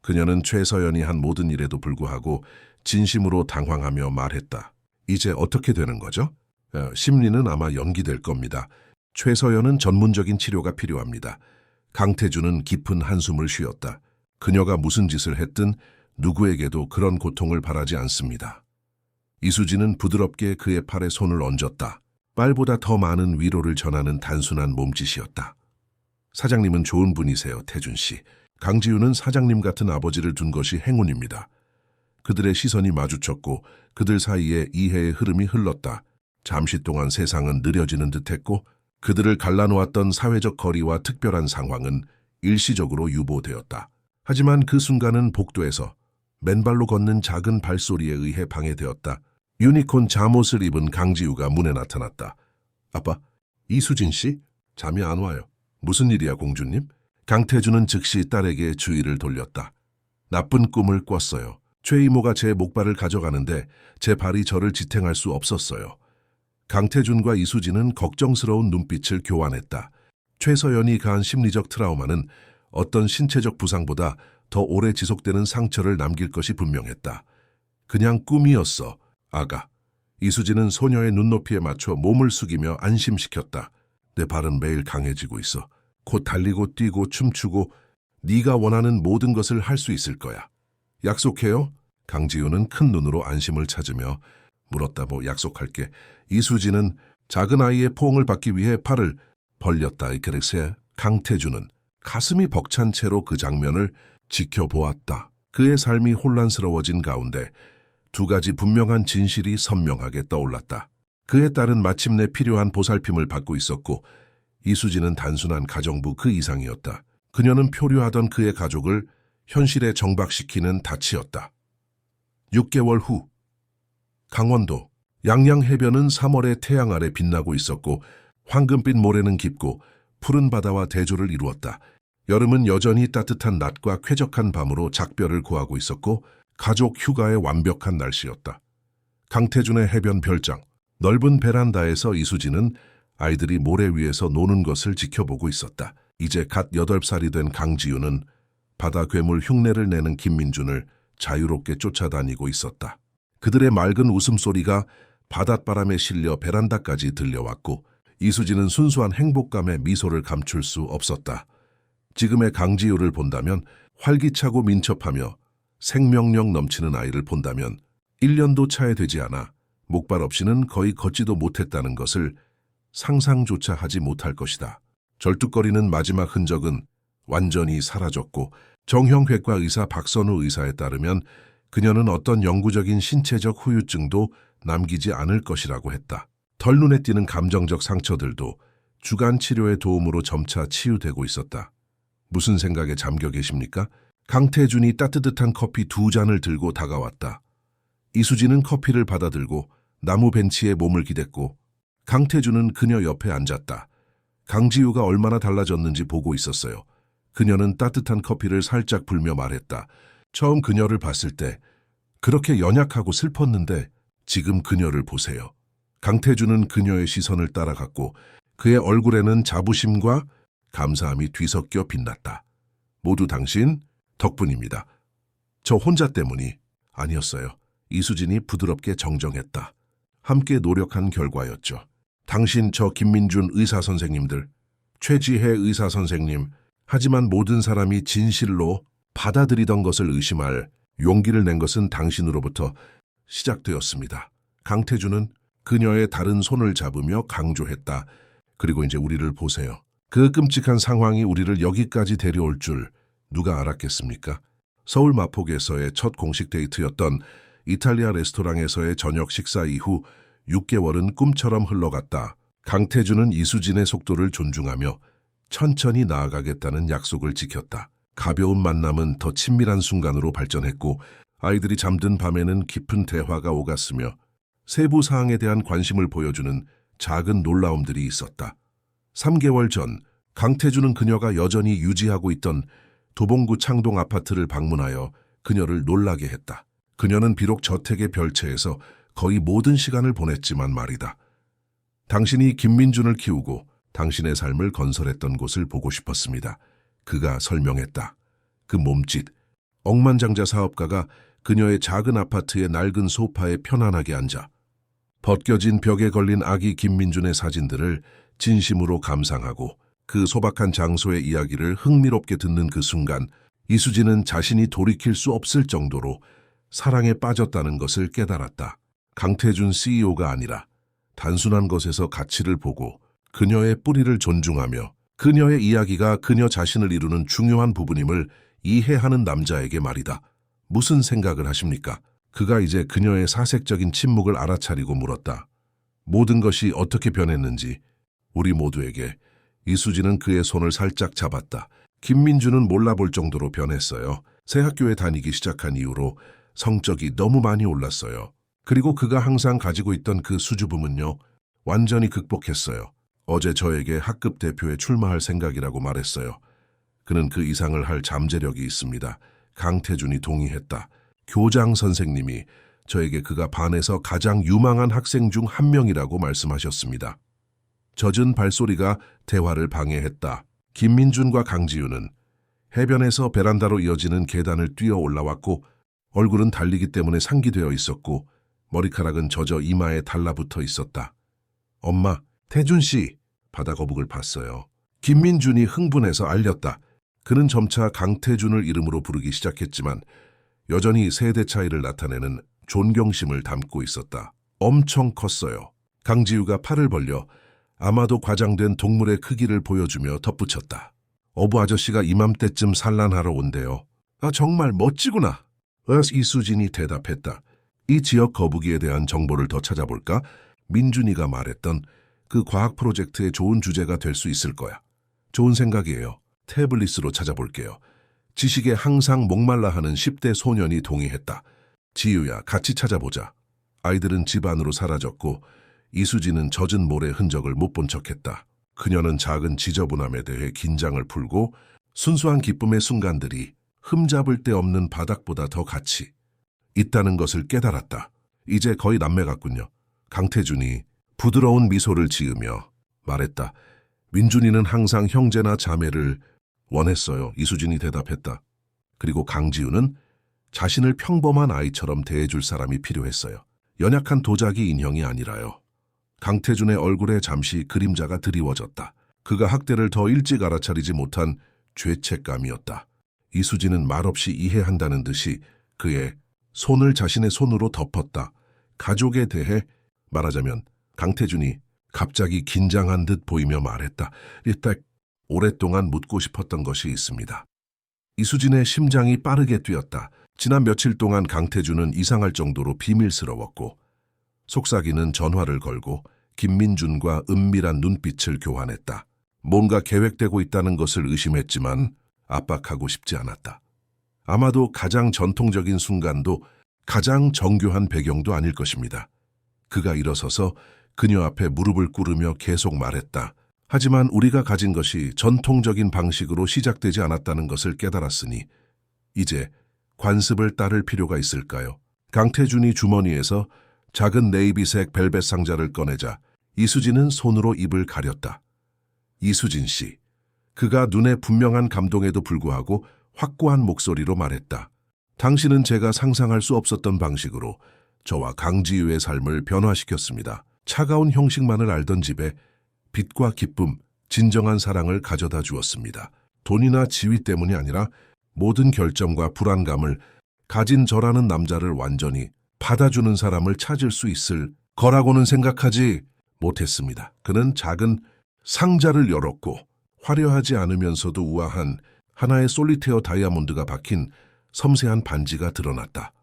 그녀는 최서연이 한 모든 일에도 불구하고 진심으로 당황하며 말했다. 이제 어떻게 되는 거죠? 심리는 아마 연기될 겁니다. 최서연은 전문적인 치료가 필요합니다. 강태준은 깊은 한숨을 쉬었다. 그녀가 무슨 짓을 했든 누구에게도 그런 고통을 바라지 않습니다. 이수진은 부드럽게 그의 팔에 손을 얹었다. 빨보다 더 많은 위로를 전하는 단순한 몸짓이었다. 사장님은 좋은 분이세요, 태준 씨. 강지우는 사장님 같은 아버지를 둔 것이 행운입니다. 그들의 시선이 마주쳤고 그들 사이에 이해의 흐름이 흘렀다. 잠시 동안 세상은 느려지는 듯했고 그들을 갈라놓았던 사회적 거리와 특별한 상황은 일시적으로 유보되었다. 하지만 그 순간은 복도에서 맨발로 걷는 작은 발소리에 의해 방해되었다. 유니콘 잠옷을 입은 강지우가 문에 나타났다. 아빠, 이수진 씨? 잠이 안 와요. 무슨 일이야, 공주님? 강태준은 즉시 딸에게 주의를 돌렸다. 나쁜 꿈을 꿨어요. 최 이모가 제 목발을 가져가는데 제 발이 저를 지탱할 수 없었어요. 강태준과 이수진은 걱정스러운 눈빛을 교환했다. 최서연이 가한 심리적 트라우마는 어떤 신체적 부상보다 더 오래 지속되는 상처를 남길 것이 분명했다. 그냥 꿈이었어, 아가. 이수진은 소녀의 눈높이에 맞춰 몸을 숙이며 안심시켰다. 내 발은 매일 강해지고 있어. 곧 달리고 뛰고 춤추고 네가 원하는 모든 것을 할 수 있을 거야. 약속해요? 강지우는 큰 눈으로 안심을 찾으며 물었다. 뭐 약속할게. 이수진은 작은 아이의 포옹을 받기 위해 팔을 벌렸다. 그래서 강태준은 가슴이 벅찬 채로 그 장면을 지켜보았다. 그의 삶이 혼란스러워진 가운데 두 가지 분명한 진실이 선명하게 떠올랐다. 그의 딸은 마침내 필요한 보살핌을 받고 있었고 이수진은 단순한 가정부 그 이상이었다. 그녀는 표류하던 그의 가족을 현실에 정박시키는 닻이었다. 6개월 후 강원도 양양해변은 3월의 태양 아래 빛나고 있었고 황금빛 모래는 깊고 푸른 바다와 대조를 이루었다. 여름은 여전히 따뜻한 낮과 쾌적한 밤으로 작별을 구하고 있었고 가족 휴가의 완벽한 날씨였다. 강태준의 해변 별장, 넓은 베란다에서 이수진은 아이들이 모래 위에서 노는 것을 지켜보고 있었다. 이제 갓 8살이 된 강지우는 바다 괴물 흉내를 내는 김민준을 자유롭게 쫓아다니고 있었다. 그들의 맑은 웃음소리가 바닷바람에 실려 베란다까지 들려왔고 이수진은 순수한 행복감에 미소를 감출 수 없었다. 지금의 강지우를 본다면 활기차고 민첩하며 생명력 넘치는 아이를 본다면 1년도 차에 되지 않아 목발 없이는 거의 걷지도 못했다는 것을 상상조차 하지 못할 것이다. 절뚝거리는 마지막 흔적은 완전히 사라졌고 정형외과 의사 박선우 의사에 따르면 그녀는 어떤 영구적인 신체적 후유증도 남기지 않을 것이라고 했다. 덜 눈에 띄는 감정적 상처들도 주간 치료의 도움으로 점차 치유되고 있었다. 무슨 생각에 잠겨 계십니까? 강태준이 따뜻한 커피 2잔을 들고 다가왔다. 이수진은 커피를 받아들고 나무 벤치에 몸을 기댔고 강태준은 그녀 옆에 앉았다. 강지우가 얼마나 달라졌는지 보고 있었어요. 그녀는 따뜻한 커피를 살짝 불며 말했다. 처음 그녀를 봤을 때 그렇게 연약하고 슬펐는데 지금 그녀를 보세요. 강태준은 그녀의 시선을 따라갔고 그의 얼굴에는 자부심과 감사함이 뒤섞여 빛났다. 모두 당신 덕분입니다. 저 혼자 때문이 아니었어요. 이수진이 부드럽게 정정했다. 함께 노력한 결과였죠. 당신, 저 김민준 의사 선생님들, 최지혜 의사 선생님, 하지만 모든 사람이 진실로 받아들이던 것을 의심할 용기를 낸 것은 당신으로부터 시작되었습니다. 강태준은 그녀의 다른 손을 잡으며 강조했다. 그리고 이제 우리를 보세요. 그 끔찍한 상황이 우리를 여기까지 데려올 줄 누가 알았겠습니까? 서울 마포구에서의 첫 공식 데이트였던 이탈리아 레스토랑에서의 저녁 식사 이후 6개월은 꿈처럼 흘러갔다. 강태준은 이수진의 속도를 존중하며 천천히 나아가겠다는 약속을 지켰다. 가벼운 만남은 더 친밀한 순간으로 발전했고 아이들이 잠든 밤에는 깊은 대화가 오갔으며 세부 사항에 대한 관심을 보여주는 작은 놀라움들이 있었다. 3개월 전 강태준은 그녀가 여전히 유지하고 있던 도봉구 창동 아파트를 방문하여 그녀를 놀라게 했다. 그녀는 비록 저택의 별채에서 거의 모든 시간을 보냈지만 말이다. 당신이 김민준을 키우고 당신의 삶을 건설했던 곳을 보고 싶었습니다. 그가 설명했다. 그 몸짓, 억만장자 사업가가 그녀의 작은 아파트의 낡은 소파에 편안하게 앉아 벗겨진 벽에 걸린 아기 김민준의 사진들을 진심으로 감상하고 그 소박한 장소의 이야기를 흥미롭게 듣는 그 순간 이수진은 자신이 돌이킬 수 없을 정도로 사랑에 빠졌다는 것을 깨달았다. 강태준 CEO가 아니라 단순한 것에서 가치를 보고 그녀의 뿌리를 존중하며 그녀의 이야기가 그녀 자신을 이루는 중요한 부분임을 이해하는 남자에게 말이다. 무슨 생각을 하십니까? 그가 이제 그녀의 사색적인 침묵을 알아차리고 물었다. 모든 것이 어떻게 변했는지 우리 모두에게. 이수진은 그의 손을 살짝 잡았다. 김민준은 몰라볼 정도로 변했어요. 새 학교에 다니기 시작한 이후로 성적이 너무 많이 올랐어요. 그리고 그가 항상 가지고 있던 그 수줍음은요, 완전히 극복했어요. 어제 저에게 학급 대표에 출마할 생각이라고 말했어요. 그는 그 이상을 할 잠재력이 있습니다. 강태준이 동의했다. 교장 선생님이 저에게 그가 반에서 가장 유망한 학생 중 한 명이라고 말씀하셨습니다. 젖은 발소리가 대화를 방해했다. 김민준과 강지우는 해변에서 베란다로 이어지는 계단을 뛰어 올라왔고 얼굴은 달리기 때문에 상기되어 있었고 머리카락은 젖어 이마에 달라붙어 있었다. 엄마, 태준 씨, 바다 거북을 봤어요. 김민준이 흥분해서 알렸다. 그는 점차 강태준을 이름으로 부르기 시작했지만 여전히 세대 차이를 나타내는 존경심을 담고 있었다. 엄청 컸어요. 강지우가 팔을 벌려 아마도 과장된 동물의 크기를 보여주며 덧붙였다. 어부 아저씨가 이맘때쯤 산란하러 온대요. 아, 정말 멋지구나. 이수진이 대답했다. 이 지역 거북이에 대한 정보를 더 찾아볼까? 민준이가 말했던 그 과학 프로젝트의 좋은 주제가 될 수 있을 거야. 좋은 생각이에요. 태블릿으로 찾아볼게요. 지식에 항상 목말라 하는 10대 소년이 동의했다. 지유야, 같이 찾아보자. 아이들은 집 안으로 사라졌고 이수진은 젖은 모래 흔적을 못 본 척했다. 그녀는 작은 지저분함에 대해 긴장을 풀고 순수한 기쁨의 순간들이 흠잡을 데 없는 바닥보다 더 가치 있다는 것을 깨달았다. 이제 거의 남매 같군요. 강태준이 부드러운 미소를 지으며 말했다. 민준이는 항상 형제나 자매를 원했어요. 이수진이 대답했다. 그리고 강지우는 자신을 평범한 아이처럼 대해줄 사람이 필요했어요. 연약한 도자기 인형이 아니라요. 강태준의 얼굴에 잠시 그림자가 드리워졌다. 그가 학대를 더 일찍 알아차리지 못한 죄책감이었다. 이수진은 말없이 이해한다는 듯이 그의 손을 자신의 손으로 덮었다. 가족에 대해 말하자면 강태준이 갑자기 긴장한 듯 보이며 말했다. 일단 오랫동안 묻고 싶었던 것이 있습니다. 이수진의 심장이 빠르게 뛰었다. 지난 며칠 동안 강태준은 이상할 정도로 비밀스러웠고 속삭이는 전화를 걸고 김민준과 은밀한 눈빛을 교환했다. 뭔가 계획되고 있다는 것을 의심했지만 압박하고 싶지 않았다. 아마도 가장 전통적인 순간도 가장 정교한 배경도 아닐 것입니다. 그가 일어서서 그녀 앞에 무릎을 꿇으며 계속 말했다. 하지만 우리가 가진 것이 전통적인 방식으로 시작되지 않았다는 것을 깨달았으니 이제 관습을 따를 필요가 있을까요? 강태준이 주머니에서 작은 네이비색 벨벳 상자를 꺼내자 이수진은 손으로 입을 가렸다. 이수진 씨. 그가 눈에 분명한 감동에도 불구하고 확고한 목소리로 말했다. 당신은 제가 상상할 수 없었던 방식으로 저와 강지유의 삶을 변화시켰습니다. 차가운 형식만을 알던 집에 빛과 기쁨, 진정한 사랑을 가져다 주었습니다. 돈이나 지위 때문이 아니라 모든 결정과 불안감을 가진 저라는 남자를 완전히 받아주는 사람을 찾을 수 있을 거라고는 생각하지 못했습니다. 그는 작은 상자를 열었고 화려하지 않으면서도 우아한 하나의 솔리테어 다이아몬드가 박힌 섬세한 반지가 드러났다.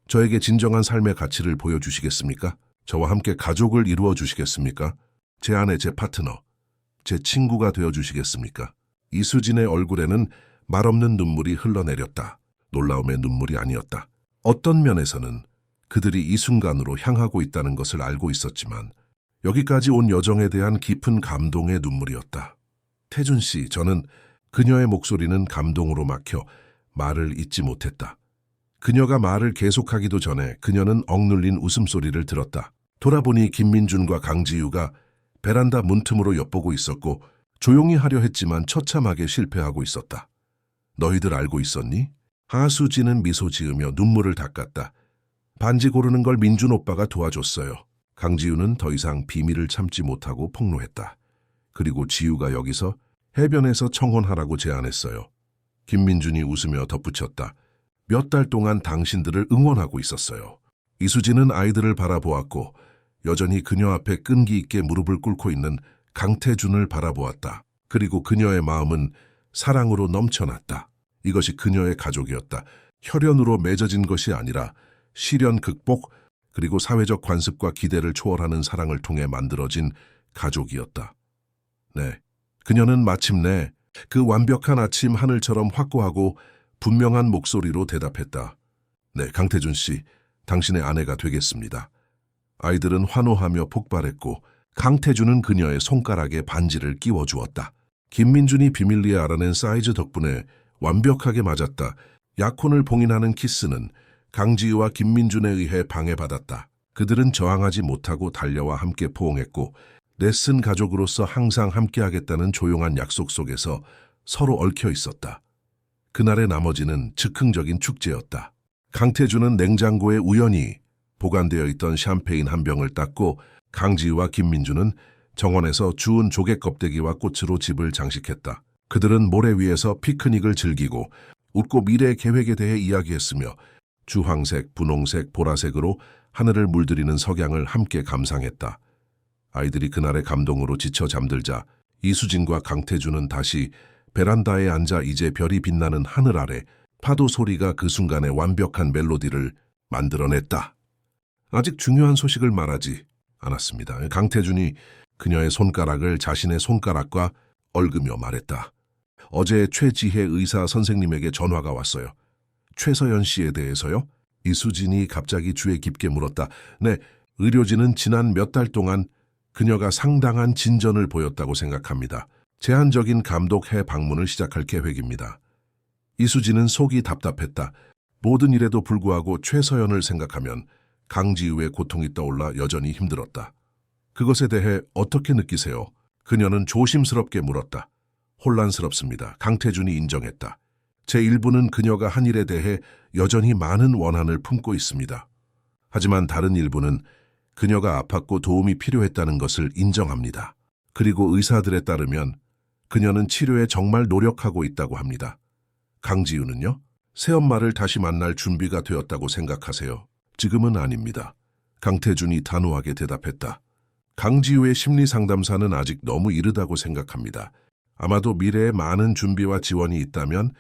저에게 진정한 삶의 가치를 보여주시겠습니까? 저와 함께 가족을 이루어 주시겠습니까? 제 아내, 제 파트너, 제 친구가 되어주시겠습니까? 이수진의 얼굴에는 말없는 눈물이 흘러내렸다. 놀라움의 눈물이 아니었다. 어떤 면에서는 그들이 이 순간으로 향하고 있다는 것을 알고 있었지만 여기까지 온 여정에 대한 깊은 감동의 눈물이었다. 태준 씨, 저는 그녀의 목소리는 감동으로 막혀 말을 잇지 못했다. 그녀가 말을 계속하기도 전에 그녀는 억눌린 웃음소리를 들었다. 돌아보니 김민준과 강지유가 베란다 문틈으로 엿보고 있었고 조용히 하려 했지만 처참하게 실패하고 있었다. 너희들 알고 있었니? 하수진은 미소 지으며 눈물을 닦았다. 반지 고르는 걸 민준 오빠가 도와줬어요. 강지우는 더 이상 비밀을 참지 못하고 폭로했다. 그리고 지우가 여기서 해변에서 청혼하라고 제안했어요. 김민준이 웃으며 덧붙였다. 몇 달 동안 당신들을 응원하고 있었어요. 이수진은 아이들을 바라보았고 여전히 그녀 앞에 끈기 있게 무릎을 꿇고 있는 강태준을 바라보았다. 그리고 그녀의 마음은 사랑으로 넘쳐났다. 이것이 그녀의 가족이었다. 혈연으로 맺어진 것이 아니라 시련 극복 그리고 사회적 관습과 기대를 초월하는 사랑을 통해 만들어진 가족이었다. 네, 그녀는 마침내 그 완벽한 아침 하늘처럼 확고하고 분명한 목소리로 대답했다. 네, 강태준 씨, 당신의 아내가 되겠습니다. 아이들은 환호하며 폭발했고 강태준은 그녀의 손가락에 반지를 끼워주었다. 김민준이 비밀리에 알아낸 사이즈 덕분에 완벽하게 맞았다. 약혼을 봉인하는 키스는 강지우와 김민준에 의해 방해받았다. 그들은 저항하지 못하고 달려와 함께 포옹했고 넷은 가족으로서 항상 함께하겠다는 조용한 약속 속에서 서로 얽혀 있었다. 그날의 나머지는 즉흥적인 축제였다. 강태준은 냉장고에 우연히 보관되어 있던 샴페인 한 병을 땄고 강지우와 김민준은 정원에서 주운 조개 껍데기와 꽃으로 집을 장식했다. 그들은 모래 위에서 피크닉을 즐기고 웃고 미래 계획에 대해 이야기했으며 주황색, 분홍색, 보라색으로 하늘을 물들이는 석양을 함께 감상했다. 아이들이 그날의 감동으로 지쳐 잠들자 이수진과 강태준은 다시 베란다에 앉아 이제 별이 빛나는 하늘 아래 파도 소리가 그 순간에 완벽한 멜로디를 만들어냈다. 아직 중요한 소식을 말하지 않았습니다. 강태준이 그녀의 손가락을 자신의 손가락과 얽으며 말했다. 어제 최지혜 의사 선생님에게 전화가 왔어요. 최서연 씨에 대해서요? 이수진이 갑자기 주에 깊게 물었다. 네, 의료진은 지난 몇 달 동안 그녀가 상당한 진전을 보였다고 생각합니다. 제한적인 감독회 방문을 시작할 계획입니다. 이수진은 속이 답답했다. 모든 일에도 불구하고 최서연을 생각하면 강지우의 고통이 떠올라 여전히 힘들었다. 그것에 대해 어떻게 느끼세요? 그녀는 조심스럽게 물었다. 혼란스럽습니다. 강태준이 인정했다. 제 일부는 그녀가 한 일에 대해 여전히 많은 원한을 품고 있습니다. 하지만 다른 일부는 그녀가 아팠고 도움이 필요했다는 것을 인정합니다. 그리고 의사들에 따르면 그녀는 치료에 정말 노력하고 있다고 합니다. 강지우는요? 새엄마를 다시 만날 준비가 되었다고 생각하세요? 지금은 아닙니다. 강태준이 단호하게 대답했다. 강지우의 심리상담사는 아직 너무 이르다고 생각합니다. 아마도 미래에 많은 준비와 지원이 있다면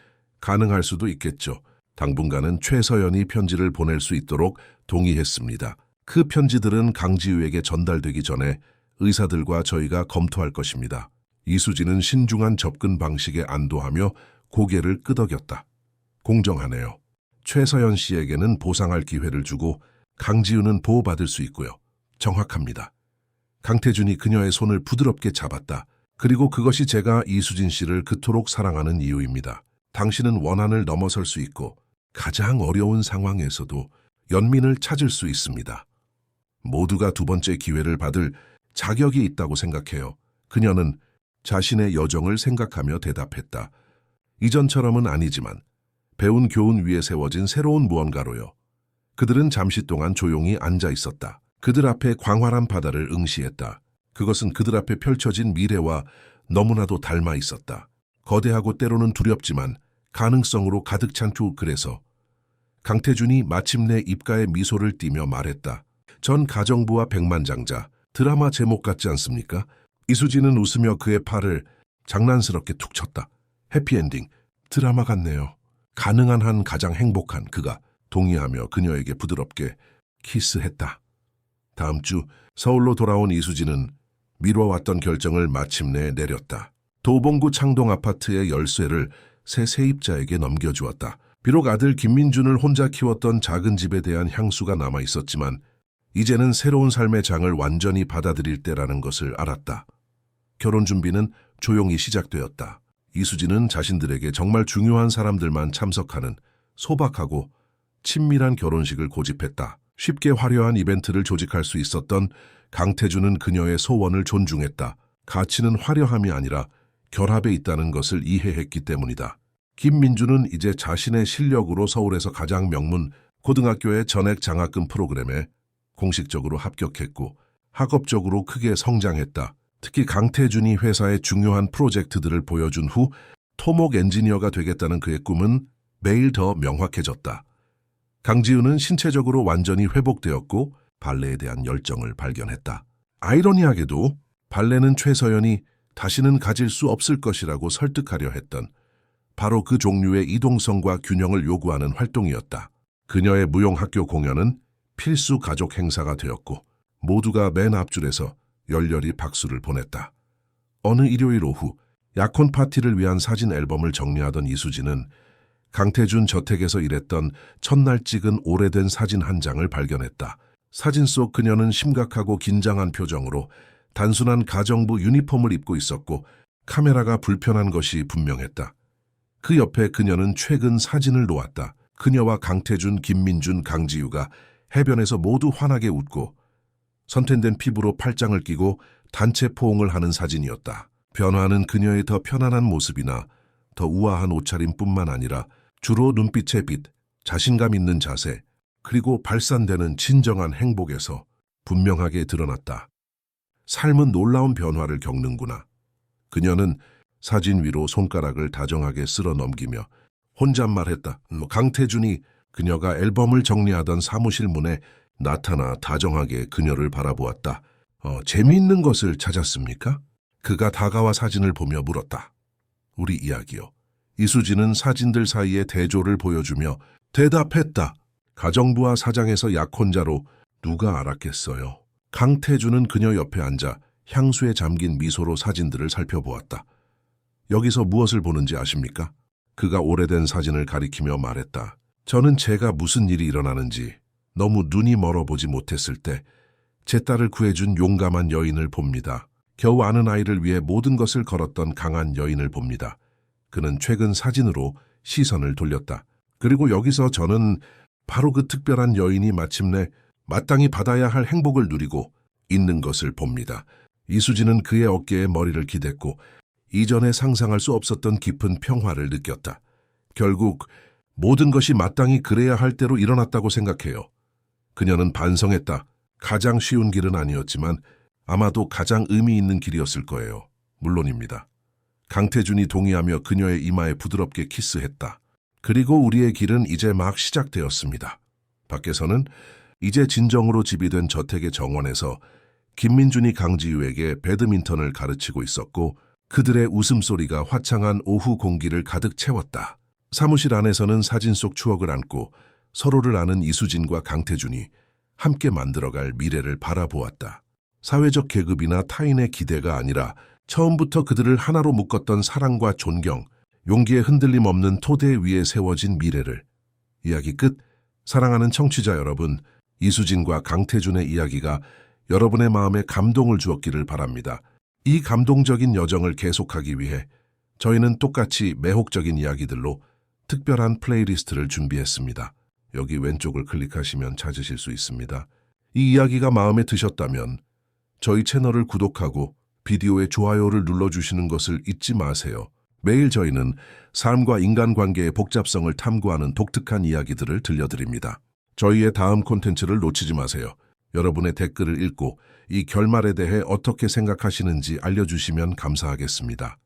가능할 수도 있겠죠. 당분간은 최서연이 편지를 보낼 수 있도록 동의했습니다. 그 편지들은 강지우에게 전달되기 전에 의사들과 저희가 검토할 것입니다. 이수진은 신중한 접근 방식에 안도하며 고개를 끄덕였다. 공정하네요. 최서연 씨에게는 보상할 기회를 주고 강지우는 보호받을 수 있고요. 정확합니다. 강태준이 그녀의 손을 부드럽게 잡았다. 그리고 그것이 제가 이수진 씨를 그토록 사랑하는 이유입니다. 당신은 원한을 넘어설 수 있고 가장 어려운 상황에서도 연민을 찾을 수 있습니다. 모두가 두 번째 기회를 받을 자격이 있다고 생각해요. 그녀는 자신의 여정을 생각하며 대답했다. 이전처럼은 아니지만 배운 교훈 위에 세워진 새로운 무언가로요. 그들은 잠시 동안 조용히 앉아 있었다. 그들 앞에 광활한 바다를 응시했다. 그것은 그들 앞에 펼쳐진 미래와 너무나도 닮아 있었다. 거대하고 때로는 두렵지만 가능성으로 가득 찬 그래서 강태준이 마침내 입가에 미소를 띠며 말했다. 전 가정부와 백만장자, 드라마 제목 같지 않습니까? 이수진은 웃으며 그의 팔을 장난스럽게 툭 쳤다. 해피엔딩, 드라마 같네요. 가능한 한 가장 행복한 그가 동의하며 그녀에게 부드럽게 키스했다. 다음 주 서울로 돌아온 이수진은 미뤄왔던 결정을 마침내 내렸다. 도봉구 창동 아파트의 열쇠를 새 세입자에게 넘겨주었다. 비록 아들 김민준을 혼자 키웠던 작은 집에 대한 향수가 남아 있었지만 이제는 새로운 삶의 장을 완전히 받아들일 때라는 것을 알았다. 결혼 준비는 조용히 시작되었다. 이수진은 자신들에게 정말 중요한 사람들만 참석하는 소박하고 친밀한 결혼식을 고집했다. 쉽게 화려한 이벤트를 조직할 수 있었던 강태준은 그녀의 소원을 존중했다. 가치는 화려함이 아니라 결합에 있다는 것을 이해했기 때문이다. 김민주는 이제 자신의 실력으로 서울에서 가장 명문 고등학교의 전액 장학금 프로그램에 공식적으로 합격했고 학업적으로 크게 성장했다. 특히 강태준이 회사의 중요한 프로젝트들을 보여준 후 토목 엔지니어가 되겠다는 그의 꿈은 매일 더 명확해졌다. 강지우는 신체적으로 완전히 회복되었고 발레에 대한 열정을 발견했다. 아이러니하게도 발레는 최서연이 다시는 가질 수 없을 것이라고 설득하려 했던 바로 그 종류의 이동성과 균형을 요구하는 활동이었다. 그녀의 무용학교 공연은 필수 가족 행사가 되었고 모두가 맨 앞줄에서 열렬히 박수를 보냈다. 어느 일요일 오후 약혼 파티를 위한 사진 앨범을 정리하던 이수진은 강태준 저택에서 일했던 첫날 찍은 오래된 사진 한 장을 발견했다. 사진 속 그녀는 심각하고 긴장한 표정으로 단순한 가정부 유니폼을 입고 있었고 카메라가 불편한 것이 분명했다. 그 옆에 그녀는 최근 사진을 놓았다. 그녀와 강태준, 김민준, 강지우가 해변에서 모두 환하게 웃고 선텐된 피부로 팔짱을 끼고 단체 포옹을 하는 사진이었다. 변화는 그녀의 더 편안한 모습이나 더 우아한 옷차림뿐만 아니라 주로 눈빛의 빛, 자신감 있는 자세, 그리고 발산되는 진정한 행복에서 분명하게 드러났다. 삶은 놀라운 변화를 겪는구나. 그녀는 사진 위로 손가락을 다정하게 쓸어 넘기며 혼잣말했다. 강태준이 그녀가 앨범을 정리하던 사무실 문에 나타나 다정하게 그녀를 바라보았다. 재미있는 것을 찾았습니까? 그가 다가와 사진을 보며 물었다. 우리 이야기요. 이수진은 사진들 사이에 대조를 보여주며 대답했다. 가정부와 사장에서 약혼자로 누가 알았겠어요. 강태준은 그녀 옆에 앉아 향수에 잠긴 미소로 사진들을 살펴보았다. 여기서 무엇을 보는지 아십니까? 그가 오래된 사진을 가리키며 말했다. 저는 제가 무슨 일이 일어나는지 너무 눈이 멀어보지 못했을 때 제 딸을 구해준 용감한 여인을 봅니다. 겨우 아는 아이를 위해 모든 것을 걸었던 강한 여인을 봅니다. 그는 최근 사진으로 시선을 돌렸다. 그리고 여기서 저는 바로 그 특별한 여인이 마침내 마땅히 받아야 할 행복을 누리고 있는 것을 봅니다. 이수진은 그의 어깨에 머리를 기댔고 이전에 상상할 수 없었던 깊은 평화를 느꼈다. 결국 모든 것이 마땅히 그래야 할 대로 일어났다고 생각해요. 그녀는 반성했다. 가장 쉬운 길은 아니었지만 아마도 가장 의미 있는 길이었을 거예요. 물론입니다. 강태준이 동의하며 그녀의 이마에 부드럽게 키스했다. 그리고 우리의 길은 이제 막 시작되었습니다. 밖에서는 이제 진정으로 집이 된 저택의 정원에서 김민준이 강지우에게 배드민턴을 가르치고 있었고 그들의 웃음소리가 화창한 오후 공기를 가득 채웠다. 사무실 안에서는 사진 속 추억을 안고 서로를 아는 이수진과 강태준이 함께 만들어갈 미래를 바라보았다. 사회적 계급이나 타인의 기대가 아니라 처음부터 그들을 하나로 묶었던 사랑과 존경, 용기에 흔들림 없는 토대 위에 세워진 미래를. 이야기 끝. 사랑하는 청취자 여러분, 이수진과 강태준의 이야기가 여러분의 마음에 감동을 주었기를 바랍니다. 이 감동적인 여정을 계속하기 위해 저희는 똑같이 매혹적인 이야기들로 특별한 플레이리스트를 준비했습니다. 여기 왼쪽을 클릭하시면 찾으실 수 있습니다. 이 이야기가 마음에 드셨다면 저희 채널을 구독하고 비디오에 좋아요를 눌러주시는 것을 잊지 마세요. 매일 저희는 삶과 인간관계의 복잡성을 탐구하는 독특한 이야기들을 들려드립니다. 저희의 다음 콘텐츠를 놓치지 마세요. 여러분의 댓글을 읽고 이 결말에 대해 어떻게 생각하시는지 알려주시면 감사하겠습니다.